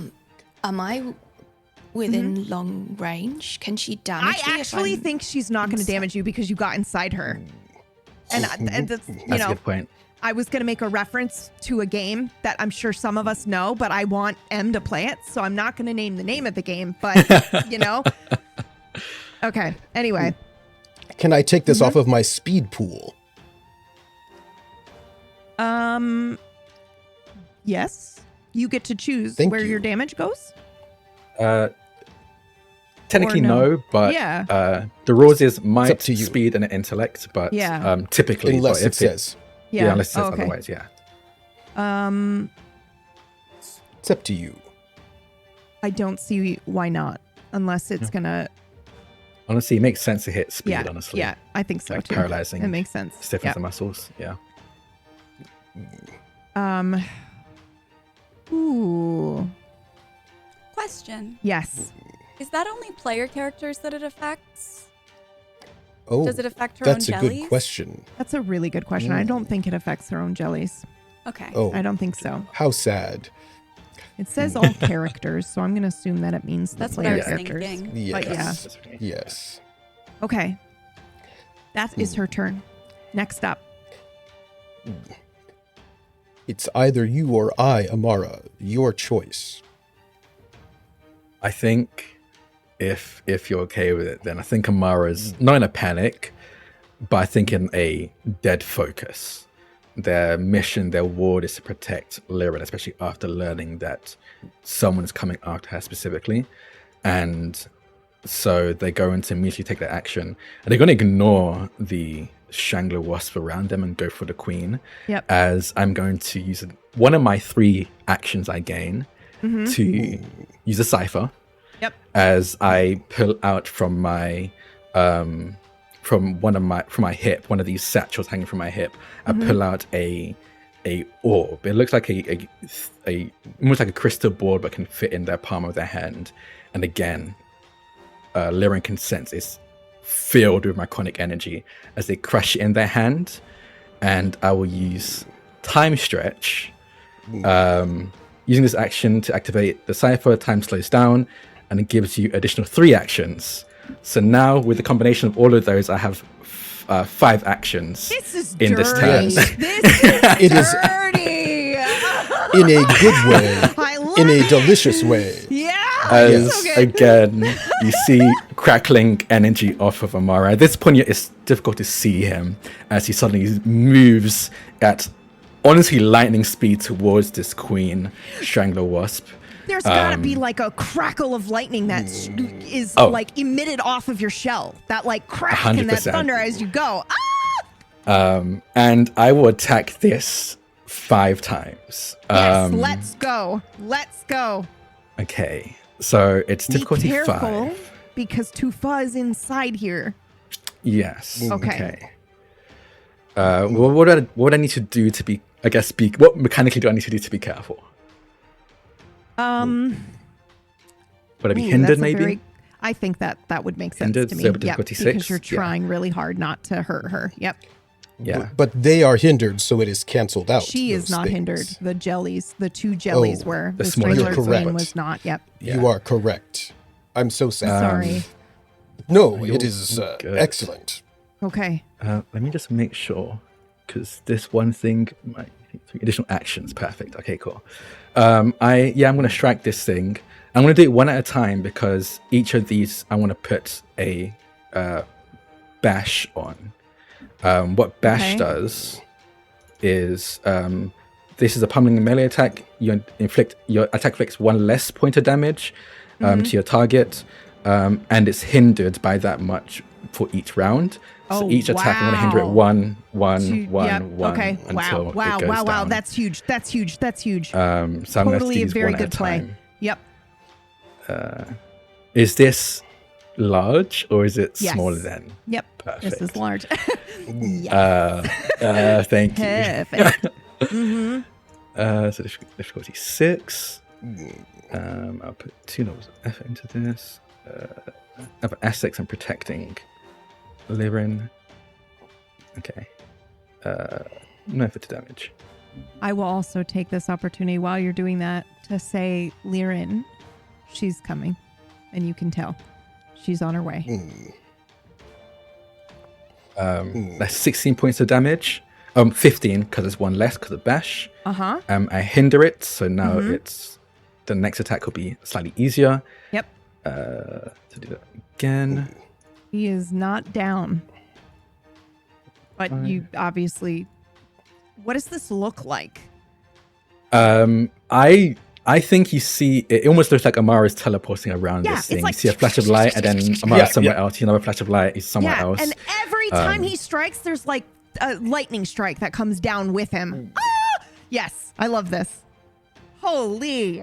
Am I within long range? Can she damage me? I actually think she's not going to damage you because you got inside her. And that's, That's a good point. I was going to make a reference to a game that I'm sure some of us know, but I want M to play it. So I'm not going to name the name of the game, but Okay. Anyway. Can I take this off of my speed pool? Yes. You get to choose Thank where you. your damage goes. Technically Or no. no, but the rules is up might, to you. speed, and intellect. But Yeah. typically, Unless but it says. yeah, unless it says Oh, okay. otherwise, yeah. It's up to you. I don't see why not, unless it's gonna. Honestly, it makes sense to hit speed. Yeah, Honestly, yeah, I think so like too. paralyzing. It makes sense. Stiffens the muscles. Yeah. Ooh. Question. Yes. Is that only player characters that it affects? Oh, Does it affect her that's own a jellies? good question. That's a really good question. I don't think it affects her own jellies. Okay. Oh, I don't think so. how sad. It says all characters, so I'm going to assume that it means the That's player very characters. thinking. But yeah. Yes. Yes. Okay. That is her turn. Next up. It's either you or I, Amara. Your choice. I think if you're okay with it, then I think Amara's not in a panic, but I think in a dead focus. their mission, their ward is to protect Lyran, especially after learning that someone's coming after her specifically. And so they're going to immediately take their action. And they're going to ignore the Strangler Wasp around them and go for the Queen. Yep. As I'm going to use one of my 3 actions I gain to use a cipher. Yep. As I pull out from my from my hip, one of these satchels hanging from my hip, I pull out a orb. It looks like a almost like a crystal ball, but can fit in their palm of their hand. And again, Lyran can sense it's filled with myconic energy as they crush it in their hand. And I will use Time Stretch. Using this action to activate the cipher, time slows down, and it gives you additional 3 actions. So now, with the combination of all of those, I have 5 actions This is in dirty. this turn. This is It is dirty. in a good way, I love in a it. delicious way. Yeah. As so good. again, you see crackling energy off of Amara. At this point, it's difficult to see him as he suddenly moves at honestly lightning speed towards this Queen Strangler Wasp. There's gotta be like a crackle of lightning that is like emitted off of your shell. That like crack and that 100%. thunder as you go. Ah! And I will attack this 5 times. Yes, let's go. Let's go. Okay, so it's difficulty Be careful 5. because Tufa is inside here. Yes. Okay. Well, what do I need to do to be? I guess what mechanically do I need to do to be careful? Would I be hindered? Maybe. I think that would make sense Hindered, to me. so Yep, difficulty because 6? you're Yeah. trying really hard not to hurt her. Yep. Yeah. But they are hindered, so it is canceled out. She is those not things. hindered. The jellies, the 2 jellies were. the The smaller Strangler jellies. Queen Correct. was not. Yep. You are correct. I'm so sad. Sorry. No, it is good. excellent. Okay. Let me just make sure, because this one thing, my additional actions, perfect. Okay, cool. I'm going to strike this thing. I'm going to do it one at a time because each of these I want to put a bash on. What bash Okay. does is this is a pummeling melee attack. Your attack inflicts 1 less point of damage to your target, and it's hindered by that much for each round. So each attack I'm going to hinder it wow. 1, 1, Two- 1, yep. 1 Okay. until Wow. it goes down. That's huge. That's huge. That's huge. So I'm going to Totally do a these very one at a good play. time. Yep. Is this large or is it Yes. smaller than? Yep. Perfect. This is large. Thank you. Perfect. So difficulty 6. I'll put 2 levels of effort into this. I have an Essex and protecting Lyran. Okay. No effort to damage. I will also take this opportunity while you're doing that to say, Lyran, she's coming. And you can tell. She's on her way. That's 16 points of damage. 15 because it's 1 less because of bash. Uh-huh. I hinder it, so now it's the next attack will be slightly easier. Yep. To do that again. He is not down. But you obviously... What does this look like? I think you see it almost looks like Amara's teleporting around Yeah, this it's thing. like- You see a flash of light, and then Amara's somewhere yeah. else. Another flash of light is somewhere else. And every time he strikes, there's like a lightning strike that comes down with him. Ah! Yes, I love this. Holy.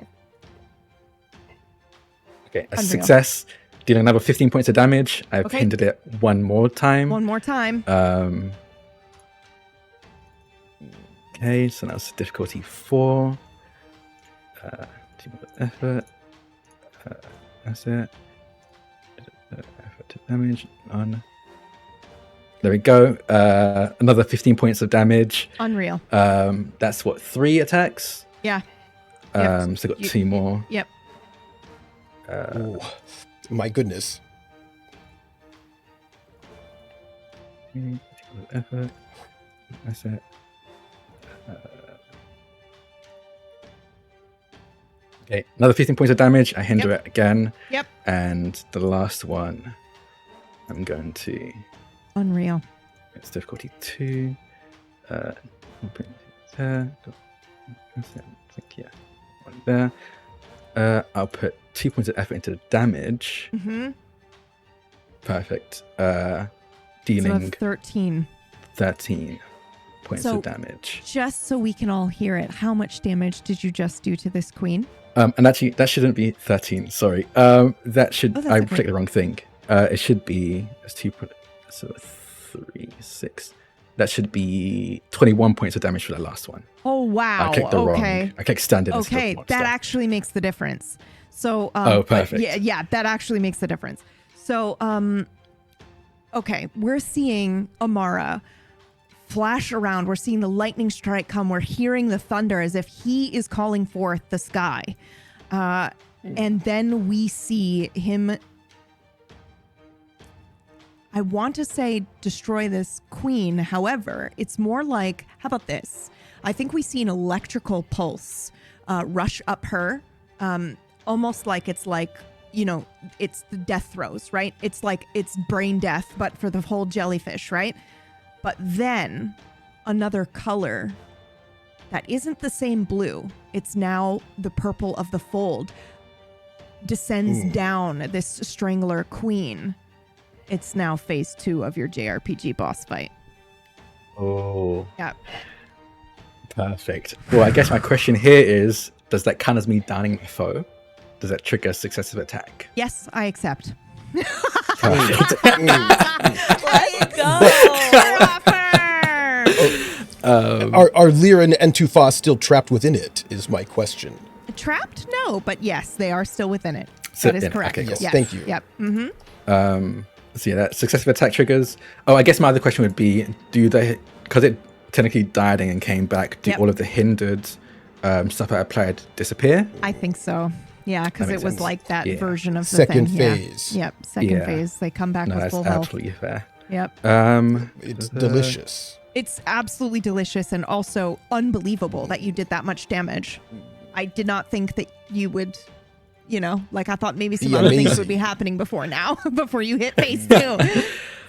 Okay, a Unreal. success. Dealing another 15 points of damage. I've Okay. hindered it one more time. One more time. Okay, so now it's difficulty 4. 2 more effort. That's it. Effort to damage. None. There we go. Another 15 points of damage. Unreal. That's what, 3 attacks? Yeah. So I've got 2 more. Yep. Ooh, my goodness. Effort. That's it. Okay, another 15 points of damage. I hinder it again. Yep. And the last one, I'm going to. Unreal. It's difficulty 2. Yeah, one there. I'll put 2 points of effort into the damage. Mm-hmm. Perfect. So Dealing 13. 13 points So- of damage. Just so we can all hear it, how much damage did you just do to this queen? And actually, that shouldn't be 13. Sorry. That should. Oh, that's I okay. clicked the wrong thing. It should be. It's 2. So 3, 6. That should be 21 points of damage for the last one. Oh, wow. I clicked the okay. wrong. I clicked standard. instead of Okay, monster. that actually makes the difference. So, Oh, perfect. Yeah, that actually makes the difference. So, okay, we're seeing Amara flash around. We're seeing the lightning strike come. We're hearing the thunder as if he is calling forth the sky. And then we see him, I want to say destroy this queen. However, it's more like, how about this? I think we see an electrical pulse rush up her, almost like it's like, you know, it's the death throes, right? It's like it's brain death, but for the whole jellyfish, right? But then another color that isn't the same blue, it's now the purple of the fold, descends down this strangler queen. It's now phase 2 of your JRPG boss fight. Oh. Yeah. Perfect. Well, I guess my question here is, does that count as me downing my foe? Does that trigger a successive attack? Yes, I accept. Perfect. Let's go. Are Lyra and Tufa still trapped within it, is my question. Trapped? No, but yes, they are still within it. So- That is yeah, correct. okay, cool. Yes, Yes. thank you. Yep. Mm-hmm. So yeah, that successive attack triggers. Oh, I guess my other question would be, do they, because it technically died and came back, do Yep. all of the hindered stuff I applied disappear? I think so. Yeah, because That it makes was sense. like that Yeah. version of the Second thing. phase. Yeah. Yep. Second Yeah. phase. They come back No, with that's full health. absolutely fair. Yep. It's delicious. It's absolutely delicious and also unbelievable that you did that much damage. I did not think that you would, you know, like I thought maybe some Be other things amazing. would be happening before now, before you hit phase 2.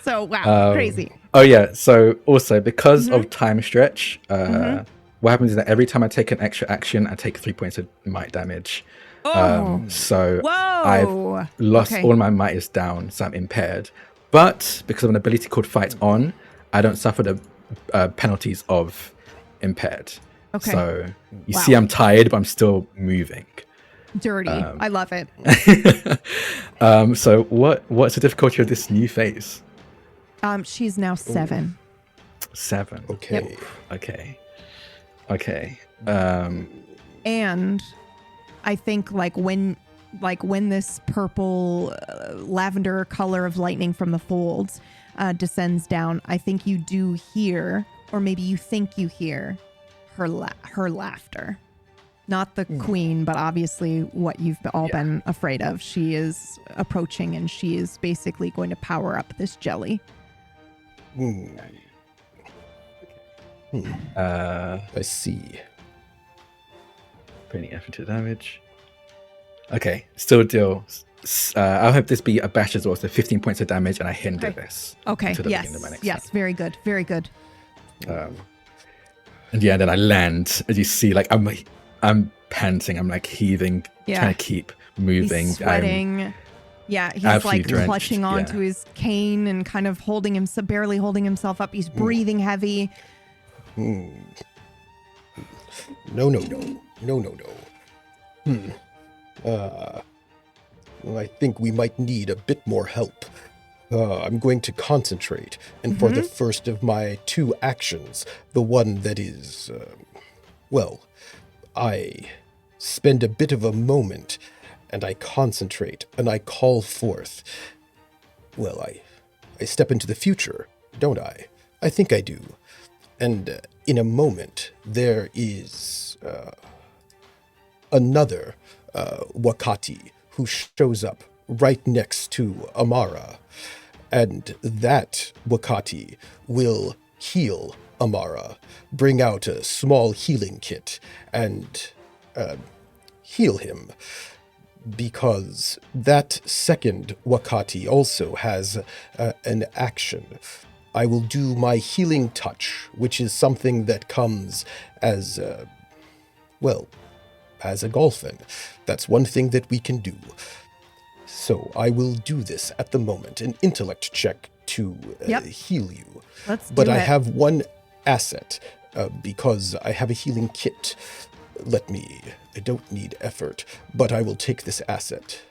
So, wow, crazy. Oh yeah, so also because Mm-hmm. of time stretch, what happens is that every time I take an extra action, I take 3 points of might damage. So Whoa. I've lost Okay. all my might is down, so I'm impaired. But because of an ability called Fight On, I don't suffer the penalties of impaired. Okay. So you Wow. see I'm tired, but I'm still moving. Dirty. I love it. So what's the difficulty of this new phase? She's now 7. 7. Okay. Okay. And I think like when this purple lavender color of lightning from the folds descends down, I think you do hear, or maybe you think you hear her laughter. Not the queen, but obviously what you've all been afraid of. She is approaching and she is basically going to power up this jelly. I see. Putting effort to damage. Okay, still deal. I'll have this be a bash as well, so 15 points of damage, and I hinder this. Okay. until the Yes. beginning of my next Yes. Very good. Very good. turn. And yeah, then I land. As you see, like I'm panting. I'm like heaving, Yeah. trying to keep moving. He's sweating. Yeah, he's absolutely like drenched, clutching onto yeah. his cane and kind of holding him, barely holding himself up. He's breathing heavy. No. I think we might need a bit more help. I'm going to concentrate, and for the first of my 2 actions, the one that is, I spend a bit of a moment, and I concentrate, and I call forth. Well, I step into the future, don't I? I think I do. And in a moment, there is another Wakati who shows up right next to Amara. And that Wakati will heal Amara, bring out a small healing kit, and heal him. Because that second Wakati also has an action. I will do my healing touch, which is something that comes as, as a golfin. That's one thing that we can do. So I will do this at the moment, an intellect check to heal you. Let's do but it. I have one asset because I have a healing kit. I don't need effort, but I will take this asset.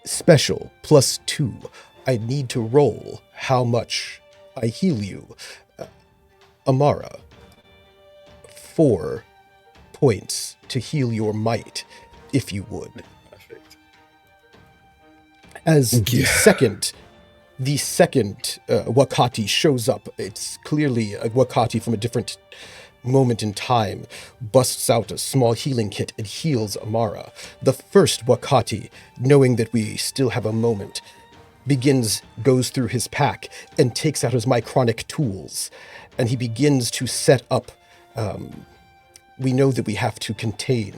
Special, +2. I need to roll how much I heal you. Amara, 4 points to heal your might, if you would. Perfect. As the second Wakati shows up, it's clearly a Wakati from a different moment in time, busts out a small healing kit and heals Amara. The first Wakati, knowing that we still have a moment, goes through his pack and takes out his micronic tools, and he begins to set up. We know that we have to contain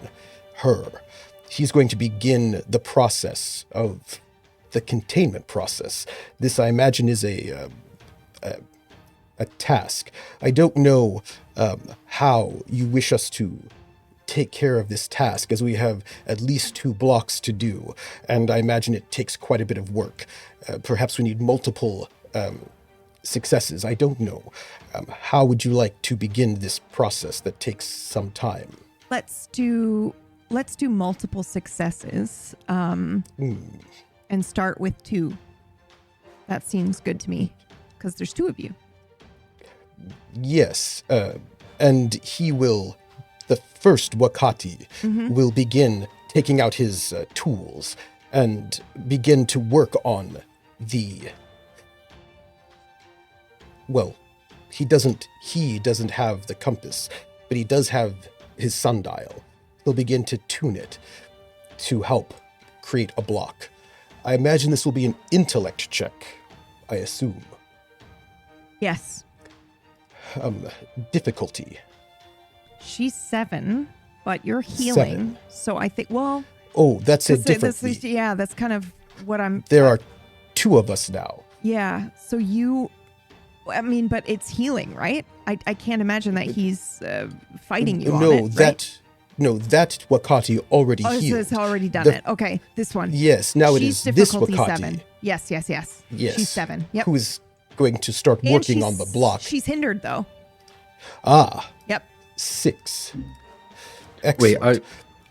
her. He's going to begin the process of the containment process. This, I imagine, is a task. I don't know how you wish us to take care of this task, as we have at least 2 blocks to do, and I imagine it takes quite a bit of work. Perhaps we need multiple successes. I don't know. How would you like to begin this process that takes some time? Let's do multiple successes and start with 2. That seems good to me because there's 2 of you. Yes, and the first Wakati will begin taking out his tools and begin to work on he doesn't have the compass, but he does have his sundial. He'll begin to tune it to help create a block. I imagine this will be an intellect check, I assume. Yes. Difficulty. She's 7, but you're healing. 7. So I think, Oh, that's a different. That's kind of what I'm. There are 2 of us now. Yeah. So but it's healing, right? I can't imagine that he's fighting you on it, right? That Wakati already healed. Oh, it's already done it. Okay, this one. Yes, now it She's is this difficulty Wakati. 7. Yes. Yes. She's 7. Yep. Who is going to start And working on the block. She's hindered, though. Yep. 6. Wait, Excellent.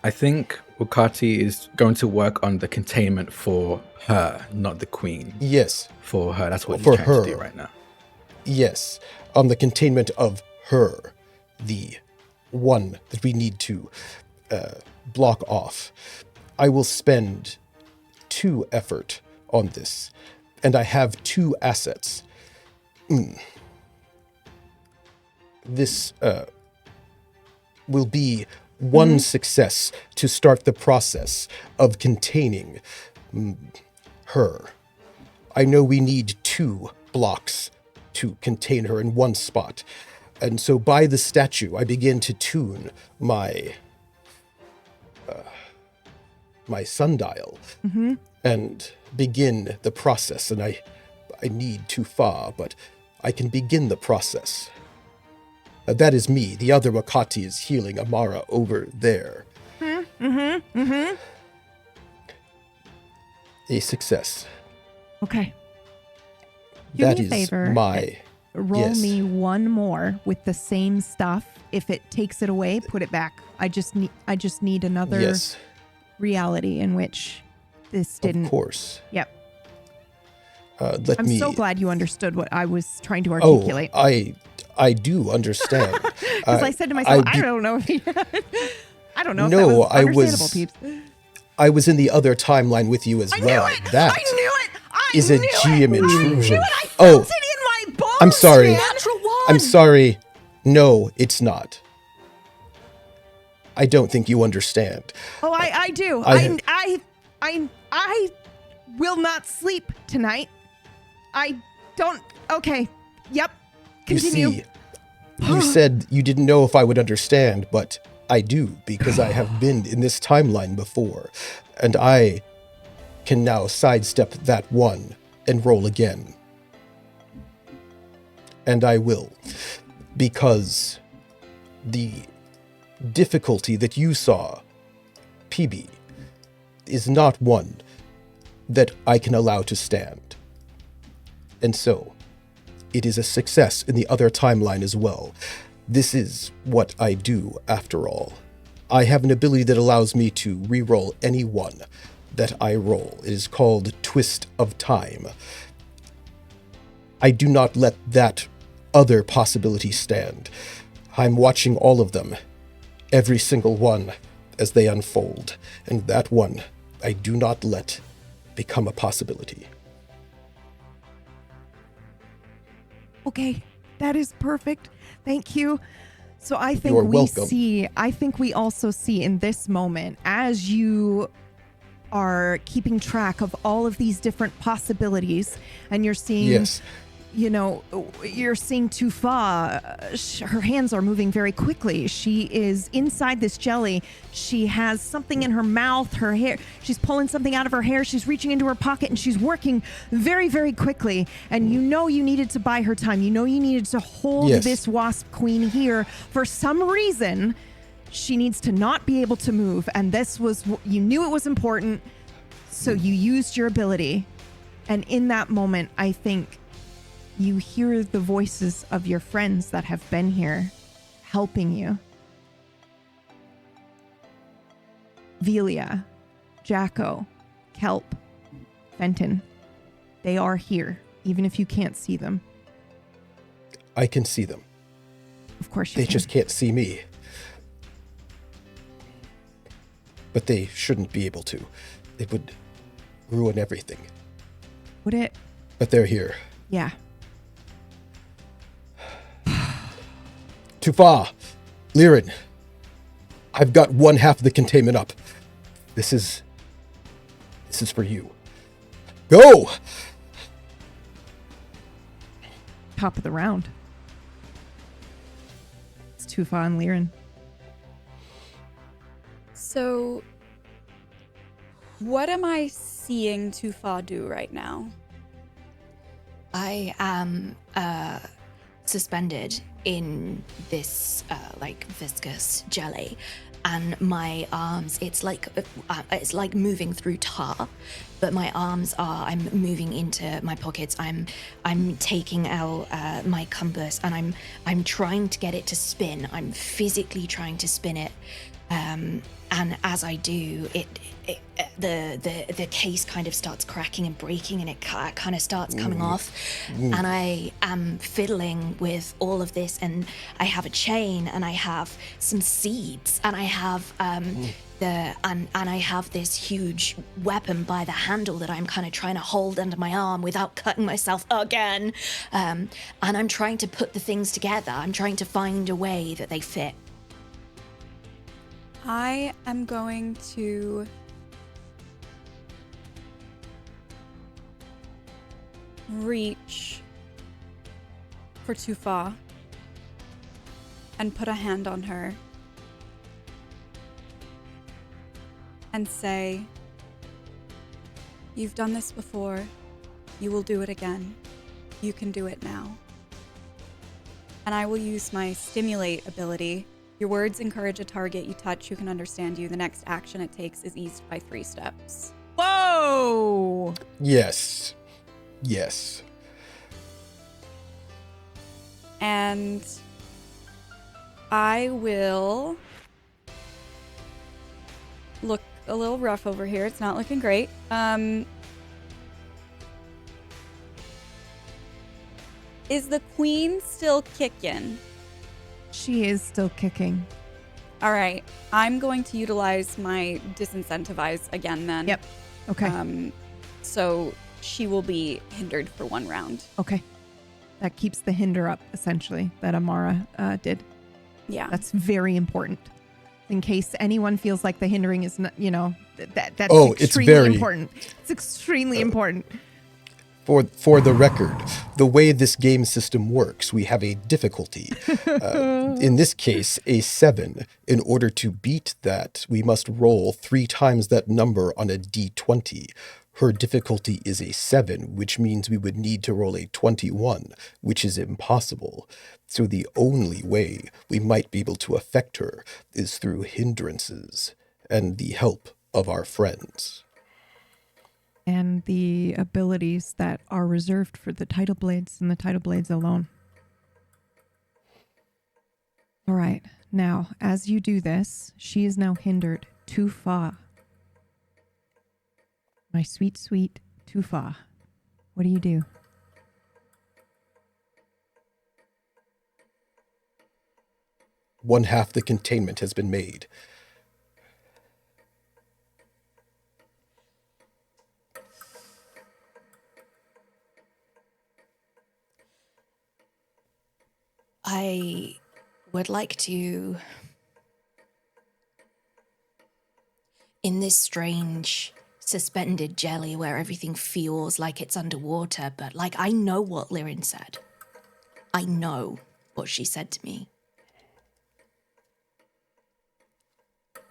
I think Wakati is going to work on the containment for her, not the queen. Yes. For her. That's what For he's trying her. to do right now. Yes, on the containment of her, the one that we need to block off. I will spend 2 effort on this, and I have 2 assets. This will be 1 success to start the process of containing her. I know we need 2 blocks to contain her in 1 spot. And so by the statue, I begin to tune my sundial and begin the process. And I need too far, but I can begin the process. That is me. The other Wakati is healing Amara over there. A success. Okay. Do That me a is favor. my... Roll yes. me 1 more with the same stuff. If it takes it away, put it back. I just need another Yes, reality in which this didn't. of course. Yep. Let I'm me... so glad you understood what I was trying to articulate. I do understand. Because I said to myself, I don't know if he... I don't know if that No, was I understandable, was- peeps. I was in the other timeline with you as I well. knew it. That I knew it. I is a knew GM it. intrusion. I knew it. I Oh, felt it in my bones. I'm sorry. Natural 1. I'm sorry. No, it's not. I don't think you understand. Oh, I do. I will not sleep tonight. I don't. Okay. Yep. Continue. You see, you said you didn't know if I would understand, but I do, because I have been in this timeline before, and I can now sidestep that one and roll again. And I will, because the difficulty that you saw, PB, is not one that I can allow to stand. And so, it is a success in the other timeline as well. This is what I do, after all. I have an ability that allows me to re-roll any one that I roll. It is called Twist of Time. I do not let that other possibility stand. I'm watching all of them, every single one, as they unfold, and that one I do not let become a possibility. Okay, that is perfect. Thank you. So I think You're welcome. I think we also see in this moment, as you are keeping track of all of these different possibilities, and you're seeing, Yes. you're seeing Tufa, her hands are moving very quickly. She is inside this jelly. She has something in her mouth, her hair. She's pulling something out of her hair. She's reaching into her pocket, and she's working very, very quickly. And you needed to buy her time. You needed to hold Yes. this wasp queen here. For some reason, she needs to not be able to move. And you knew it was important, so you used your ability. And in that moment, I think you hear the voices of your friends that have been here helping you. Velia, Jacko, Kelp, Fenton. They are here, even if you can't see them. I can see them. Of course you They can. just can't see me. But they shouldn't be able to. It would ruin everything. Would it? But they're here. Yeah. Tufa, Liren, I've got one half of the containment up. This is for you. Go! Top of the round. It's Tufa and Liren. So, what am I seeing Tufa do right now? I am suspended in this viscous jelly, and my arms, it's like moving through tar, but my arms I'm moving into my pockets. I'm taking out my compass, and I'm trying to get it to spin. I'm physically trying to spin it, and as I do, the case kind of starts cracking and breaking, and it kind of starts coming off. And I am fiddling with all of this, and I have a chain, and I have some seeds, and I have and I have this huge weapon by the handle that I'm kind of trying to hold under my arm without cutting myself again. And I'm trying to put the things together. I'm trying to find a way that they fit. I am going to reach for Tufa and put a hand on her and say, "You've done this before. You will do it again. You can do it now." And I will use my stimulate ability. Your words encourage a target you touch who can understand you. The next action it takes is eased by 3 steps. Whoa! Yes. Yes. And I will look a little rough over here. It's not looking great. Is the queen still kicking? She is still kicking. All right. I'm going to utilize my disincentivize again then. Yep. Okay. So she will be hindered for 1 round. Okay. That keeps the hinder up, essentially, that Amara did. Yeah. That's very important. In case anyone feels like the hindering is not, that's It's extremely very important. It's extremely important. For the record, the way this game system works, we have a difficulty. In this case, a 7. In order to beat that, we must roll 3 times that number on a d20. Her difficulty is a 7, which means we would need to roll a 21, which is impossible. So the only way we might be able to affect her is through hindrances and the help of our friends. And the abilities that are reserved for the Tidal Blades and the Tidal Blades alone. All right. Now, as you do this, she is now hindered too far. My sweet, sweet Tufa. What do you do? One half the containment has been made. I would like to, in this strange suspended jelly where everything feels like it's underwater, but like I know what Lirin said. I know what she said to me.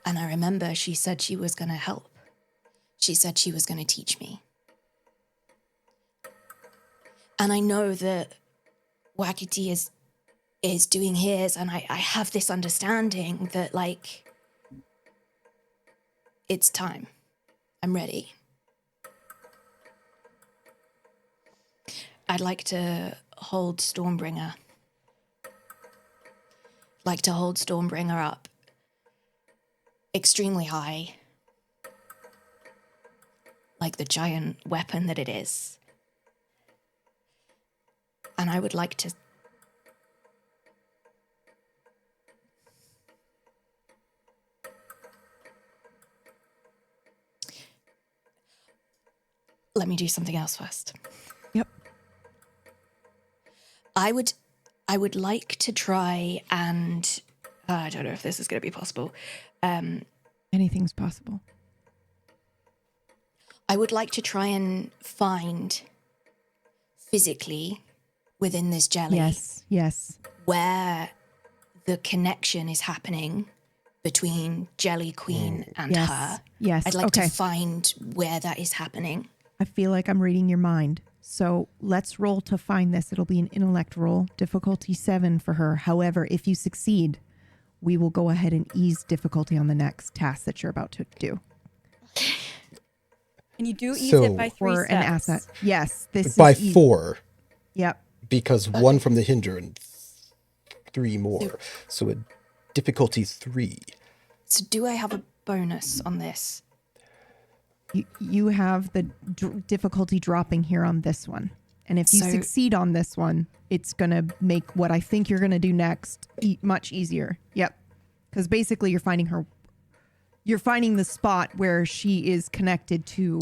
And I remember she said she was going to help. She said she was going to teach me. And I know that Wakiti is doing his, and I have this understanding that, like, it's time. I'm ready. I'd like to hold Stormbringer. Like to hold Stormbringer up extremely high. Like the giant weapon that it is. And I would like to let me do something else first. Yep. I would like to try and I don't know if this is going to be possible. Anything's possible. I would like to try and find physically within this jelly. Yes. Where the connection is happening between Jelly Queen and her. Yes. I'd like to find where that is happening. I feel like I'm reading your mind. So let's roll to find this. It'll be an intellect roll, difficulty 7 for her. However, if you succeed, we will go ahead and ease difficulty on the next task that you're about to do. And you do ease it by 3 or steps. an asset. Yes, this by is 4. Yep. Because 1 from the hinder and 3 more. So a difficulty 3. So do I have a bonus on this? You have the difficulty dropping here on this one. And if you succeed on this one, it's going to make what I think you're going to do next much easier. Yep. Because basically you're finding the spot where she is connected to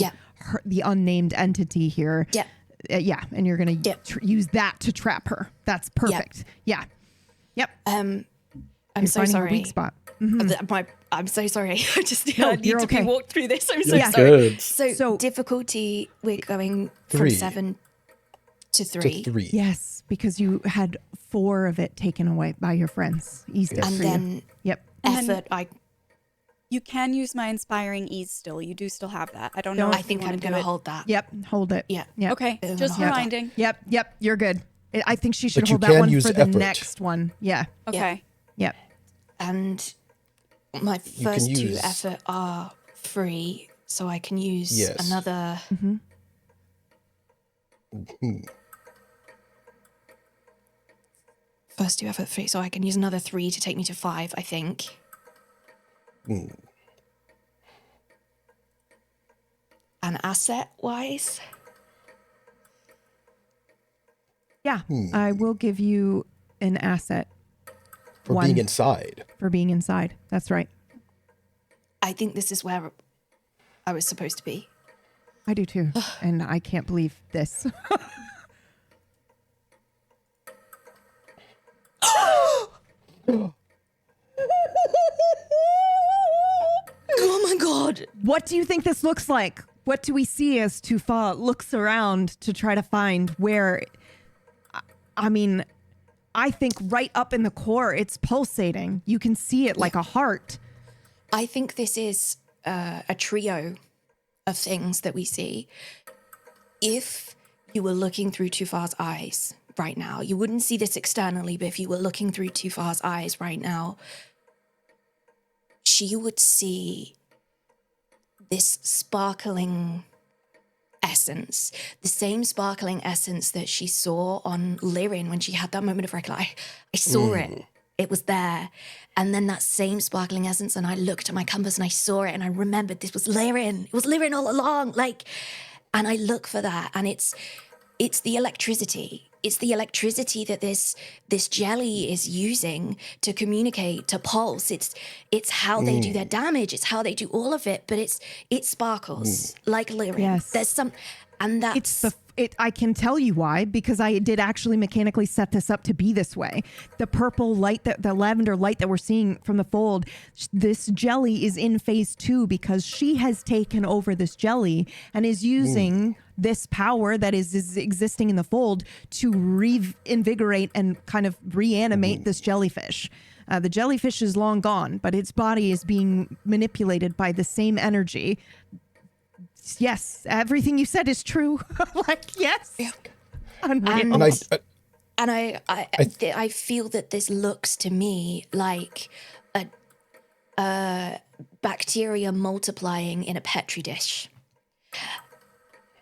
the unnamed entity here. Yep. And you're going to use that to trap her. That's perfect. Yep. I'm you're so finding sorry. A weak spot. Mm-hmm. I'm so sorry. I just need you're to okay. be walked through this. I'm so You're sorry. good. So difficulty, we're going 3. from 7 to 3. To 3. Yes, because you had 4 of it taken away by your friends. Eased it And for then you. effort, You can use my inspiring ease still. You do still have that. I don't know. I think I'm going to hold that. Yep, hold it. Yeah. Yep. Okay, I'm just gonna hold reminding. Yep, you're good. I think she should But you hold that can one use for the effort. next one. Yeah. Okay. Yep. And my first can 2 use- effort are free, so I can use Yes. another. First 2 effort free, so I can use another 3 to take me to 5, I think. And asset wise, Yeah. I will give you an asset For 1 being inside. for being inside. That's right. I think this is where I was supposed to be. I do too. And I can't believe this. Oh my god! What do you think this looks like? What do we see as Tufa looks around to try to find where? I mean, I think right up in the core, it's pulsating. You can see it like a heart. I think this is a trio of things that we see. If you were looking through Tufar's eyes right now, you wouldn't see this externally, but if you were looking through Tufar's eyes right now, she would see this sparkling essence, the same sparkling essence that she saw on Lyrin when she had that moment of recall. I saw it. It was there. And then that same sparkling essence, and I looked at my compass and I saw it and I remembered this was Lyrin. It was Lyrin all along. And I look for that, and it's the electricity. It's the electricity that this jelly is using to communicate, to pulse. It's how they do their damage. It's how they do all of it. But it sparkles like Lyrin. Yes. There's some, and that's I can tell you why, because I did actually mechanically set this up to be this way. The purple light, the lavender light that we're seeing from the fold, this jelly is in phase 2 because she has taken over this jelly and is using this power that is existing in the fold to reinvigorate and kind of reanimate this jellyfish. The jellyfish is long gone, but its body is being manipulated by the same energy. Yes, everything you said is true. Yes. Yeah. Unreal. And I feel that this looks to me like a bacteria multiplying in a petri dish,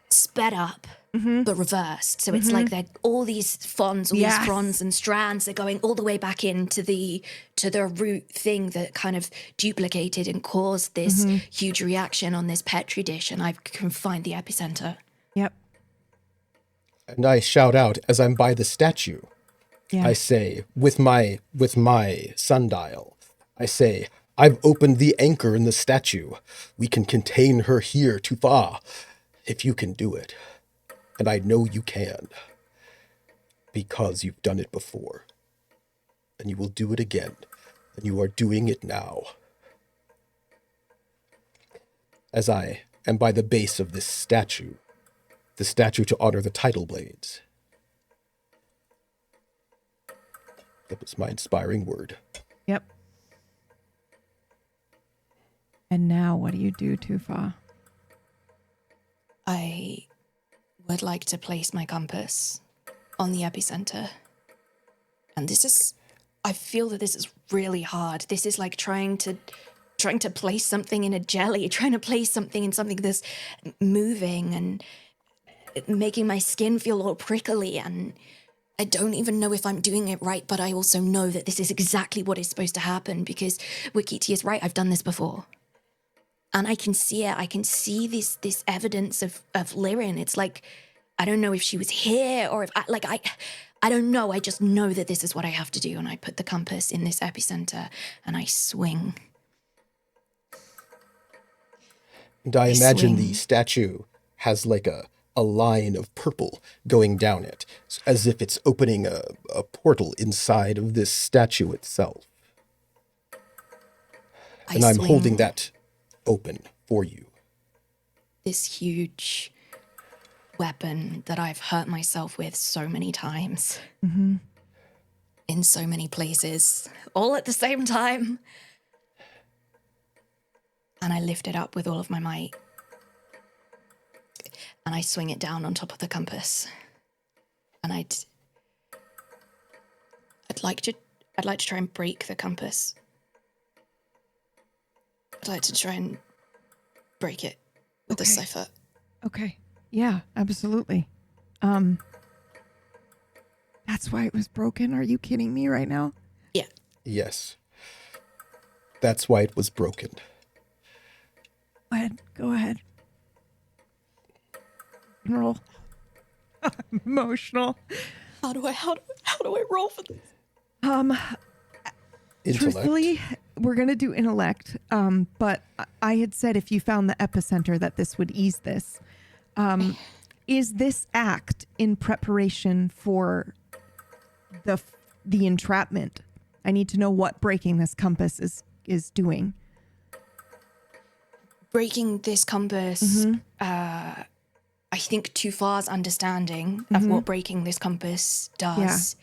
sped up but reversed. So it's like they're all these fronds, these fronds and strands are going all the way back into the root thing that kind of duplicated and caused this huge reaction on this petri dish, and I can find the epicenter. Yep. And I shout out as I'm by the statue. Yeah. I say, with my sundial, I say, I've opened the anchor in the statue. We can contain her here, Tufa, if you can do it. And I know you can, because you've done it before. And you will do it again, and you are doing it now. As I am by the base of this statue, the statue to honor the Tidal Blades. That was my inspiring word. Yep. And now what do you do, Tufa? I would like to place my compass on the epicenter. And I feel that this is really hard. This is like trying to place something in a jelly, trying to place something in something that's moving and making my skin feel all prickly. And I don't even know if I'm doing it right, but I also know that this is exactly what is supposed to happen because Wikiti is right. I've done this before. And I can see it. I can see this evidence of Lyrin. It's like, I don't know if she was here or if I don't know. I just know that this is what I have to do. And I put the compass in this epicenter and I swing. And I imagine the statue has like a line of purple going down it, as if it's opening a portal inside of this statue itself. And I'm holding that open for you. This huge weapon that I've hurt myself with so many times. In so many places, all at the same time. And I lift it up with all of my might. And I swing it down on top of the compass. And I'd like to try and break the compass. I'd like to try and break it with the cipher. Okay. Yeah, absolutely. That's why it was broken. Are you kidding me right now? Yeah. Yes. That's why it was broken. Go ahead. Roll. Emotional. How do I roll for this? Intellect. Truthfully, we're going to do intellect. But I had said if you found the epicenter that this would ease this. Is this act in preparation for the entrapment? I need to know what breaking this compass is doing. Breaking this compass, I think Tufar's understanding of what breaking this compass does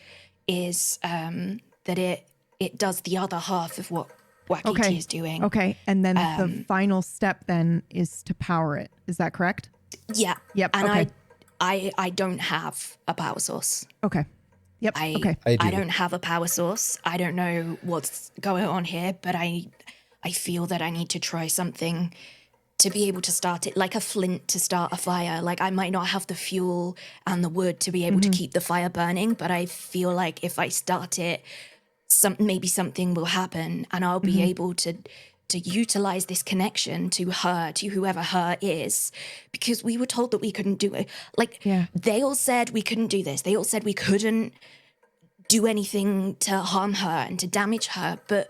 is that it does the other half of what Wacky T is doing. Okay, and then the final step then is to power it. Is that correct? Yeah. Yep. And okay. I don't have a power source. Okay. Yep. Okay. I don't have a power source. I don't know what's going on here, but I feel that I need to try something to be able to start it, like a flint to start a fire. Like I might not have the fuel and the wood to be able to keep the fire burning, but I feel like if I start it, maybe something will happen and I'll be able to utilize this connection to her, to whoever her is, because we were told that we couldn't do it. Like they all said we couldn't do this. They all said we couldn't do anything to harm her and to damage her. But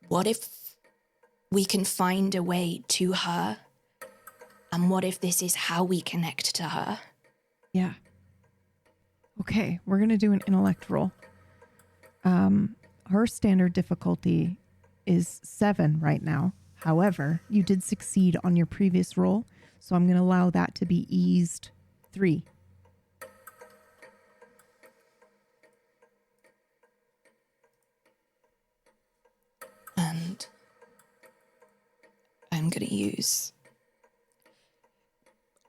what if we can find a way to her? And what if this is how we connect to her? Yeah. Okay, we're going to do an intellect roll. Her standard difficulty is 7 right now. However, you did succeed on your previous roll, so I'm going to allow that to be eased 3. And I'm going to use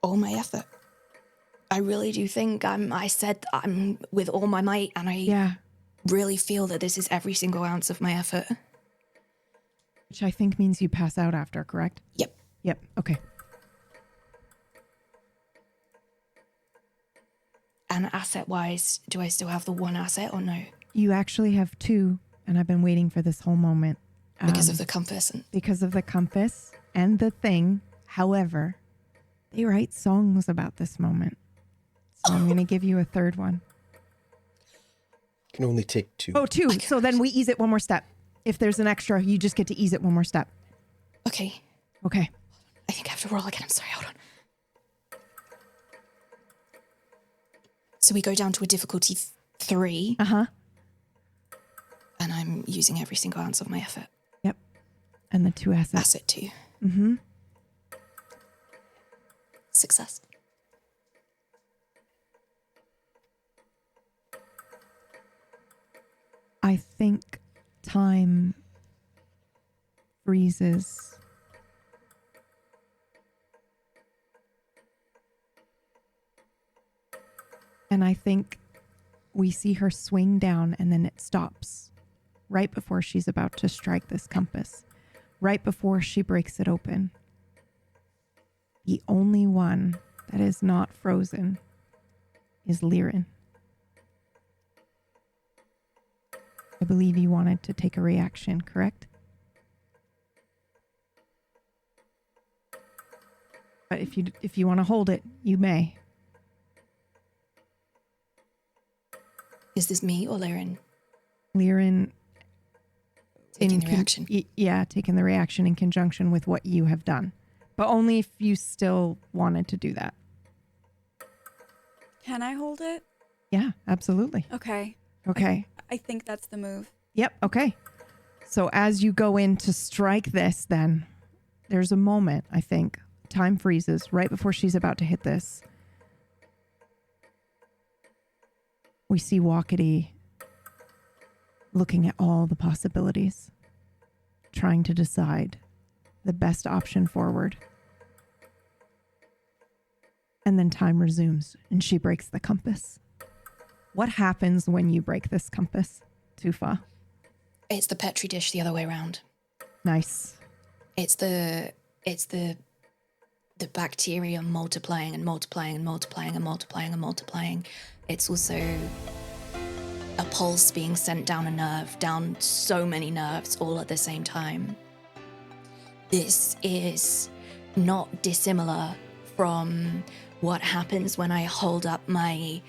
all my effort. I really do think I said I'm with all my might, and I really feel that this is every single ounce of my effort. Which I think means you pass out after, correct? Yep. Yep. Okay. And asset-wise, do I still have the 1 asset or no? You actually have 2, and I've been waiting for this whole moment. Because of the compass. Because of the compass and the thing. However, they write songs about this moment. So I'm going to give you a 3rd one. Can only take 2. Oh, 2. So then we ease it one more step. If there's an extra, you just get to ease it one more step. Okay. Okay. I think I have to roll again. I'm sorry. Hold on. So we go down to a difficulty 3. Uh-huh. And I'm using every single ounce of my effort. Yep. And the 2 assets. Asset 2. Mm-hmm. Success. I think time freezes. And I think we see her swing down and then it stops right before she's about to strike this compass, right before she breaks it open. The only one that is not frozen is Lyran. I believe you wanted to take a reaction, correct? But if you want to hold it, you may. Is this me or Lyran? Lyran taking the reaction. Taking the reaction in conjunction with what you have done. But only if you still wanted to do that. Can I hold it? Yeah, absolutely. Okay. Okay. I think that's the move. Yep. Okay. So as you go in to strike this, then there's a moment, I think. Time freezes right before she's about to hit this. We see Walkety looking at all the possibilities, trying to decide the best option forward. And then time resumes and she breaks the compass. What happens when you break this compass, Tufa? It's the Petri dish the other way around. Nice. It's the bacteria multiplying and multiplying and multiplying and multiplying and multiplying. It's also a pulse being sent down a nerve, down so many nerves all at the same time. This is not dissimilar from what happens when I hold up my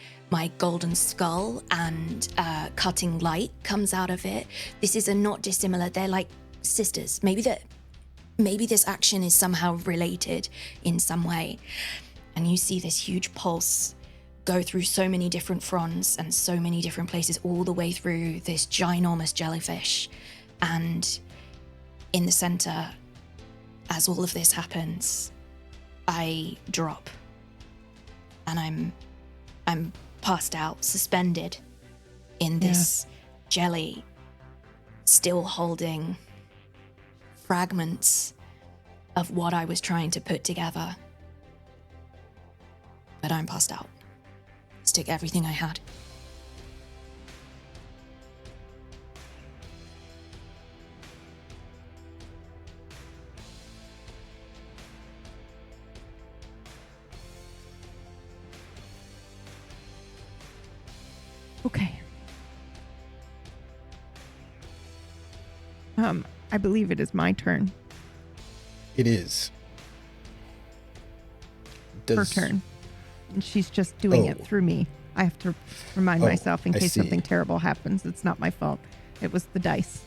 golden skull and cutting light comes out of it. This is not dissimilar. They're like sisters. Maybe this action is somehow related in some way. And you see this huge pulse go through so many different fronds and so many different places, all the way through this ginormous jellyfish. And in the center, as all of this happens, I drop. And I'm passed out, suspended in this jelly still holding fragments of what I was trying to put together. But I'm passed out. Stick everything I had. Okay. I believe it is my turn. It is. Her turn. And she's just doing it through me. I have to remind myself in case something terrible happens. It's not my fault. It was the dice.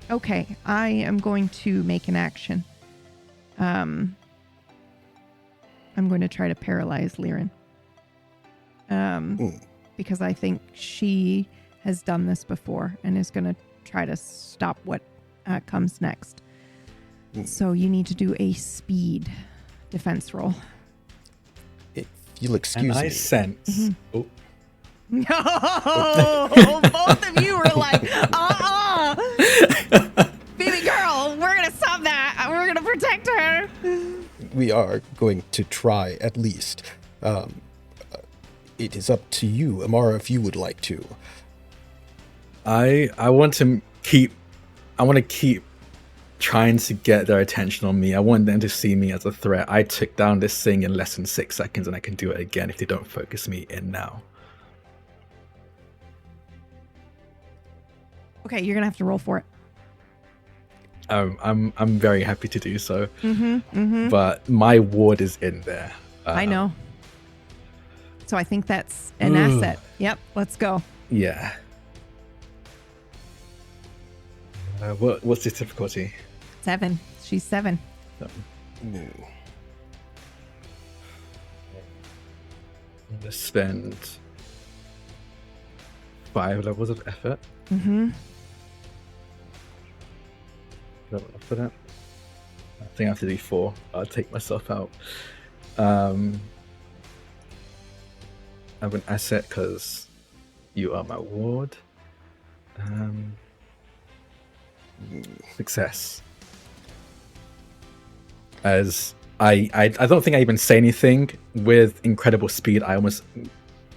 Okay. I am going to make an action. I'm going to try to paralyze Liren. Because I think she has done this before and is going to try to stop what comes next. So you need to do a speed defense roll. If you'll excuse me. I sense. Oh. No, both of you were like, baby girl, we're going to stop that. We're going to protect her. We are going to try at least. It is up to you, Amara, if you would like to. I want to keep trying to get their attention on me. I want them to see me as a threat. I took down this thing in less than 6 seconds, and I can do it again if they don't focus me in now. Okay, you're gonna have to roll for it. I'm very happy to do so. But my ward is in there. I know. So I think that's an asset. Yep, let's go. Yeah. What's the difficulty? 7. She's 7. I'm gonna spend 5 levels of effort. Level up for that. I think I have to do 4. I'll take myself out. I have an asset because you are my ward. Success. As I don't think I even say anything. With incredible speed, I almost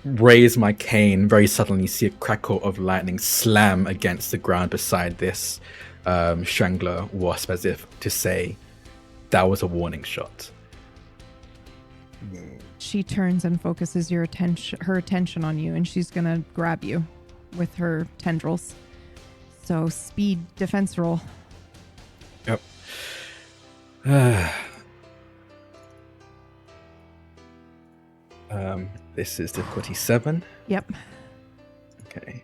raise my cane very suddenly. See a crackle of lightning slam against the ground beside this strangler wasp, as if to say that was a warning shot. She turns and focuses her attention on you, and she's gonna grab you with her tendrils. So speed defense roll. Yep. This is difficulty 7. Yep. Okay.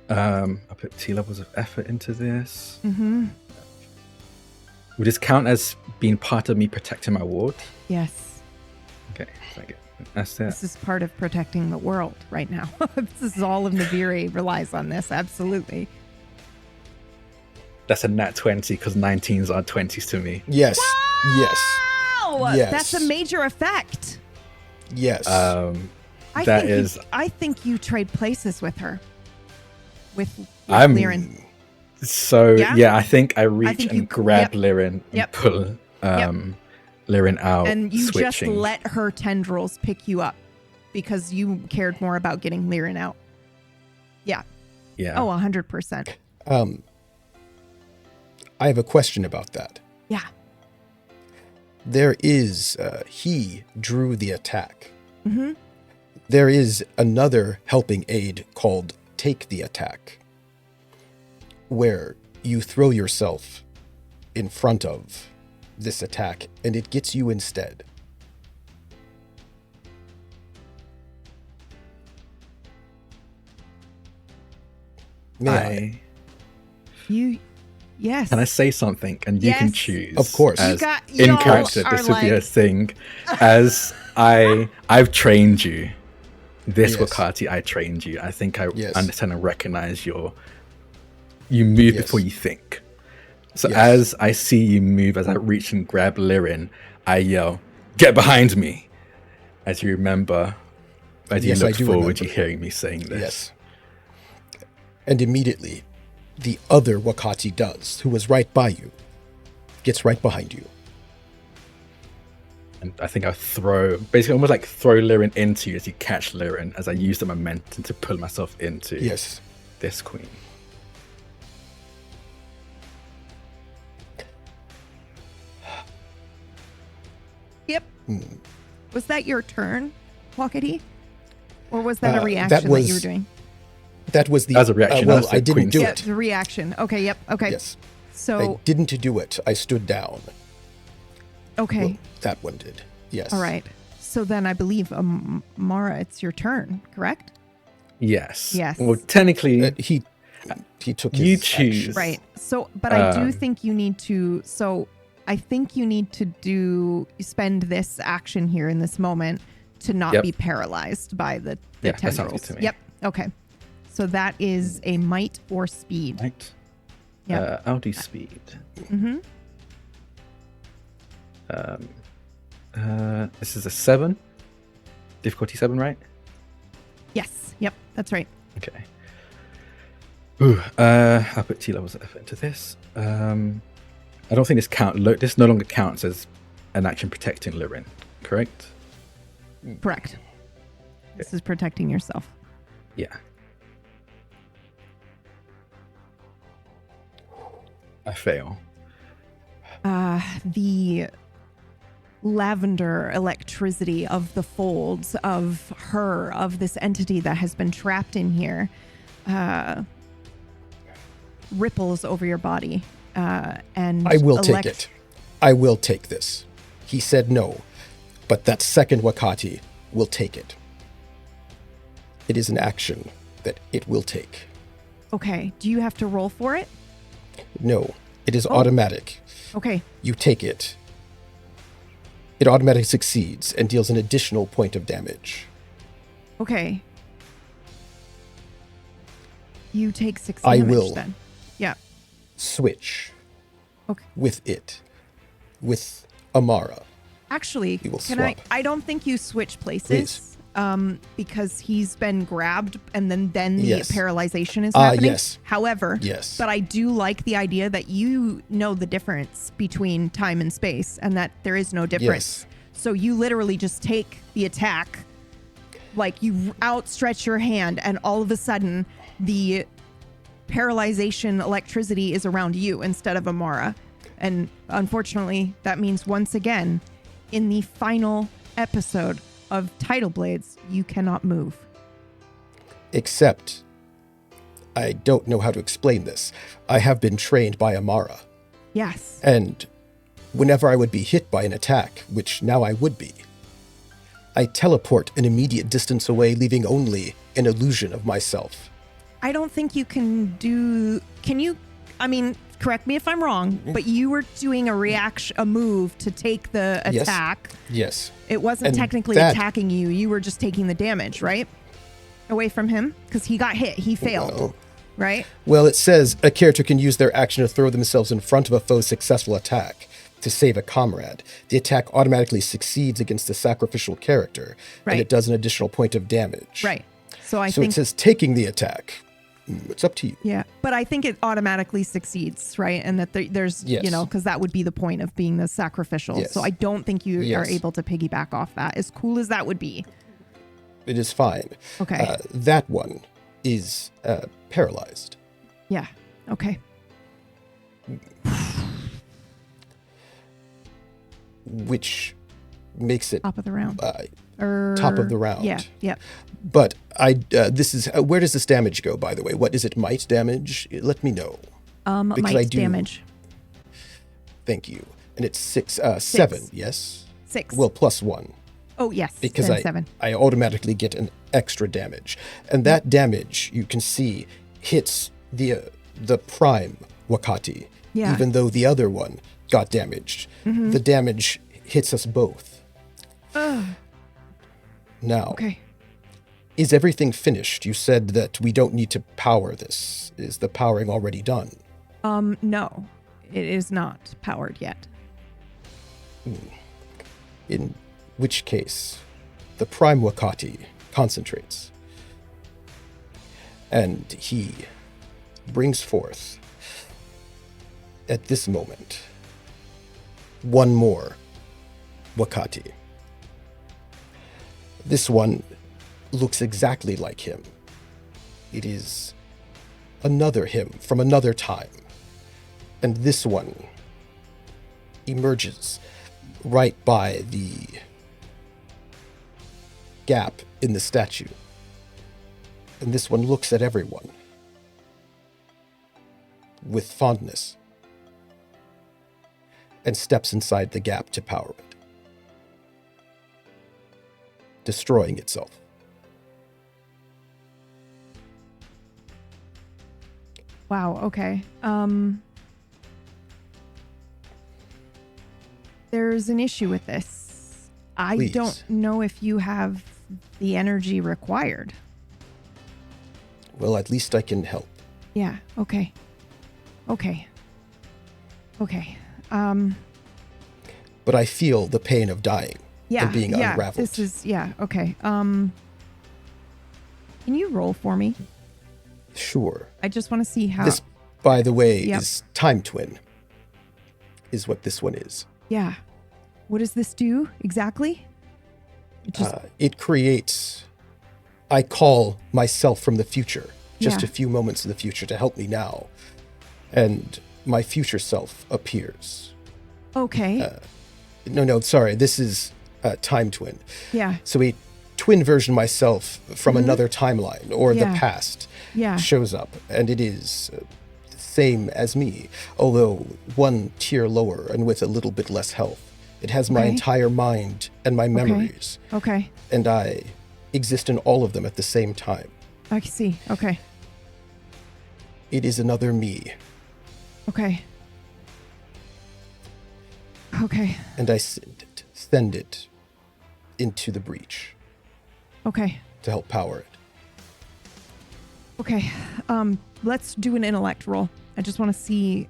I put 2 levels of effort into this. Would this count as being part of me protecting my ward? Yes. Okay, thank you. That's it. This is part of protecting the world right now. This is all of Naviri relies on this. Absolutely. That's a nat 20 because 19s are 20s to me. Yes. Wow! Yes. That's a major effect. Yes. I think you trade places with her. With Liren. So yeah, I think I reach and grab Liren and Yep. pull Liren out. And you switching. just let her tendrils pick you up because you cared more about getting Liren out. Yeah. Yeah. Oh, 100%. I have a question about that. Yeah. There is, he drew the attack. There is another helping aid called Take the Attack, where you throw yourself in front of this attack and it gets you instead. May I? Yes. Can I say something and you can choose? Of course. As you in character, this would be a thing. As I've trained you. This Wakati, I trained you. I think I understand and recognize you move before you think. So as I see you move, as I reach and grab Liren, I yell, "Get behind me!" As you remember, as you look forward, you're hearing me saying this. Yes. And immediately, the other Wakati does, who was right by you, gets right behind you. And I think I basically almost like throw Lirin into you as you catch Lirin, as I use the momentum to pull myself into this queen. Yep. Was that your turn, Wakati? Or was that a reaction that you were doing? That was a reaction. Well, I didn't do it. Yeah, the reaction. Okay, yep, okay. Yes. So I didn't do it. I stood down. Okay. Well, that one did. Yes. All right. So then I believe, Mara, it's your turn, correct? Yes. Yes. Well, technically, he took you his choose. action. Right. So, but I do think you need to. So I think you need to spend this action here in this moment to not be paralyzed by the that sounds tendrils. good to me. Yep. Okay. So that is a might or speed. Right. Yep. I'll do speed. Mm-hmm. This is a 7. Difficulty 7, right? Yes. Yep. That's right. Okay. Ooh, I'll put 2 levels of effort into this. I don't think this no longer counts as an action protecting Lirin, correct? Correct. This is protecting yourself. Yeah. I fail. The lavender electricity of the folds of this entity that has been trapped in here, ripples over your body. And I will take it. I will take this. He said no, but that second Wakati will take it. It is an action that it will take. Okay. Do you have to roll for it? No, it is automatic. Okay. You take it. It automatically succeeds and deals an additional point of damage. Okay. You take 6 I damage will. then. Yeah. Switch. Okay. With Amara. Actually, We will can swap. I don't think you switch places. Please. Because he's been grabbed and then the Yes. paralyzation is happening. Yes. However, Yes. but I do like the idea that you know the difference between time and space and that there is no difference. Yes. So you literally just take the attack, like you outstretch your hand and all of a sudden the paralyzation electricity is around you instead of Amara. And unfortunately, that means once again, in the final episode of Tidal Blades, you cannot move. Except, I don't know how to explain this. I have been trained by Amara. Yes. And whenever I would be hit by an attack, which now I would be, I teleport an immediate distance away, leaving only an illusion of myself. I don't think you can do... Can you... I mean, correct me if I'm wrong, but you were doing a move to take the attack. Yes. It wasn't And technically attacking you. You were just taking the damage, right? Away from him? Because he got hit. He failed, Well, right? Well, it says a character can use their action to throw themselves in front of a foe's successful attack to save a comrade. The attack automatically succeeds against the sacrificial character, and it does an additional point of damage. Right. So I So think... it says taking the attack. It's up to you. Yeah, but I think it automatically succeeds, right? And that there's, Yes. because that would be the point of being the sacrificial. Yes. So I don't think you Yes. are able to piggyback off that, as cool as that would be. It is fine. Okay. That one is paralyzed. Yeah. Okay. Which makes it Top of the round. top of the round. Yeah. Yeah. But this is where does this damage go? By the way, what is it? Might damage? Let me know. Because Might damage. Thank you. And it's 7. Yes. 6. Well, +1 Oh yes. because then I 7. I automatically get an extra damage, and that damage you can see hits the prime Wakati. Yeah. Even though the other one got damaged, the damage hits us both. Now, Okay. is everything finished? You said that we don't need to power this. Is the powering already done? No, it is not powered yet. In which case, the prime Wakati concentrates. And he brings forth, at this moment, one more Wakati. This one looks exactly like him. It is another him from another time. And this one emerges right by the gap in the statue. And this one looks at everyone with fondness and steps inside the gap to power it, destroying itself. Wow, okay. There's an issue with this. I Please. don't know if you have the energy required. Well, at least I can help. Yeah, okay. Okay. But I feel the pain of dying and being unraveled. This is, okay. Can you roll for me? Sure. I just want to see how. This, by the way, Yep. is Time Twin, is what this one is. Yeah. What does this do exactly? It creates, I call myself from the future, just Yeah. a few moments in the future to help me now. And my future self appears. Okay. No, sorry, this is Time Twin. Yeah. So a twin version of myself from another timeline or Yeah. the past Yeah. shows up, and it is the same as me, although one tier lower and with a little bit less health. It has my Okay. entire mind and my memories, Okay. and I exist in all of them at the same time. I see. Okay. It is another me, Okay. Okay. and I send it into the breach Okay. to help power it. Okay. Let's do an intellect roll. I just want to see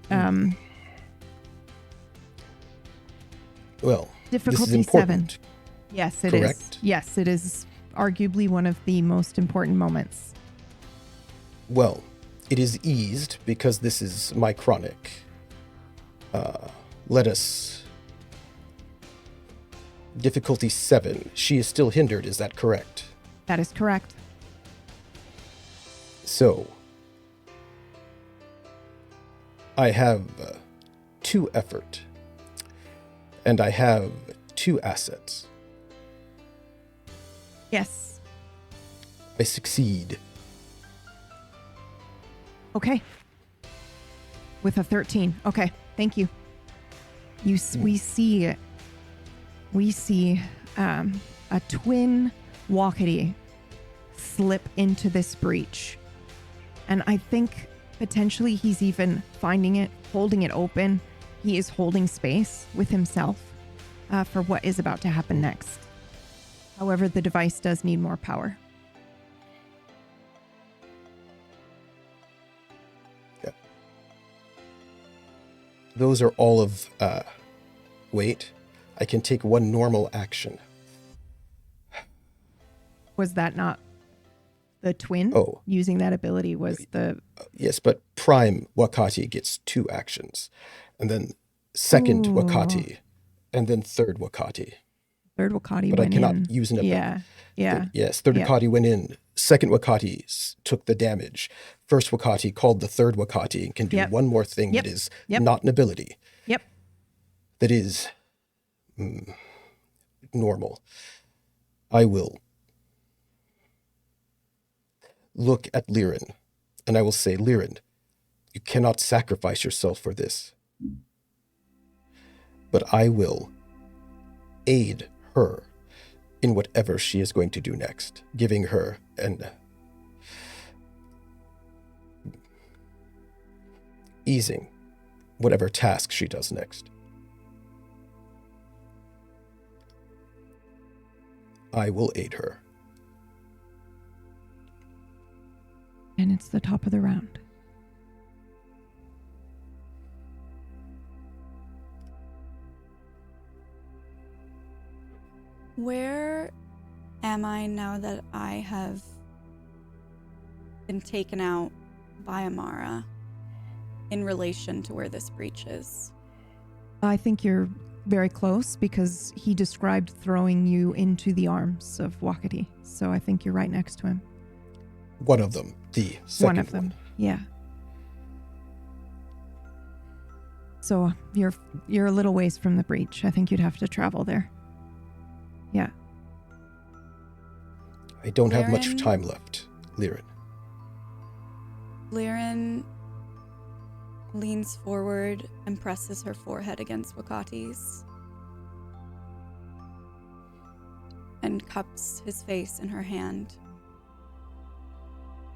Well, this is difficulty important. 7. Yes, it is. Correct? Yes, it is arguably one of the most important moments. Well, it is eased because this is my chronic. Let us... Difficulty 7. She is still hindered, is that correct? That is correct. So, I have 2 effort, and I have 2 assets. Yes. I succeed. Okay. With a 13. Okay. Thank you. We see a twin Walkety slip into this breach. And I think potentially he's even finding it, holding it open. He is holding space with himself for what is about to happen next. However, the device does need more power. Yeah. Those are all of... wait. I can take 1 normal action. Was that not the twin? Oh. Using that ability was the... Yes, but Prime Wakati gets 2 actions. And then second Ooh. Wakati. And then third Wakati. Third Wakati But I went cannot in. use an ability. Yeah. Yes, third Yeah. Wakati went in. Second Wakati took the damage. First Wakati called the third Wakati and can do Yep. one more thing Yep. that is Yep. not an ability. Yep. That is normal. I will look at Liren, and I will say, Liren, you cannot sacrifice yourself for this. But I will aid her in whatever she is going to do next, giving her an easing whatever task she does next. I will aid her. And it's the top of the round. Where am I now that I have been taken out by Amara in relation to where this breach is? I think you're very close because he described throwing you into the arms of Wakati. So I think you're right next to him. One of them, the second One of them, yeah. So you're a little ways from the breach. I think you'd have to travel there. Yeah. I don't have much Liren? time left, Liren. Liren leans forward and presses her forehead against Wakati's and cups his face in her hand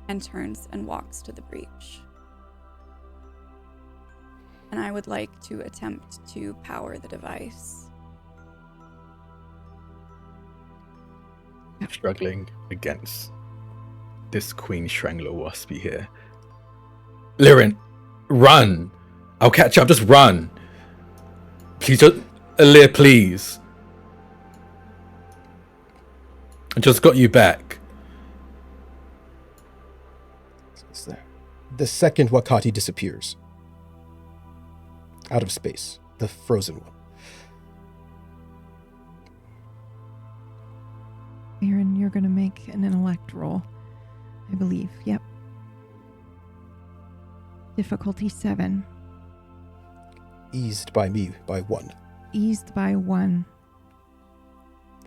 and turns and walks to the breach. And I would like to attempt to power the device. Struggling against this Queen Strangler Waspy here. Liren, run! I'll catch up, just run! Please, just, Alir, please. I just got you back. It's there. The second Wakati disappears. Out of space. The frozen one. Aaron, you're going to make an intellect roll, I believe. Yep. Difficulty 7. Eased by me by 1. Eased by 1.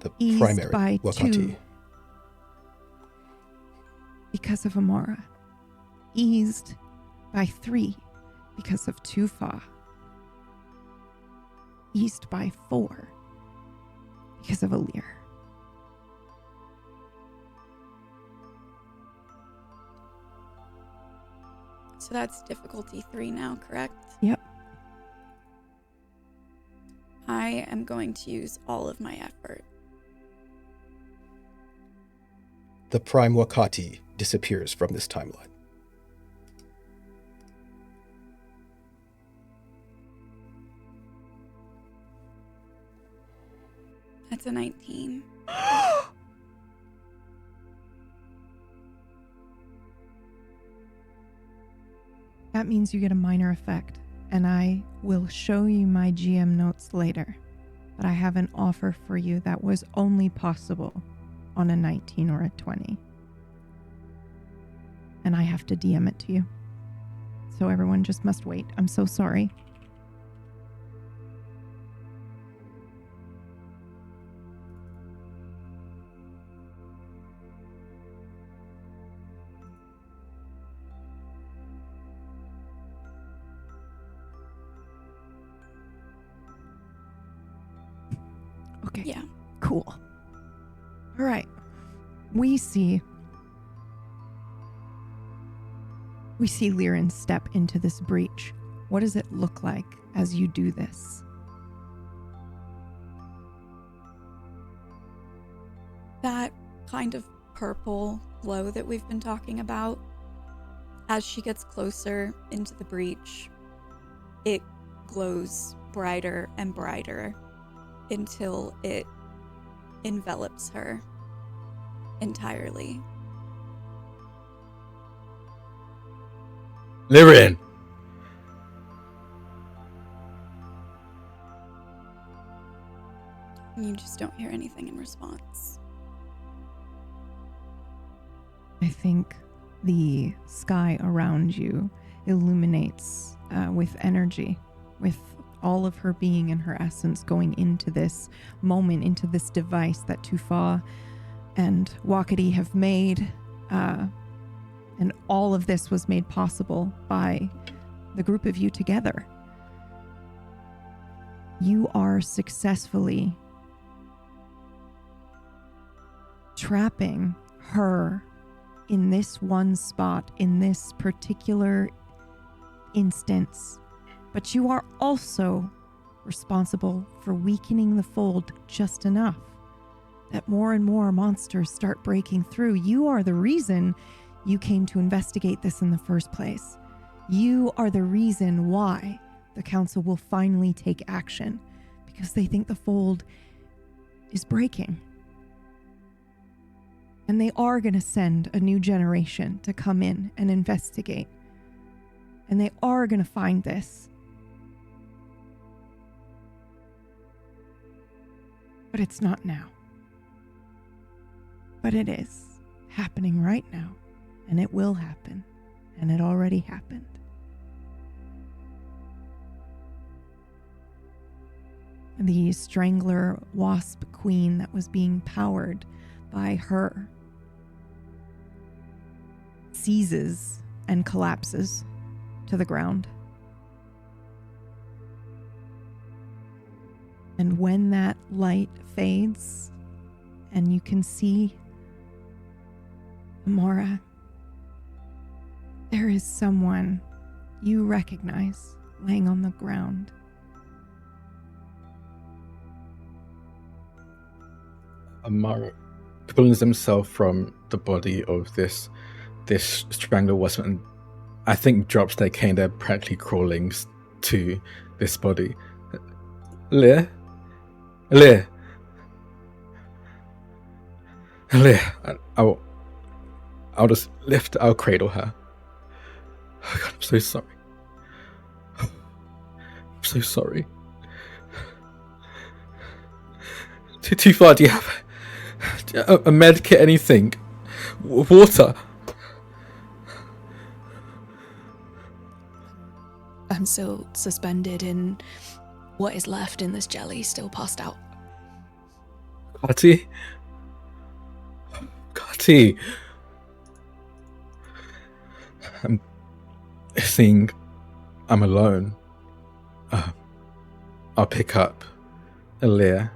The Eased primary by Wakati. 2. Because of Amara. Eased by 3. Because of Tufa. Eased by 4. Because of Alir. So that's difficulty 3 now, correct? Yep. I am going to use all of my effort. The prime Wakati disappears from this timeline. That's a 19. That means you get a minor effect, and I will show you my GM notes later. But I have an offer for you that was only possible on a 19 or a 20. And I have to DM it to you. So everyone just must wait. I'm so sorry. Okay. Yeah. Cool. All right. We see Liren step into this breach. What does it look like as you do this? That kind of purple glow that we've been talking about, as she gets closer into the breach, it glows brighter and brighter until it envelops her entirely. Liren! You just don't hear anything in response. I think the sky around you illuminates with energy, with all of her being and her essence going into this moment, into this device that Tufa and Wakati have made. And all of this was made possible by the group of you together. You are successfully trapping her in this one spot, in this particular instance. But you are also responsible for weakening the fold just enough that more and more monsters start breaking through. You are the reason you came to investigate this in the first place. You are the reason why the council will finally take action, because they think the fold is breaking. And they are going to send a new generation to come in and investigate. And they are going to find this. But it's not now. But it is happening right now. And it will happen. And it already happened. The strangler wasp queen that was being powered by her seizes and collapses to the ground. And when that light fades and you can see Amara, there is someone you recognize laying on the ground. Amara pulls himself from the body of this strangler wasp, and I think drops their cane. They're practically crawling to this body. Leah, I'll just lift. I'll cradle her. Oh God, I'm so sorry. I'm so sorry. Too far. Do you have a med kit? Anything? Water? I'm still suspended in what is left in this jelly, still passed out. Kati? I'm seeing I'm alone. I'll pick up Leah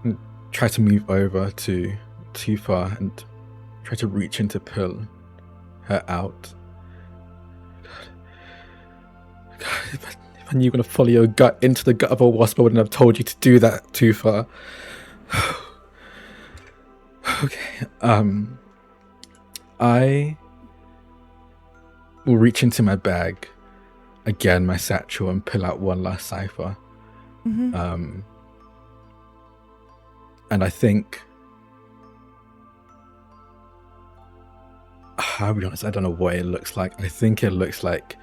and try to move over to Tufa and try to reach in to pull her out. God, if I knew you were going to follow your gut into the gut of a wasp, I wouldn't have told you to do that, Tufa. Okay, I will reach into my bag again, my satchel, and pull out one last cipher. Mm-hmm. And I think, I'll be honest, I don't know what it looks like. I think it looks like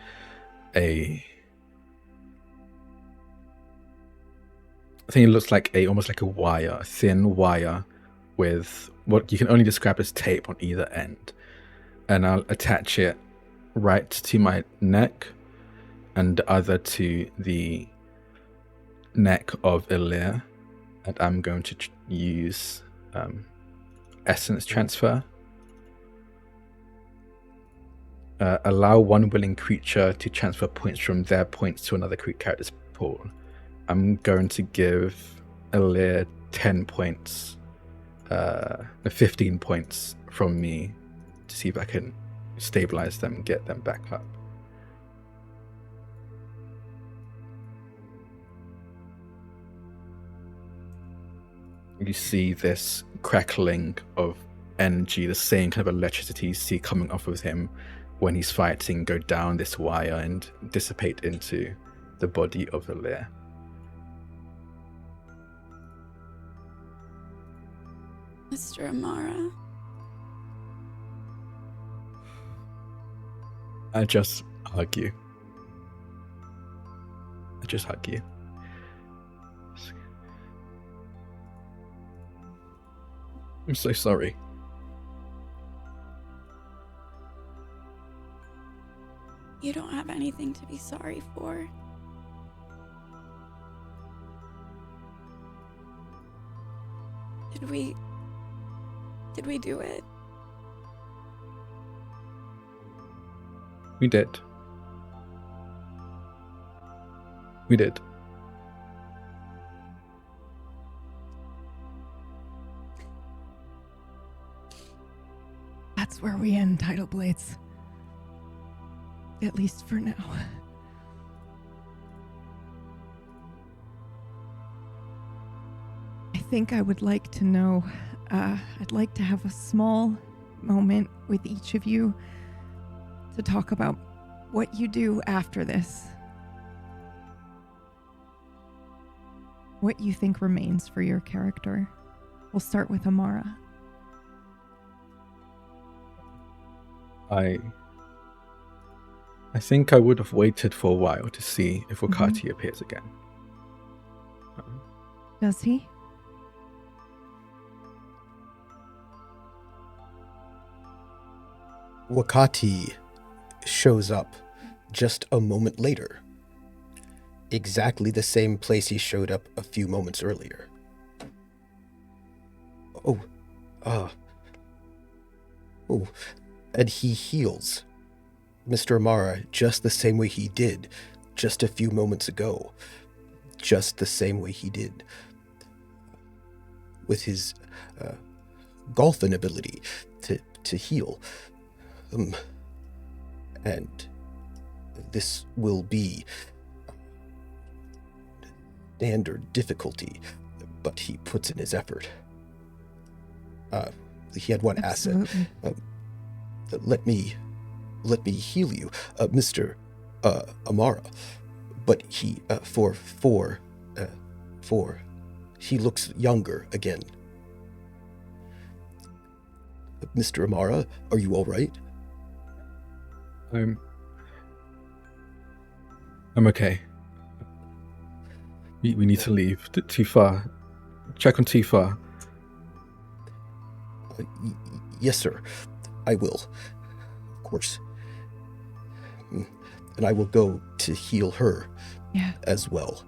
almost like a wire, a thin wire with what you can only describe as tape on either end. And I'll attach it right to my neck and the other to the neck of Ilir. And I'm going to use essence transfer. Allow one willing creature to transfer points from their points to another character's pool. I'm going to give Ilir 10 points, 15 points from me to see if I can stabilize them and get them back up. You see this crackling of energy, the same kind of electricity you see coming off of him when he's fighting, go down this wire and dissipate into the body of Ilir. Mr. Amara. I just hug you. I'm so sorry. You don't have anything to be sorry for. Did we do it? We did. That's where we end Tidal Blades. At least for now. I think I would like to know, I'd like to have a small moment with each of you to talk about what you do after this. What you think remains for your character. We'll start with Amara. I I think I would have waited for a while to see if Wakati appears again. Does he? Wakati shows up just a moment later. Exactly the same place he showed up a few moments earlier. Oh, and he heals Mr. Amara just the same way he did just a few moments ago. Just the same way he did with his golfing ability to heal. And this will be standard difficulty, but he puts in his effort. He had one Absolutely. asset. Let me heal you, Mr. Amara. But he, he looks younger again. Mr. Amara, are you all right? I'm okay. We need to leave. Tifa. Check on Tifa. Yes, sir. I will. Of course. And I will go to heal her as well.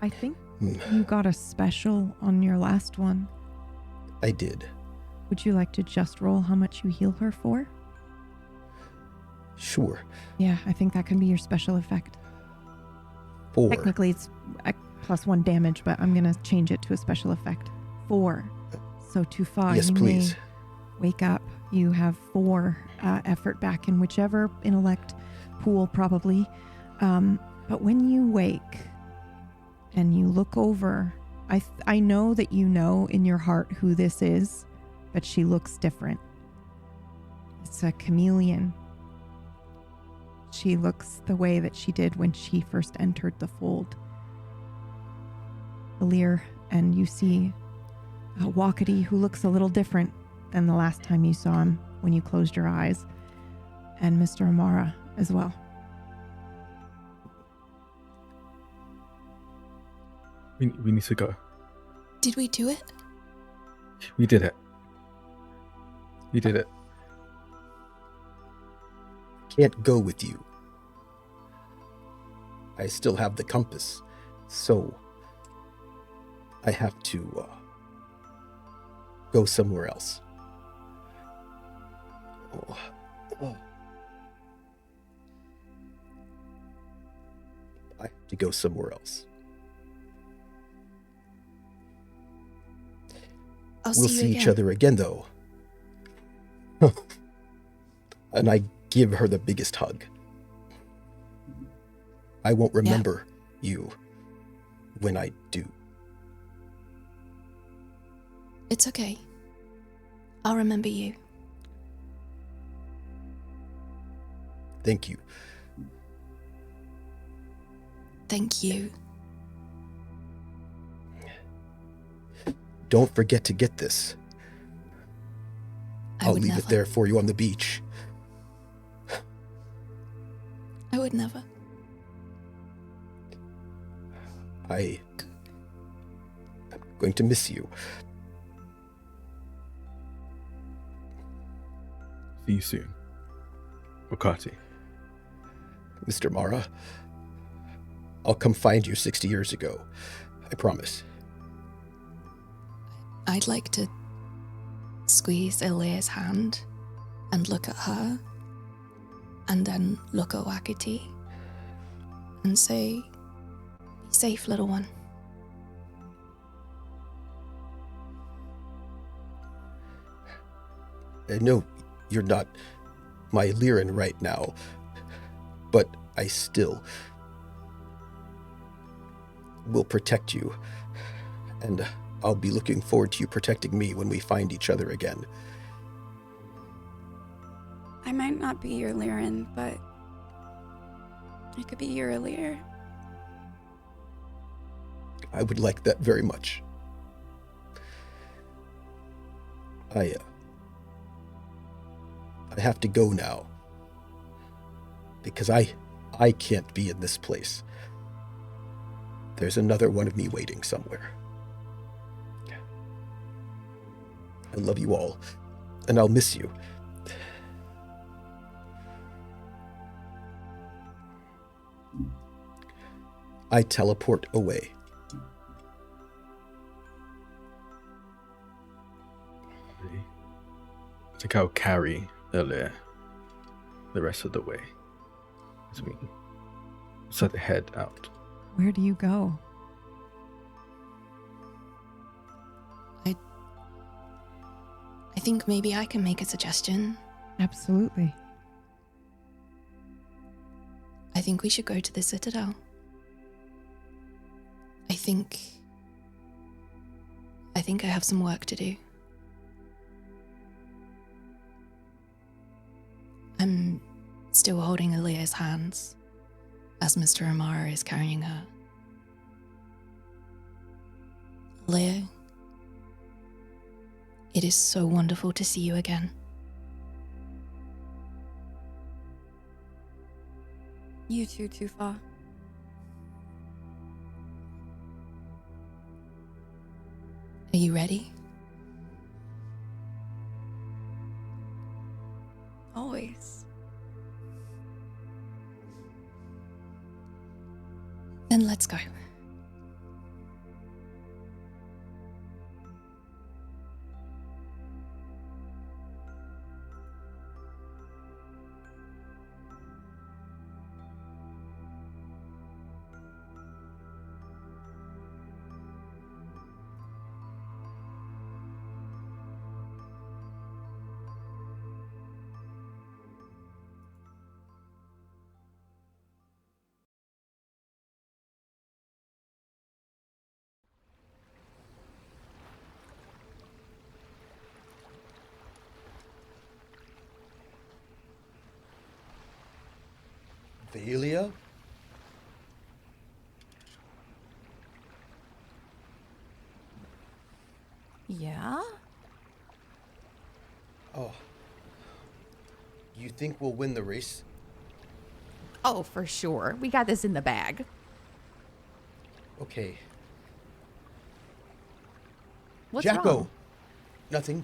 I think you got a special on your last one. I did. Would you like to just roll how much you heal her for? Sure. Yeah, I think that can be your special effect. 4. Technically, it's +1 damage, but I'm going to change it to a special effect. 4. So Tufa, yes, you please. may wake up. You have 4 effort back in whichever intellect pool, probably. But when you wake and you look over, I know that you know in your heart who this is, but she looks different. It's a chameleon. She looks the way that she did when she first entered the fold. Alir, and you see Wakati, who looks a little different than the last time you saw him when you closed your eyes, and Mr. Amara as well. We need to go. Did we do it? We did it. We did it. Can't go with you. I still have the compass, so I have to go somewhere else. I have to go somewhere else. We'll see each other again, though. And I give her the biggest hug. I won't remember you when I do. It's okay. I'll remember you. Thank you. Thank you. Don't forget to get this. I'll leave never. it there for you on the beach. I would never. I'm going to miss you. See you soon. Wakati. Mr. Mara, I'll come find you 60 years ago. I promise. I'd like to squeeze Ilya's hand and look at her, and then look at Wakati and say, "Be safe, little one." No, you're not my Lyran right now, but I still will protect you, and I'll be looking forward to you protecting me when we find each other again. I might not be your Lyran, but I could be your Alir. I would like that very much. I have to go now. because I can't be in this place. There's another one of me waiting somewhere. I love you all, and I'll miss you. I teleport away. I think I'll carry Elia the rest of the way as we set the head out. Where do you go? I think maybe I can make a suggestion. Absolutely. I think we should go to the Citadel. I think I have some work to do. I'm still holding Aaliyah's hands as Mr. Amara is carrying her. Aaliyah, it is so wonderful to see you again. You too, Tufa. Are you ready? Always. Then let's go. Valia? Yeah? Oh. You think we'll win the race? Oh, for sure. We got this in the bag. Okay. What's Jacko! wrong? Nothing.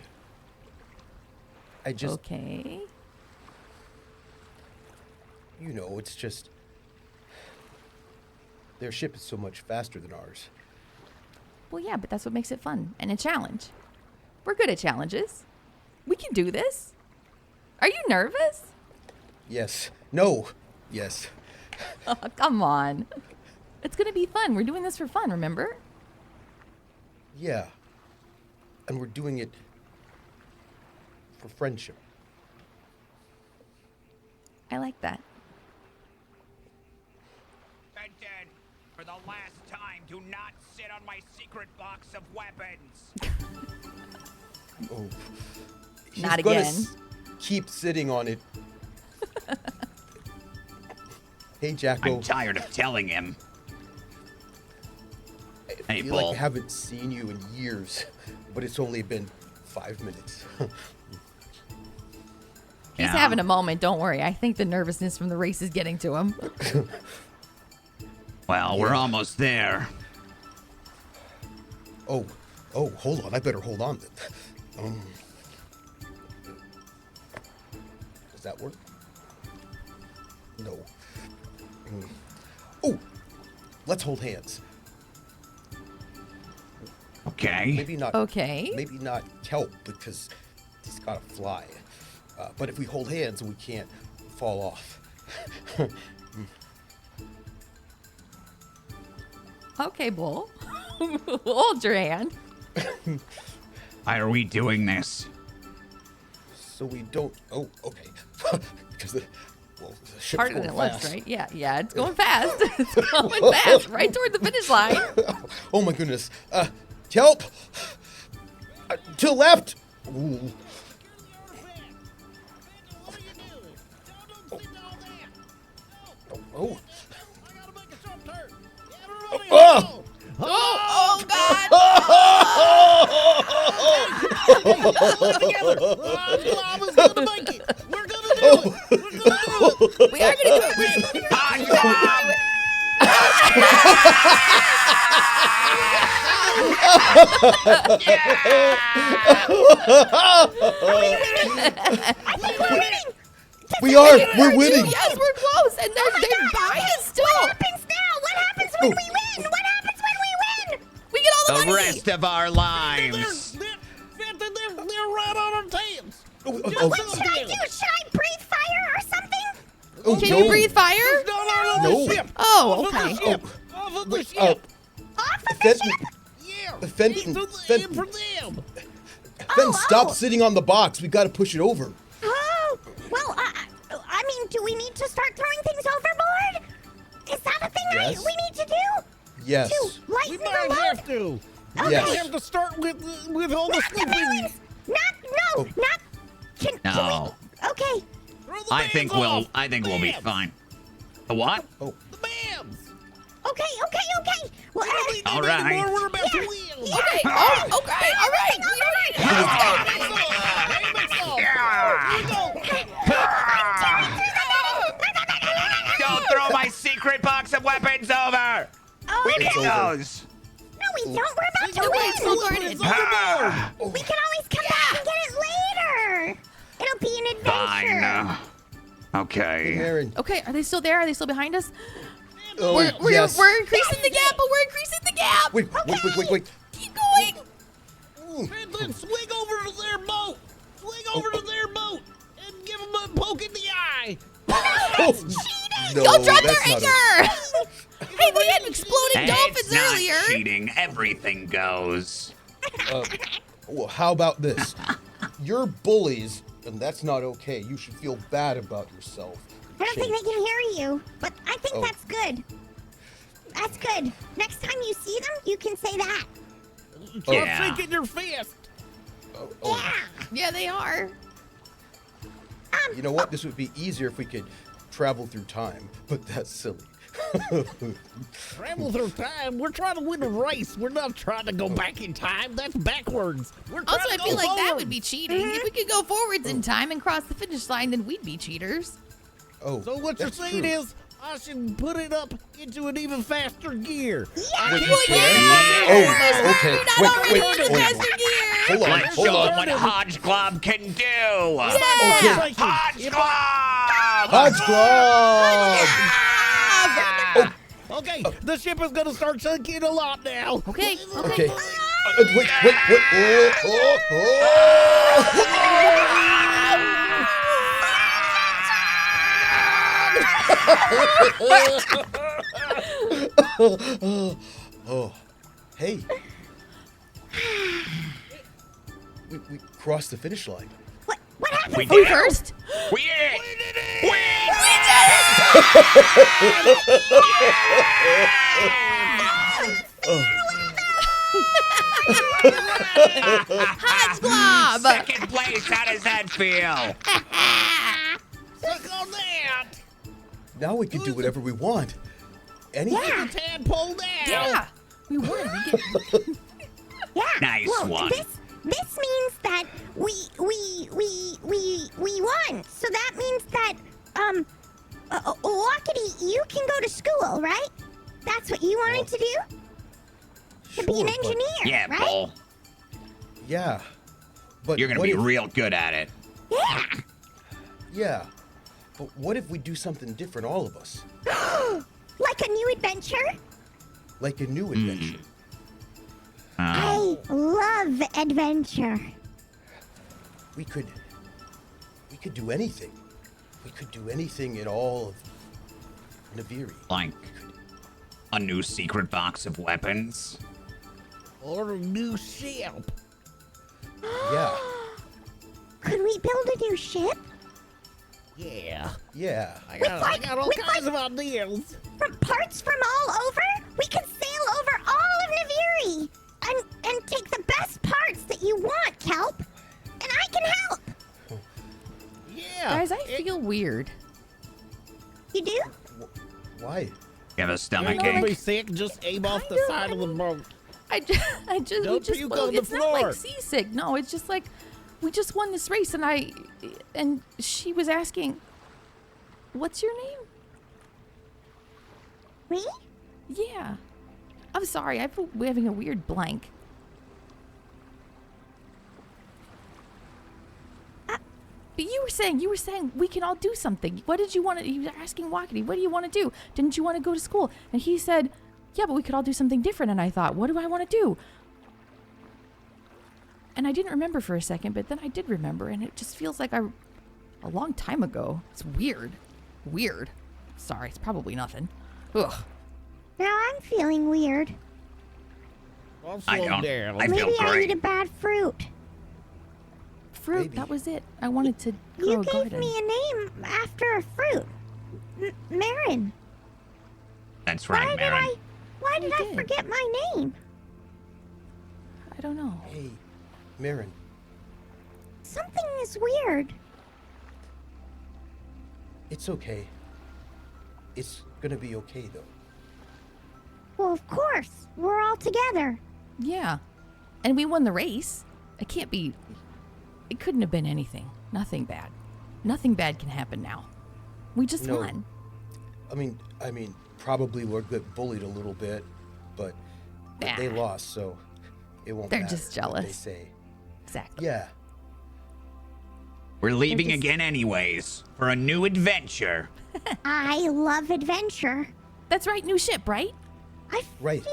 I just... Okay. You know, it's just... Their ship is so much faster than ours. Well, yeah, but that's what makes it fun and a challenge. We're good at challenges. We can do this. Are you nervous? Yes. No. Yes. Oh, come on. It's going to be fun. We're doing this for fun, remember? Yeah. And we're doing it for friendship. I like that. Benton, for the last time, do not sit on my secret box of weapons. Oh. He's Not gonna again. Keep sitting on it. Hey, Jacko. I'm tired of telling him. I Hey, feel like Paul. I haven't seen you in years, but it's only been 5 minutes. He's Yeah. having a moment, don't worry. I think the nervousness from the race is getting to him. Well, we're almost there. Oh, hold on. I better hold on then. Does that work? No. Oh, let's hold hands. Okay. Maybe not. Okay. Maybe not help because he's gotta fly. But if we hold hands, we can't fall off. Okay, Bull. Hold your hand. Why are we doing this? So we don't. Oh, okay. Because the ship's Harder going than it fast. looks, right? Yeah, it's going fast. It's going fast, right toward the finish line. Oh my goodness. Help! To the left! Ooh. Oh. Oh! Oh, God! Together. I was gonna make it. We're gonna do it. We're gonna do it. We are gonna do it. We are. We're winning. Yes, we're close, and they're behind us still. What happens now? What happens when we win? What happens when we win? We get all the The money. rest of our lives. They're right on our tails. What should I do? Should I breathe fire or something? Oh, Can no. you breathe fire? No. No. The ship. Oh, okay. Off of the Wait, ship. Off of the Fenton, ship? Yeah. Fenton, Aim Fenton. for them. Fenton, stop sitting on the box. We got to push it over. Oh, well, I mean, do we need to start throwing things overboard? Is that a thing Yes. we need to do? Yes. To We lighten the might load? have to. Okay. Yes. We have to start with all the Not the sleeping. balance. Not. Oh. Can No. we? Okay. Throw the I think bands off. we'll be Bands. fine. The what? The bands. Okay. Well, All right. Anymore, we're about to win. Okay. Oh, okay. All right. Don't throw my secret box of weapons over. We need those. No, we don't. We're about to It's so win. guarded. Ah, We can always come back and get it later. It'll be an adventure. fine. Okay. Aaron. Okay. Are they still there? Are they still behind us? Oh, We're yes. increasing the gap, but we're increasing the gap. Wait. Keep going. Then swing over to their boat. Swing over to their boat and give them a poke in the eye. Oh, no, Don't drop their that's not anchor. Hey, we had exploding It's dolphins not earlier. cheating. Everything goes. Well, how about this? You're bullies, and that's not okay. You should feel bad about yourself. I don't think they can hear you, but I think Oh. that's good. That's good. Next time you see them, you can say that. Stop Yeah. shaking your fist. Yeah. Yeah, they are. You know what? This would be easier if we could travel through time, but that's silly. Travel through time. We're trying to win a race. We're not trying to go back in time. That's backwards. We're trying Also, I to feel go like that forward. would be cheating. If we could go forwards in time and cross the finish line, then we'd be cheaters. Oh, So what you're that's saying true. is I should put it up into an even faster gear. Wait, I you can't can? get Oh, it. okay. Not Wait, already wait, in the wait. faster gear. Hold on, Let's hold show them on. what Hodge Glob can do. Yeah. Hodge Glob! Hodge Glove! Okay, the ship is gonna start sinking a lot now. Okay. Okay. Wait. Oh, hey. We crossed the finish line. What happened? We We did it. first. We did it. We Hodge Glob. Second place. How does that feel? Suck on that. Now we can do whatever we want. Anything. Tadpole down. Yeah. We won. We get. Yeah. Nice well, one. This means that we won. So that means that Walkity, you can go to school, right? That's what you wanted to do? To be an Sure, but- engineer, Yeah, right? Bull. Yeah. But You're gonna what be if- real good at it. Yeah. Yeah. But what if we do something different, all of us? Like a new adventure? Like a new adventure. I love adventure. We could do anything. We could do anything in all of Naviri. Like a new secret box of weapons. Or a new ship. Yeah. Could we build a new ship? Yeah. Yeah. I got all kinds of ideas. From parts from all over? We could sail over all of Naviri and take the best parts that you want, Kelp. And I can help. Yeah. Guys, I feel weird. You do? Why? You have a You're stomach gonna be ache. sick. Just aim off the Kind of, side of the boat. I just, we Don't just, puke well, on the it's not like floor. seasick. No, it's just like we just won this race, and she was asking, What's your name? Me? Yeah. I'm sorry, I'm having a weird blank. But you were saying we can all do something. What did you want to, you were asking Wakati, what do you want to do? Didn't you want to go to school? And he said, yeah, but we could all do something different. And I thought, what do I want to do? And I didn't remember for a second, but then I did remember, and it just feels like a long time ago. It's weird. Weird. Sorry, it's probably nothing. Ugh. Now I'm feeling weird. I don't. I feel Maybe I great. eat a bad fruit. Fruit, Maybe. that was it. I wanted to grow You a gave garden. me a name after a fruit. Marin. That's right, Marin. Why did You I did. forget my name? I don't know. Hey, Marin. Something is weird. It's okay. It's gonna be okay, though. Well, of course. We're all together. Yeah. And we won the race. It can't be... It couldn't have been anything. Nothing bad. Nothing bad can happen now. We just No. won. I mean, probably we'll get bullied a little bit, but they Nah. lost, so it won't They're matter just what they jealous. say. Exactly. Yeah. We're leaving just- again anyways for a new adventure. I love adventure. That's right, new ship, right? I Right.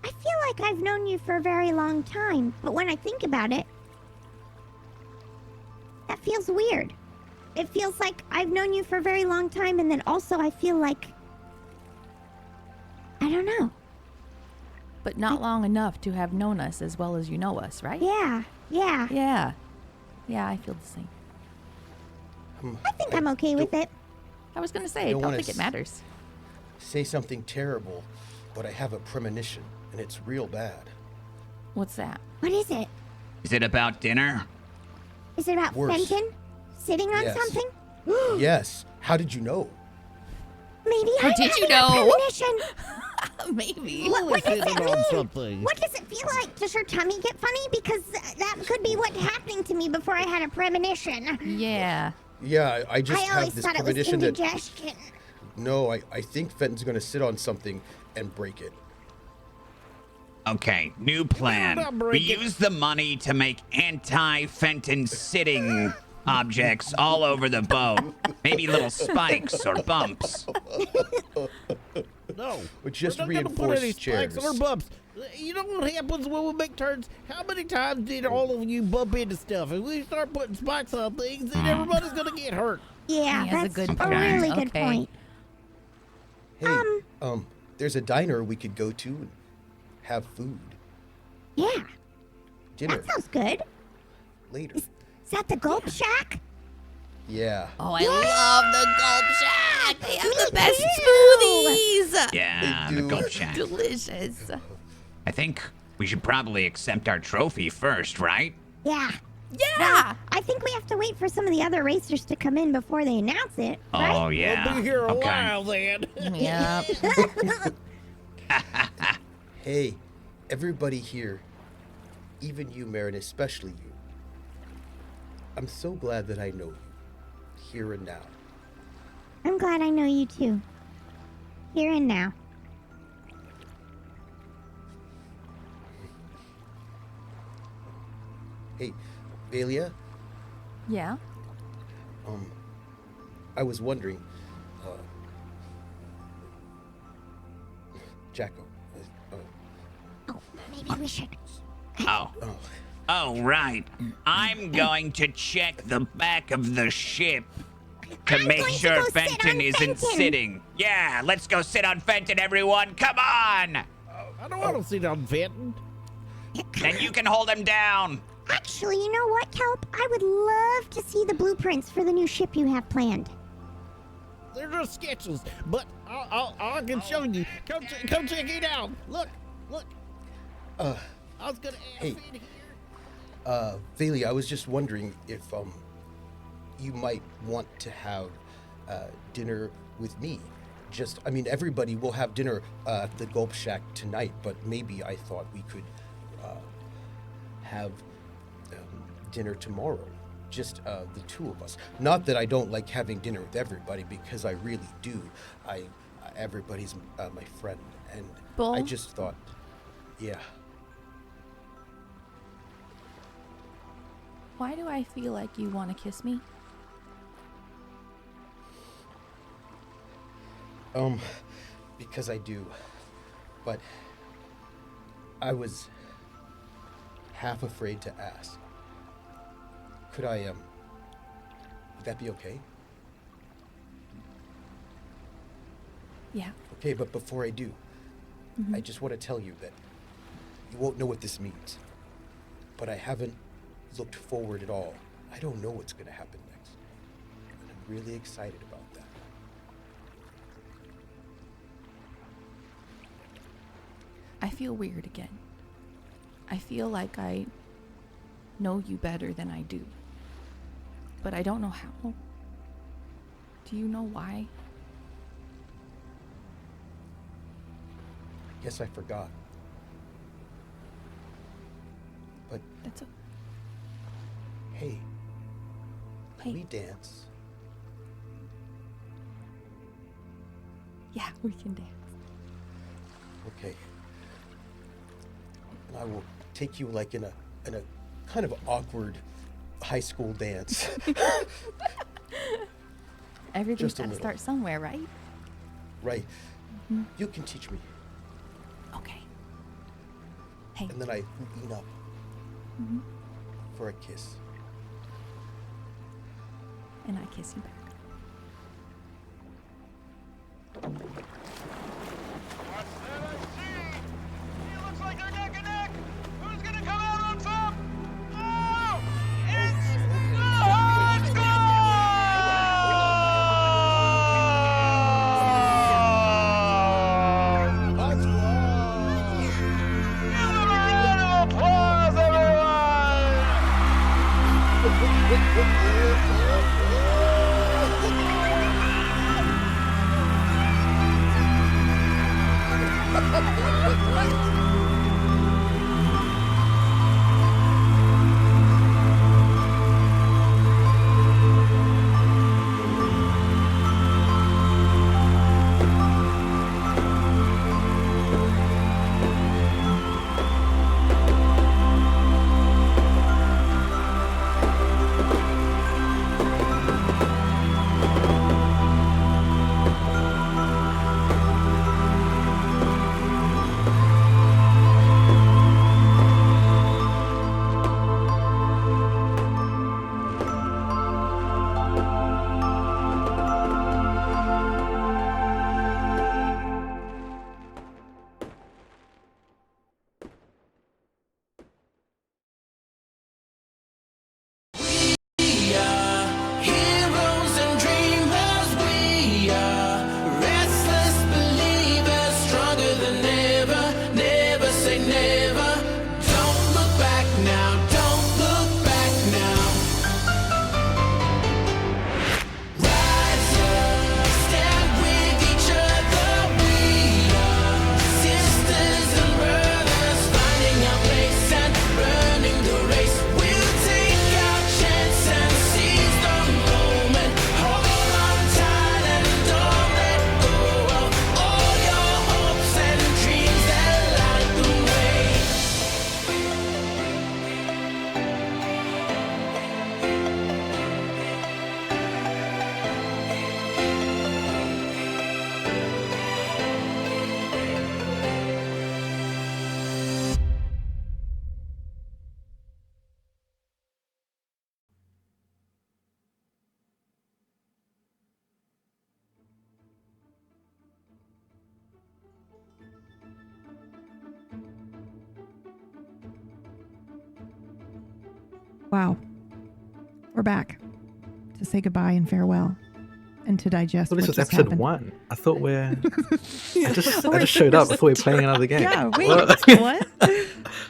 feel like I've known you for a very long time, but when I think about it, that feels weird. It feels like I've known you for a very long time, and then also I feel like I don't know. But not long enough to have known us as well as you know us, right? Yeah. Yeah. Yeah, I feel the same. I think I'm okay with it. I was going to say, I don't don't wanna think it matters. Say something terrible, but I have a premonition, and it's real bad. What's that? What is it? Is it about dinner? Is it about Worse. Fenton sitting on Yes. something? Yes. How did you know? Maybe How I'm did you having a know? premonition. Maybe. What does Sitting it on mean? something. What does it feel like? Does her tummy get funny? Because that could be what's happening to me before I had a premonition. Yeah. Yeah, I just I have always this thought it was premonition that indigestion. no, I think Fenton's gonna sit on something and break it. Okay, new plan. not We break it. use the money to make anti-Fenton sitting objects all over the boat. Maybe little spikes or bumps. No. But just we're not gonna put any reinforce spikes chairs. or bumps. You know what happens when we make turns? How many times did all of you bump into stuff? If we start putting spikes on things, then everybody's gonna get hurt. Yeah, He has a that's good a point. really good Okay. point. Hey, there's a diner we could go to and have food. Yeah, Dinner that sounds good. later. Is that the Gulp Shack? Yeah. Oh, I love the Gulp Shack. They have Me the best too. smoothies. Yeah, They the do. Gulp Shack. Delicious. I think we should probably accept our trophy first, right? Yeah. Yeah. I think we have to wait for some of the other racers to come in before they announce it, right? Oh, yeah. We'll be here a Okay. while then. Yep. Hey, everybody here, even you, Marin, especially you. I'm so glad that I know you, here and now. I'm glad I know you too. Here and now. Hey, Valia, Yeah. I was wondering, Jacko, Oh, maybe we should. Oh. Oh, right. I'm going to check the back of the ship to I'm make going to sure go sit Fenton on isn't Fenton. sitting. Yeah, let's go sit on Fenton, everyone. Come on. I don't want to sit on Fenton. And you can hold him down. Actually, you know what, Kelp? I would love to see the blueprints for the new ship you have planned. They're just sketches, but I can show you. Come check it out. Look. I was gonna ask hey. in here. Valia, I was just wondering if, you might want to have, dinner with me. I mean, everybody will have dinner, at the Gulp Shack tonight, but maybe I thought we could, have, dinner tomorrow. just the two of us. Not that I don't like having dinner with everybody, because I really do. Everybody's my friend, and Bull? I just thought, yeah. Why do I feel like you want to kiss me? Because I do. But I was half afraid to ask. Could I, would that be okay? Yeah. Okay, but before I do, I just want to tell you that you won't know what this means. But I haven't looked forward at all. I don't know what's going to happen next. And I'm really excited about that. I feel weird again. I feel like I know you better than I do. But I don't know how. Do you know why? Guess I forgot. But That's hey, Hey. can we dance? Yeah, we can dance. Okay. And I will take you like in a kind of awkward high school dance. Everything's Just a got to little. start somewhere, right? Right. You can teach me. Okay. Hey. And then I lean up for a kiss. And I kiss you back. Looks like they're neck and neck. Who's gonna come out on top? Oh, it's Let's go! Give them a round of applause, Wow. We're back to say goodbye and farewell and to digest Well, what this was just episode happened. 1. I thought I just showed up. I thought we were playing another game. Yeah, wait, What? what?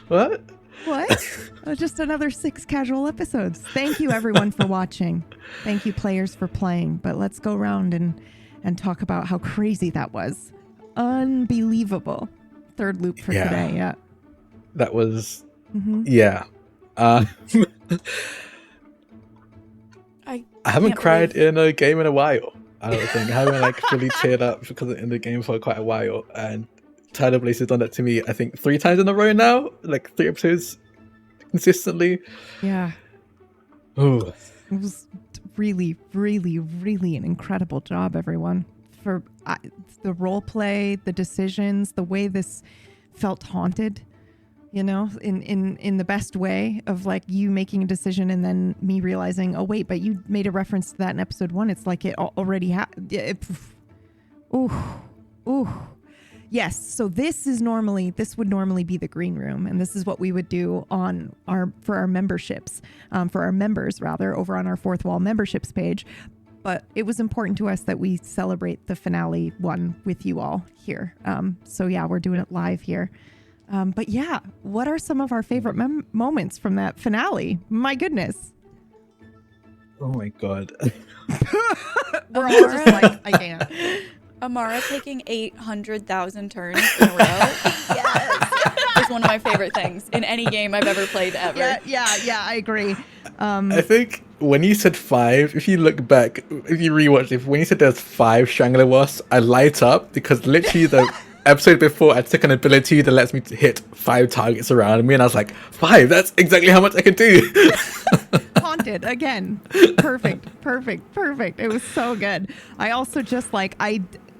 What? What? Just another 6 casual episodes. Thank you, everyone, for watching. Thank you, players, for playing. But let's go around and talk about how crazy that was. Unbelievable. Third loop for today, yeah. That was... Mm-hmm. Yeah. I haven't Can't cried believe- in a game in a while. I don't think. I haven't like fully teared up because in the game for quite a while. And Tidal Blades has done that to me, I think 3 times in a row now. Like 3 episodes consistently. Yeah. Ooh. It was really, really, really an incredible job, everyone. For the role play, the decisions, the way this felt haunted, you know, in the best way of like you making a decision and then me realizing, oh wait, but you made a reference to that in episode 1. It's like it already happened. Ooh. Yes. So this would normally be the green room, and this is what we would do for our memberships, for our members rather, over on our Fourth Wall memberships page. But it was important to us that we celebrate the finale one with you all here. So yeah, we're doing it live here. But yeah, what are some of our favorite moments from that finale? My goodness. Oh my god. We're all just like, I can't. Amara taking 800,000 turns in a row. Yes. Is one of my favorite things in any game I've ever played ever. Yeah, I agree. I think when you said 5, if you look back, if you rewatch it, when you said there's 5 Strangler Wasps, I light up because literally the episode before I took an ability that lets me hit 5 targets around me, and I was like, 5, that's exactly how much I can do. Haunted again. Perfect. It was so good. I also just like,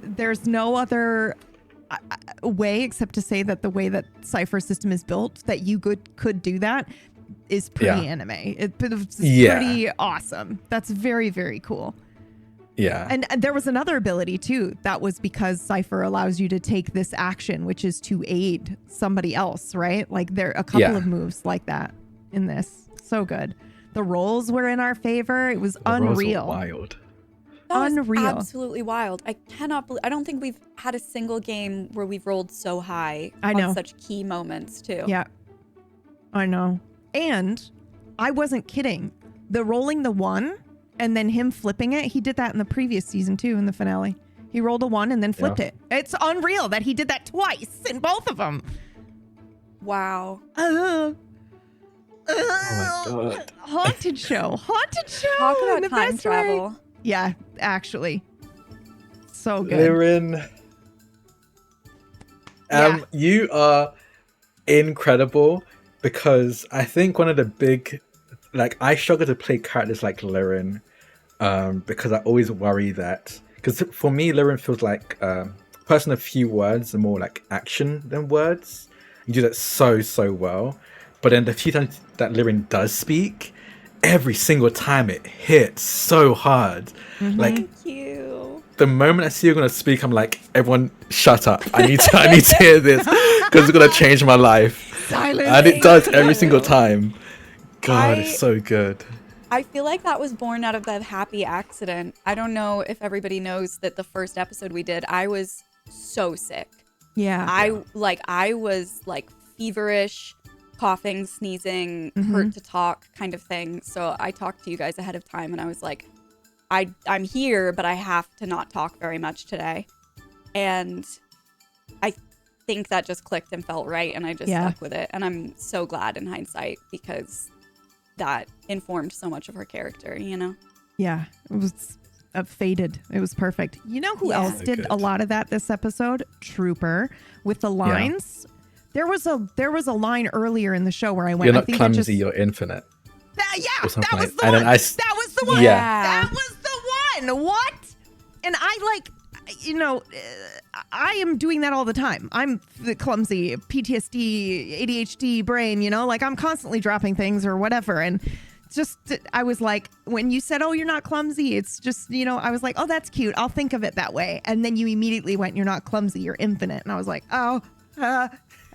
there's no other way except to say that the way that Cypher's system is built, that you could do that is pretty anime. It's pretty awesome. That's very, very cool. Yeah. And there was another ability too. That was because Cypher allows you to take this action, which is to aid somebody else, right? Like there are a couple of moves like that in this. So good. The rolls were in our favor. It was unreal. Wild. That was Unreal. absolutely wild. I cannot believe. I don't think we've had a single game where we've rolled so high I know. on such key moments too. Yeah, I know. And I wasn't kidding. The rolling the 1 and then him flipping it, he did that in the previous season too, in the finale. He rolled a 1 and then flipped it. It's unreal that he did that twice in both of them. Wow. Oh my god. Haunted show. Talk in about the time best travel. way. Yeah, actually. So good. Lyrin. You are incredible, because I think one of the big, like, I struggle to play characters like Lyrin, because I always worry that, because for me, Lyrin feels like a person of few words and more like action than words. You do that so well. But then the few times that Lyrin does speak, every single time it hits so hard. Mm-hmm. Like, Thank you. the moment I see you're gonna speak, I'm like, everyone, shut up! I need to hear this because it's gonna change my life. Silence. And it does every single time. God, it's so good. I feel like that was born out of that happy accident. I don't know if everybody knows that the first episode we did, I was so sick. Yeah. I was like feverish, coughing, sneezing, hurt to talk kind of thing. So I talked to you guys ahead of time and I was like, I'm here, but I have to not talk very much today. And I think that just clicked and felt right, and I just stuck with it. And I'm so glad in hindsight, because that informed so much of her character, you know? Yeah, it was faded. It was perfect. You know who else did good. a lot of that this episode? Trooper, with the lines. There was a line earlier in the show where I went, You're I not think clumsy, you're infinite. that was the And one. then That was the one. Yeah. That was the one. What? And I I am doing that all the time. I'm the clumsy PTSD, ADHD brain, like I'm constantly dropping things or whatever. And just, I was like, when you said, oh, you're not clumsy, it's just, I was like, oh, that's cute. I'll think of it that way. And then you immediately went, you're not clumsy, you're infinite. And I was like, oh, I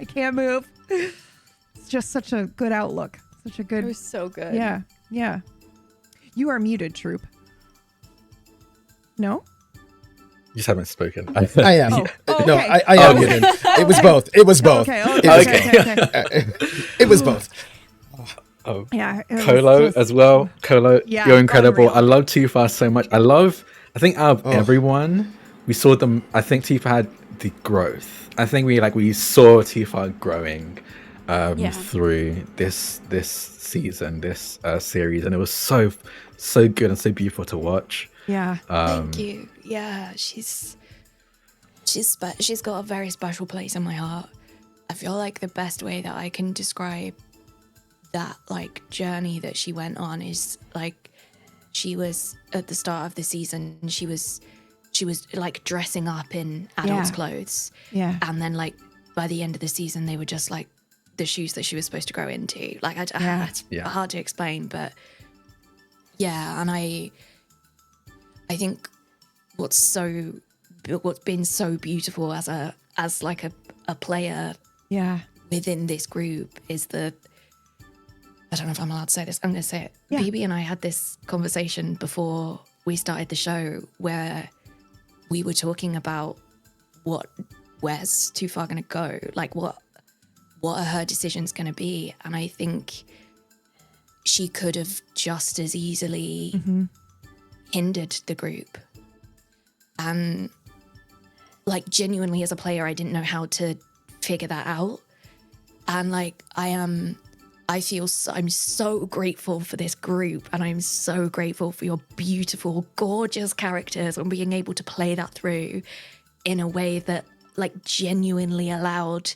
can't move. It's just such a good outlook. Such a good. It was so good. Yeah. Yeah. You are muted, Troop. No? You just haven't spoken. I am. Oh, No, okay. I am muted. It was both. It was both. Okay. It was both. Oh, Yeah. Kolo as well. Kolo, Yeah, you're incredible. unreal. I love Tifa so much. I think out of everyone, we saw them. I think Tifa had the growth. I think we saw Tifa growing through this season, this series, and it was so so good and so beautiful to watch. Yeah. Thank you. Yeah, she's got a very special place in my heart. I feel like the best way that I can describe that like journey that she went on is like she was at the start of the season, she was like dressing up in adults' clothes. Yeah. And then like by the end of the season they were just like the shoes that she was supposed to grow into. Like it's hard to explain, but yeah, and I think what's been so beautiful as like a player within this group is I don't know if I'm allowed to say this. I'm going to say it. Yeah. Phoebe and I had this conversation before we started the show where we were talking about where's Too Far going to go? Like what are her decisions going to be? And I think she could have just as easily hindered the group. And like genuinely as a player, I didn't know how to figure that out. And like I'm so grateful for this group, and I'm so grateful for your beautiful, gorgeous characters and being able to play that through in a way that like genuinely allowed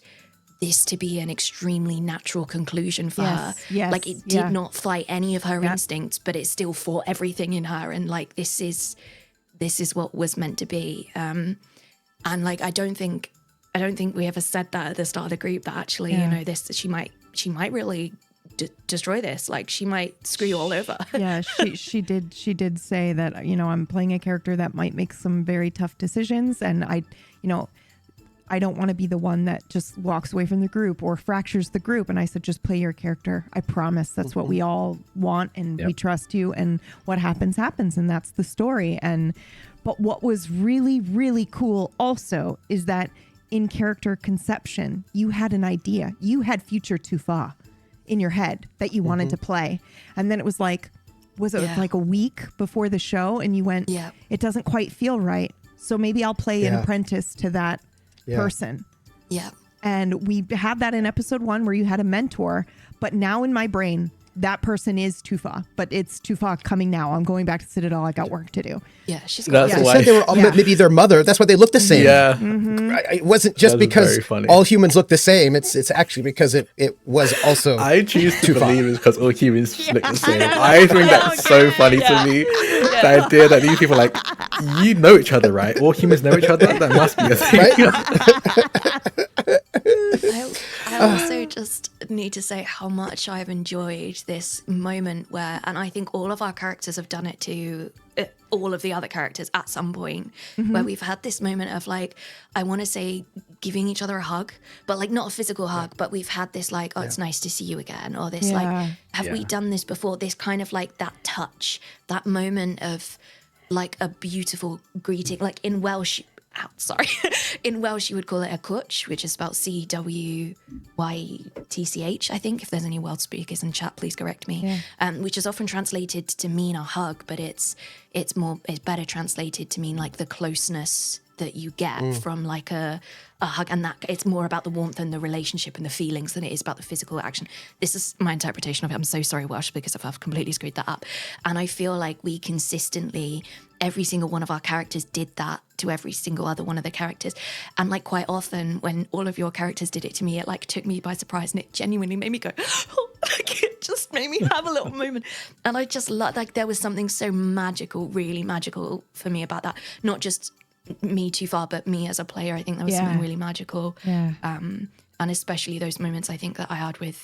this to be an extremely natural conclusion for her. Yes, like it did not fight any of her instincts, but it still fought everything in her, and like this is what was meant to be. And like I don't think we ever said that at the start of the group, that actually she might really destroy this. Like she might screw you all over. Yeah, she did say that, I'm playing a character that might make some very tough decisions, and I don't want to be the one that just walks away from the group or fractures the group. And I said, just play your character. I promise that's what we all want, and we trust you, and what happens, and that's the story. But what was really, really cool also is that in character conception, you had an idea. You had future Too Far in your head that you wanted to play. And then it was like, was it like a week before the show? And you went, it doesn't quite feel right. So maybe I'll play an apprentice to that person. Yeah. And we had that in episode 1 where you had a mentor. But now in my brain, that person is Too Far, but it's Too Far coming now. I'm going back to Citadel. I got work to do. Yeah, she's That's got why. Said they were maybe their mother. That's why they look the same. Yeah. It wasn't just That is because very funny. all humans look the same. It's actually because it was also. I choose to Too Far. believe it's because all humans look the same. I think that's so funny to me. The idea that these people are like, you know each other, right? All humans know each other. That must be a thing. I also just need to say how much I've enjoyed this moment where, and I think all of our characters have done it to all of the other characters at some point, where we've had this moment of like, I want to say giving each other a hug, but like not a physical hug, but we've had this like, oh, it's nice to see you again, or this like, have we done this before? This kind of like that touch, that moment of like a beautiful greeting, like in Welsh. In Welsh, you would call it a cwtch, which is spelled Cwytch, I think. If there's any Welsh speakers in chat, please correct me. Which is often translated to mean a hug, but it's better translated to mean like the closeness that you get from like a hug, and that it's more about the warmth and the relationship and the feelings than it is about the physical action. This is my interpretation of it. I'm so sorry, Welsh, because I've completely screwed that up. And I feel like we consistently, every single one of our characters did that to every single other one of the characters. And like quite often when all of your characters did it to me, it like took me by surprise, and it genuinely made me go, oh, like it just made me have a little moment. And I just like there was something so magical, really magical for me about that. Not just me Too Far, but me as a player. I think there was something really magical. And especially those moments I think that I had with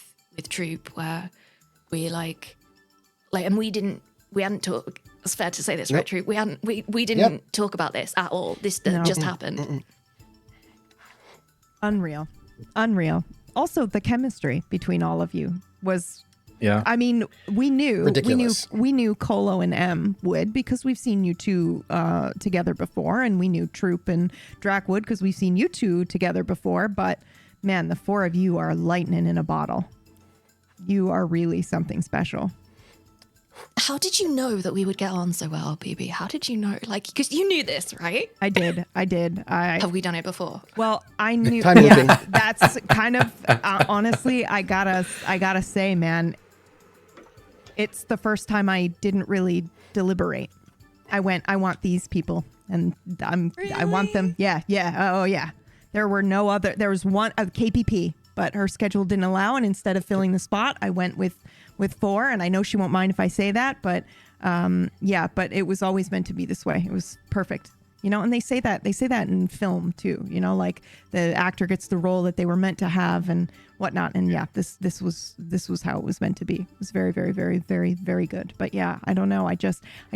Troop, where we like and we hadn't talked. It's fair to say this, right, Troop? We didn't talk about this at all. This just happened. Unreal. Also, the chemistry between all of you was. Yeah. I mean, we knew Ridiculous. Kolo and Em would, because we've seen you two together before, and we knew Troop and Drak would because we've seen you two together before. But man, the four of you are lightning in a bottle. You are really something special. How did you know that we would get on so well, BB? How did you know? Like, because you knew this, right? I did. Have we done it before? Well, I knew. Time moving. That's kind of honestly. I gotta say, man. It's the first time I didn't really deliberate. I want these people, and I want them. Yeah. Oh yeah. There was one KPP, but her schedule didn't allow, and instead of filling the spot, I went with 4, and I know she won't mind if I say that, but but it was always meant to be this way. It was perfect. And they say that in film too, like the actor gets the role that they were meant to have and whatnot. And this was how it was meant to be. It was very, very, very, very, very good. But yeah, I don't know. I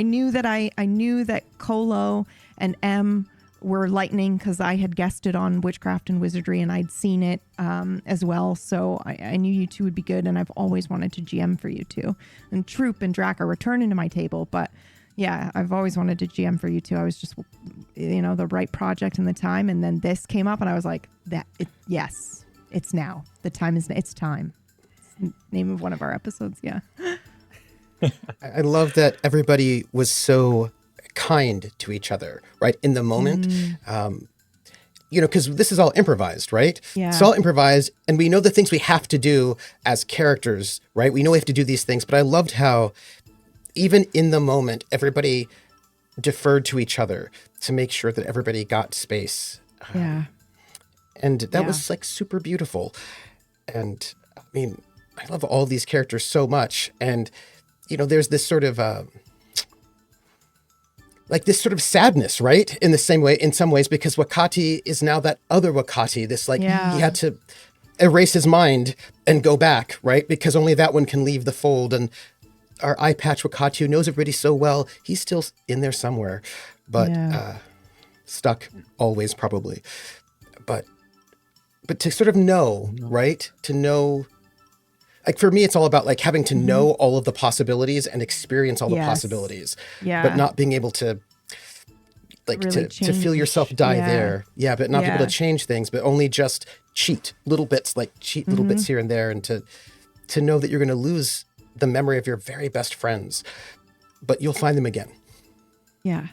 knew that Kolo and Em were lightning because I had guessed it on Witchcraft and Wizardry and I'd seen it as well. So I knew you two would be good, and I've always wanted to GM for you two. And Troop and Drac are returning to my table, but yeah, I've always wanted to GM for you two. I was just, the right project and the time, and then this came up, and I was like, yes, it's now. The time is, it's time. It's the name of one of our episodes, yeah. I love that everybody was so kind to each other, right? In the moment, because this is all improvised, right? Yeah. It's all improvised, and we know the things we have to do as characters, right? We know we have to do these things, but I loved how even in the moment, everybody deferred to each other to make sure that everybody got space. Yeah. And that was like super beautiful. And I mean, I love all these characters so much. And, there's this sort of, this sort of sadness, right? In some ways, because Wakati is now that other Wakati, he had to erase his mind and go back, right? Because only that one can leave the fold. And our eye patch Wakati, who knows everybody so well, he's still in there somewhere, but stuck always probably. But to sort of know, right? To know, like for me, it's all about like having to know all of the possibilities and experience all the possibilities, but not being able to like really to feel yourself die there. Yeah, but not be able to change things, but only just cheat little bits here and there, and to know that you're going to lose the memory of your very best friends, but you'll find them again. Yeah.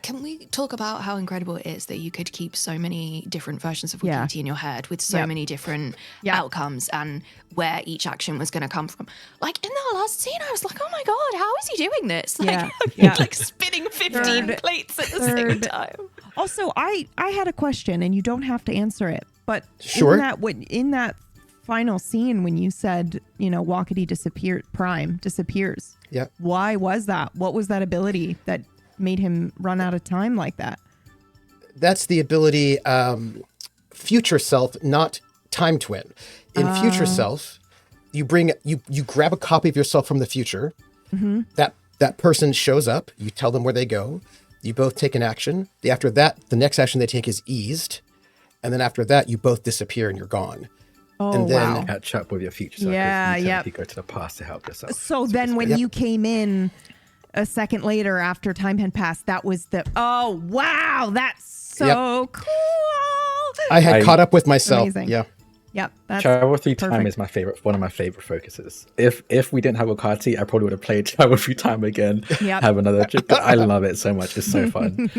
Can we talk about how incredible it is that you could keep so many different versions of Wakati in your head with so many different outcomes and where each action was going to come from? Like in that last scene, I was like, oh my God, how is he doing this? Like spinning 15 plates at the same time. Also, I had a question, and you don't have to answer it, but sure. in that final scene when you said, Wakati Prime disappears. Yeah. Why was that? What was that ability that made him run out of time like that? That's the ability, future self, not time twin. In future self, you grab a copy of yourself from the future. Mm-hmm. That person shows up. You tell them where they go. You both take an action. After that, the next action they take is eased. And then after that, you both disappear and you're gone. Oh, and then wow. catch up with your future self. You go to the past to help yourself. So then when you came in a second later after time had passed, that was oh, wow, that's so cool. I had caught up with myself. Amazing. Yeah. Yep. That's Travel through perfect. time is one of my favorite focuses. If we didn't have Wakati, I probably would have played Travel Through Time again. Yep. Have another trip. I love it so much. It's so fun.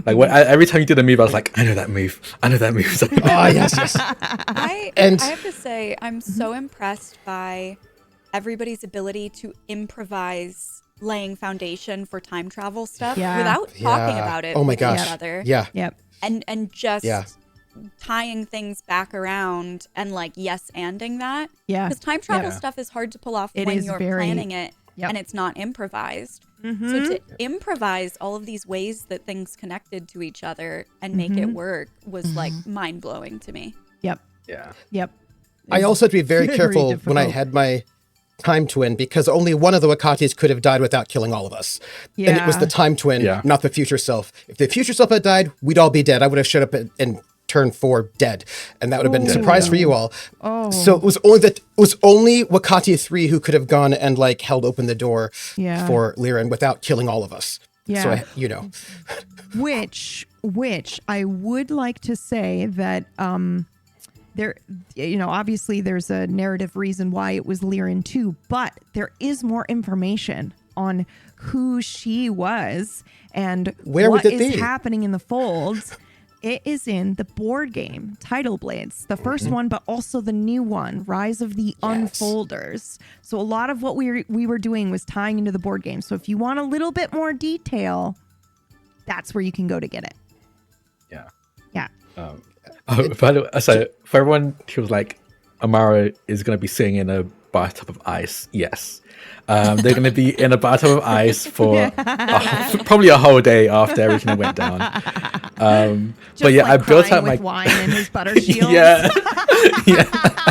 Like every time you did a move, I was like, I know that move. Oh yes. I have to say, I'm so impressed by everybody's ability to improvise laying foundation for time travel stuff without talking about it with each other. Yeah. Yep. And just tying things back around and like yes-anding that. Yeah. Because time travel stuff is hard to pull off when you're planning it and it's not improvised. Mm-hmm. So to improvise all of these ways that things connected to each other and make it work was like mind-blowing to me. Yep. Yeah. Yep. I also had to be very careful when I had my time twin, because only one of the Wakatis could have died without killing all of us. Yeah. And it was the time twin, not the future self. If the future self had died, we'd all be dead. I would have showed up and turn 4 dead, and that would have been a surprise for you all. So it was only Wakati 3 who could have gone and like held open the door for Liren without killing all of us. So which I would like to say that there, obviously there's a narrative reason why it was Liren too, but there is more information on who she was and where what would it is be? happening in the folds. It is in the board game Tidal Blades, the first one, but also the new one, Rise of the Unfolders. So a lot of what we were doing was tying into the board game. So if you want a little bit more detail, that's where you can go to get it. Yeah. Yeah. By the way, so for everyone who was like, Amara is going to be sitting in a bathtub of ice. Yes. They're going to be in a bathtub of ice for probably a whole day after everything went down. But yeah, like I built out with my wine and his butter shield. yeah.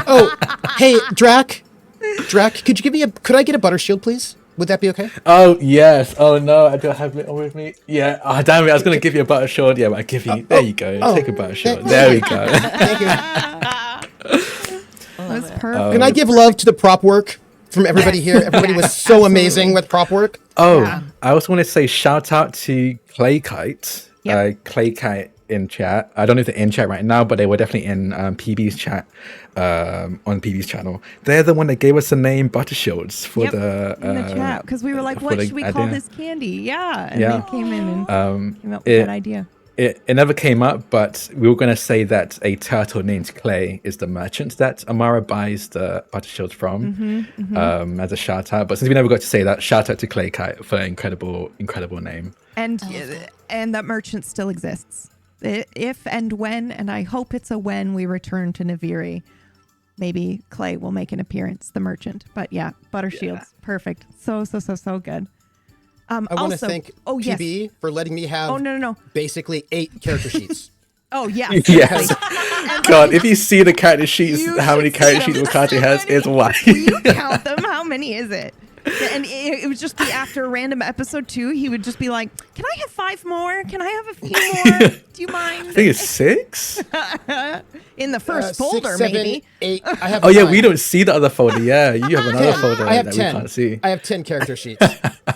Oh, hey, Drac, could I get a butter shield, please? Would that be okay? Oh yes. Oh no, I don't have it with me. Yeah. Oh damn it! I was going to give you a butter shield. Yeah, but I give you. There you go. Take a butter shield. There we go. Thank you. That's perfect. Can I give love to the prop work from everybody here? Everybody was so amazing with prop work. Oh, I also want to say shout out to Claykite. Claykite in chat. I don't know if they're in chat right now, but they were definitely in PB's chat on PB's channel. They're the one that gave us the name Buttershields for in the chat, because we were like, what should we call this candy? Yeah, and they came in and came up with that idea. It never came up, but we were going to say that a turtle named Clay is the merchant that Amara buys the Buttershields from as a shout out. But since we never got to say that, shout out to Claykite for an incredible name. And that merchant still exists. If and when, and I hope it's a when, we return to Naviri, maybe Clay will make an appearance, the merchant. But yeah, butter shields, perfect. So good. I want to thank PB for letting me have basically 8 character sheets. Oh, yeah. Yes. God, if you see the character sheets, how many character sheets Wakati has, it's wild. Will you count them? How many is it? And it would just be after a random episode 2, he would just be like, can I have 5 more? Can I have a few more? Do you mind? I think it's 6. In the first 6, folder, 7, maybe. 8. I have 9. nine. We don't see the other folder. Yeah, you have another folder I have that 10. we can't see. I have 10 character sheets.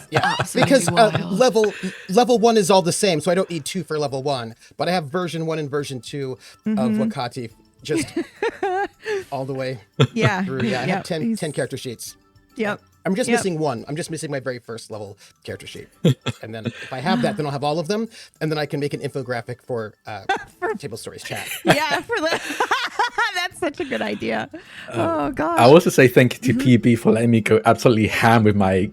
Yeah, because level 1 is all the same, so I don't need 2 for level 1. But I have version 1 and version 2 of Wakati, just all the way through. Yeah, I have 10 character sheets. Yep. I'm just missing 1. I'm just missing my very first level character sheet. And then if I have that, then I'll have all of them. And then I can make an infographic for Tablestory's chat. Yeah, that's such a good idea. Oh, gosh. I also say thank you to PB for letting me go absolutely ham with my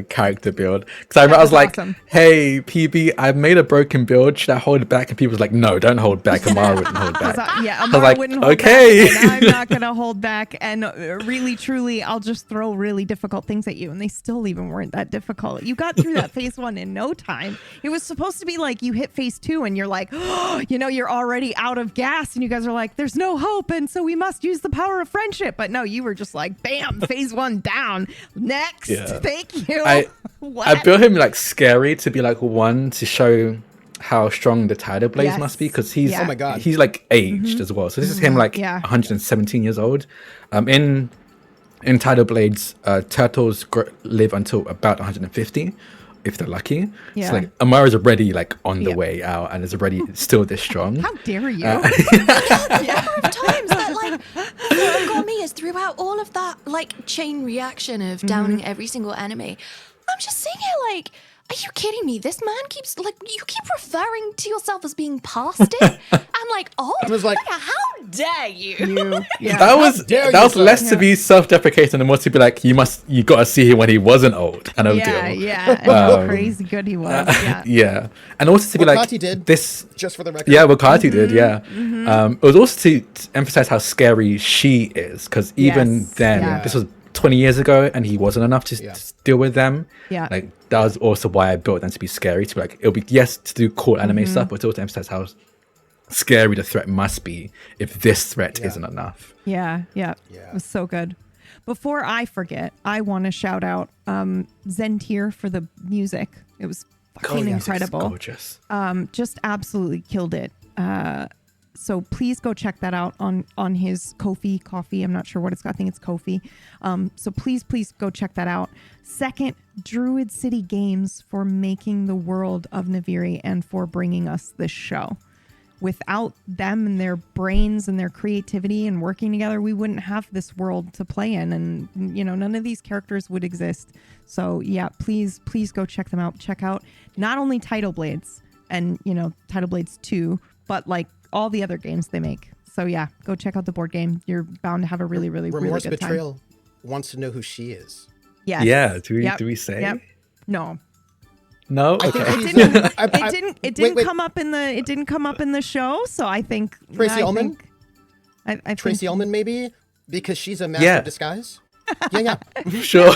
character build, because I was like, awesome. Hey PB, I've made a broken build, should I hold it back? And people was like, no, don't hold back. Amara wouldn't hold back. Amara wouldn't hold back, and I'm not gonna hold back, and really truly I'll just throw really difficult things at you, and they still even weren't that difficult. You got through that phase 1 in no time. It was supposed to be like you hit phase 2 and you're like, oh, you're already out of gas, and you guys are like, there's no hope, and so we must use the power of friendship. But no, you were just like, bam, phase 1 down, next. Thank you. I built him like scary to be like 1 to show how strong the Tidal Blades must be, because he's oh my God, he's like aged as well. So this is him like 117 years old. In Tidal Blades, turtles live until about 150 if they're lucky. So like Amara's already like on the way out and is already still this strong. How dare you? Number of times that like got me is throughout all of that like chain reaction of downing every single enemy. I'm just sitting here like, are you kidding me? This man keeps like, you keep referring to yourself as being past it. I'm like, oh, I was like, how dare you? That was less to be self-deprecating and more to be like, you got to see him when he wasn't old kind of deal. And how crazy good he was. And also to be like, did this just for the record. Yeah, Wakati did. It was also to emphasize how scary she is, because even then, this was 20 years ago, and he wasn't enough to deal with them. Like that was also why I built them to be scary, to be like, it'll be to do cool anime stuff, but to also emphasize how scary the threat must be if this threat isn't enough. It was so good. Before I forget, I want to shout out Zentier for the music. It was fucking incredible. Gorgeous. Just absolutely killed it. So please go check that out on his Ko-fi coffee. I'm not sure what it's got. I think it's Ko-fi. So please go check that out. Second, Druid City Games for making the world of Naviri and for bringing us this show. Without them and their brains and their creativity and working together, we wouldn't have this world to play in, and none of these characters would exist. So please go check them out. Check out not only Tidal Blades and Tidal Blades 2, but like all the other games they make. So yeah, go check out the board game. You're bound to have a really, really, Remorse really good Betrayal time. wants to know who she is. Yes. Yeah. Do we say? Yep. No. No. I Okay. think It didn't come up in the show. So I think Tracy Ullman. I think Tracy Ullman, maybe because she's a master of disguise. Yeah. Sure.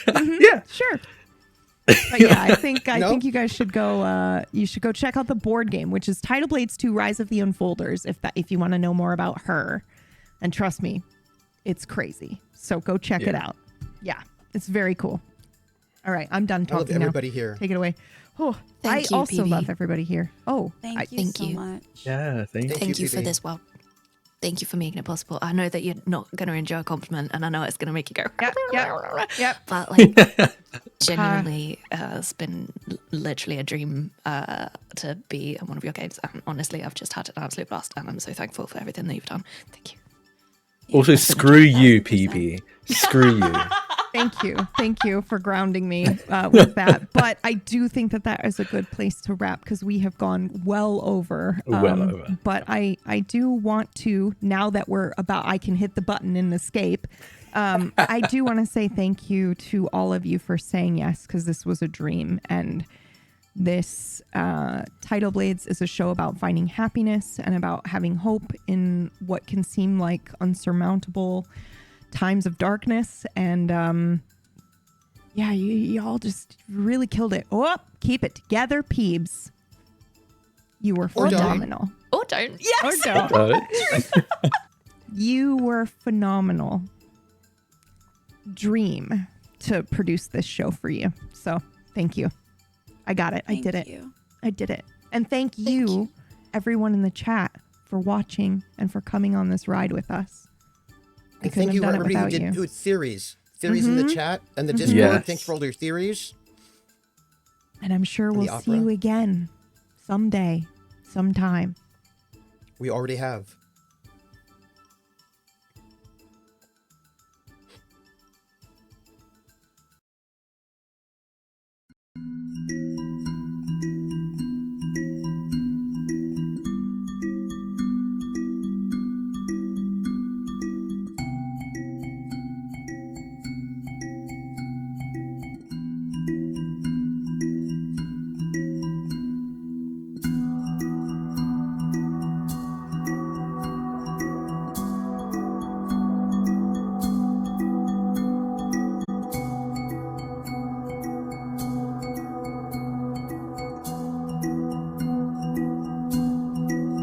Yeah. Sure. But yeah, I think you guys should go. You should go check out the board game, which is Tidal Blades 2: Rise of the Unfolders. If you want to know more about her, and trust me, it's crazy. So go check it out. Yeah, it's very cool. All right, I'm done talking. I love everybody here. Take it away. Oh, Thank you, I also PB. love everybody here. Oh, Thank you so much. Yeah. Thank you for PB. this. Well, thank you for making it possible. I know that you're not going to enjoy a compliment, and I know it's going to make you go. Yep. But like, genuinely, it's been literally a dream to be in one of your games. And honestly, I've just had an absolute blast, and I'm so thankful for everything that you've done. Thank you. Also, screw you, PB. Screw you. Thank you for grounding me with that. But I do think that is a good place to wrap because we have gone well over. But I do want to, now that I can hit the button and escape. I do want to say thank you to all of you for saying yes, because this was a dream. And this Tidal Blades is a show about finding happiness and about having hope in what can seem like unsurmountable times of darkness. And yeah, you all just really killed it. Oh, keep it together, Peebs. You were phenomenal. Or don't. Yes. Or don't. You were phenomenal. Dream to produce this show for you. So thank you. I got it. I did it. I did it. And thank you, everyone in the chat, for watching and for coming on this ride with us. And thank you, everybody who did good theories. Theories in the chat and the Discord. Yes. Thanks for all your theories. And I'm sure we'll see you again someday, sometime. We already have.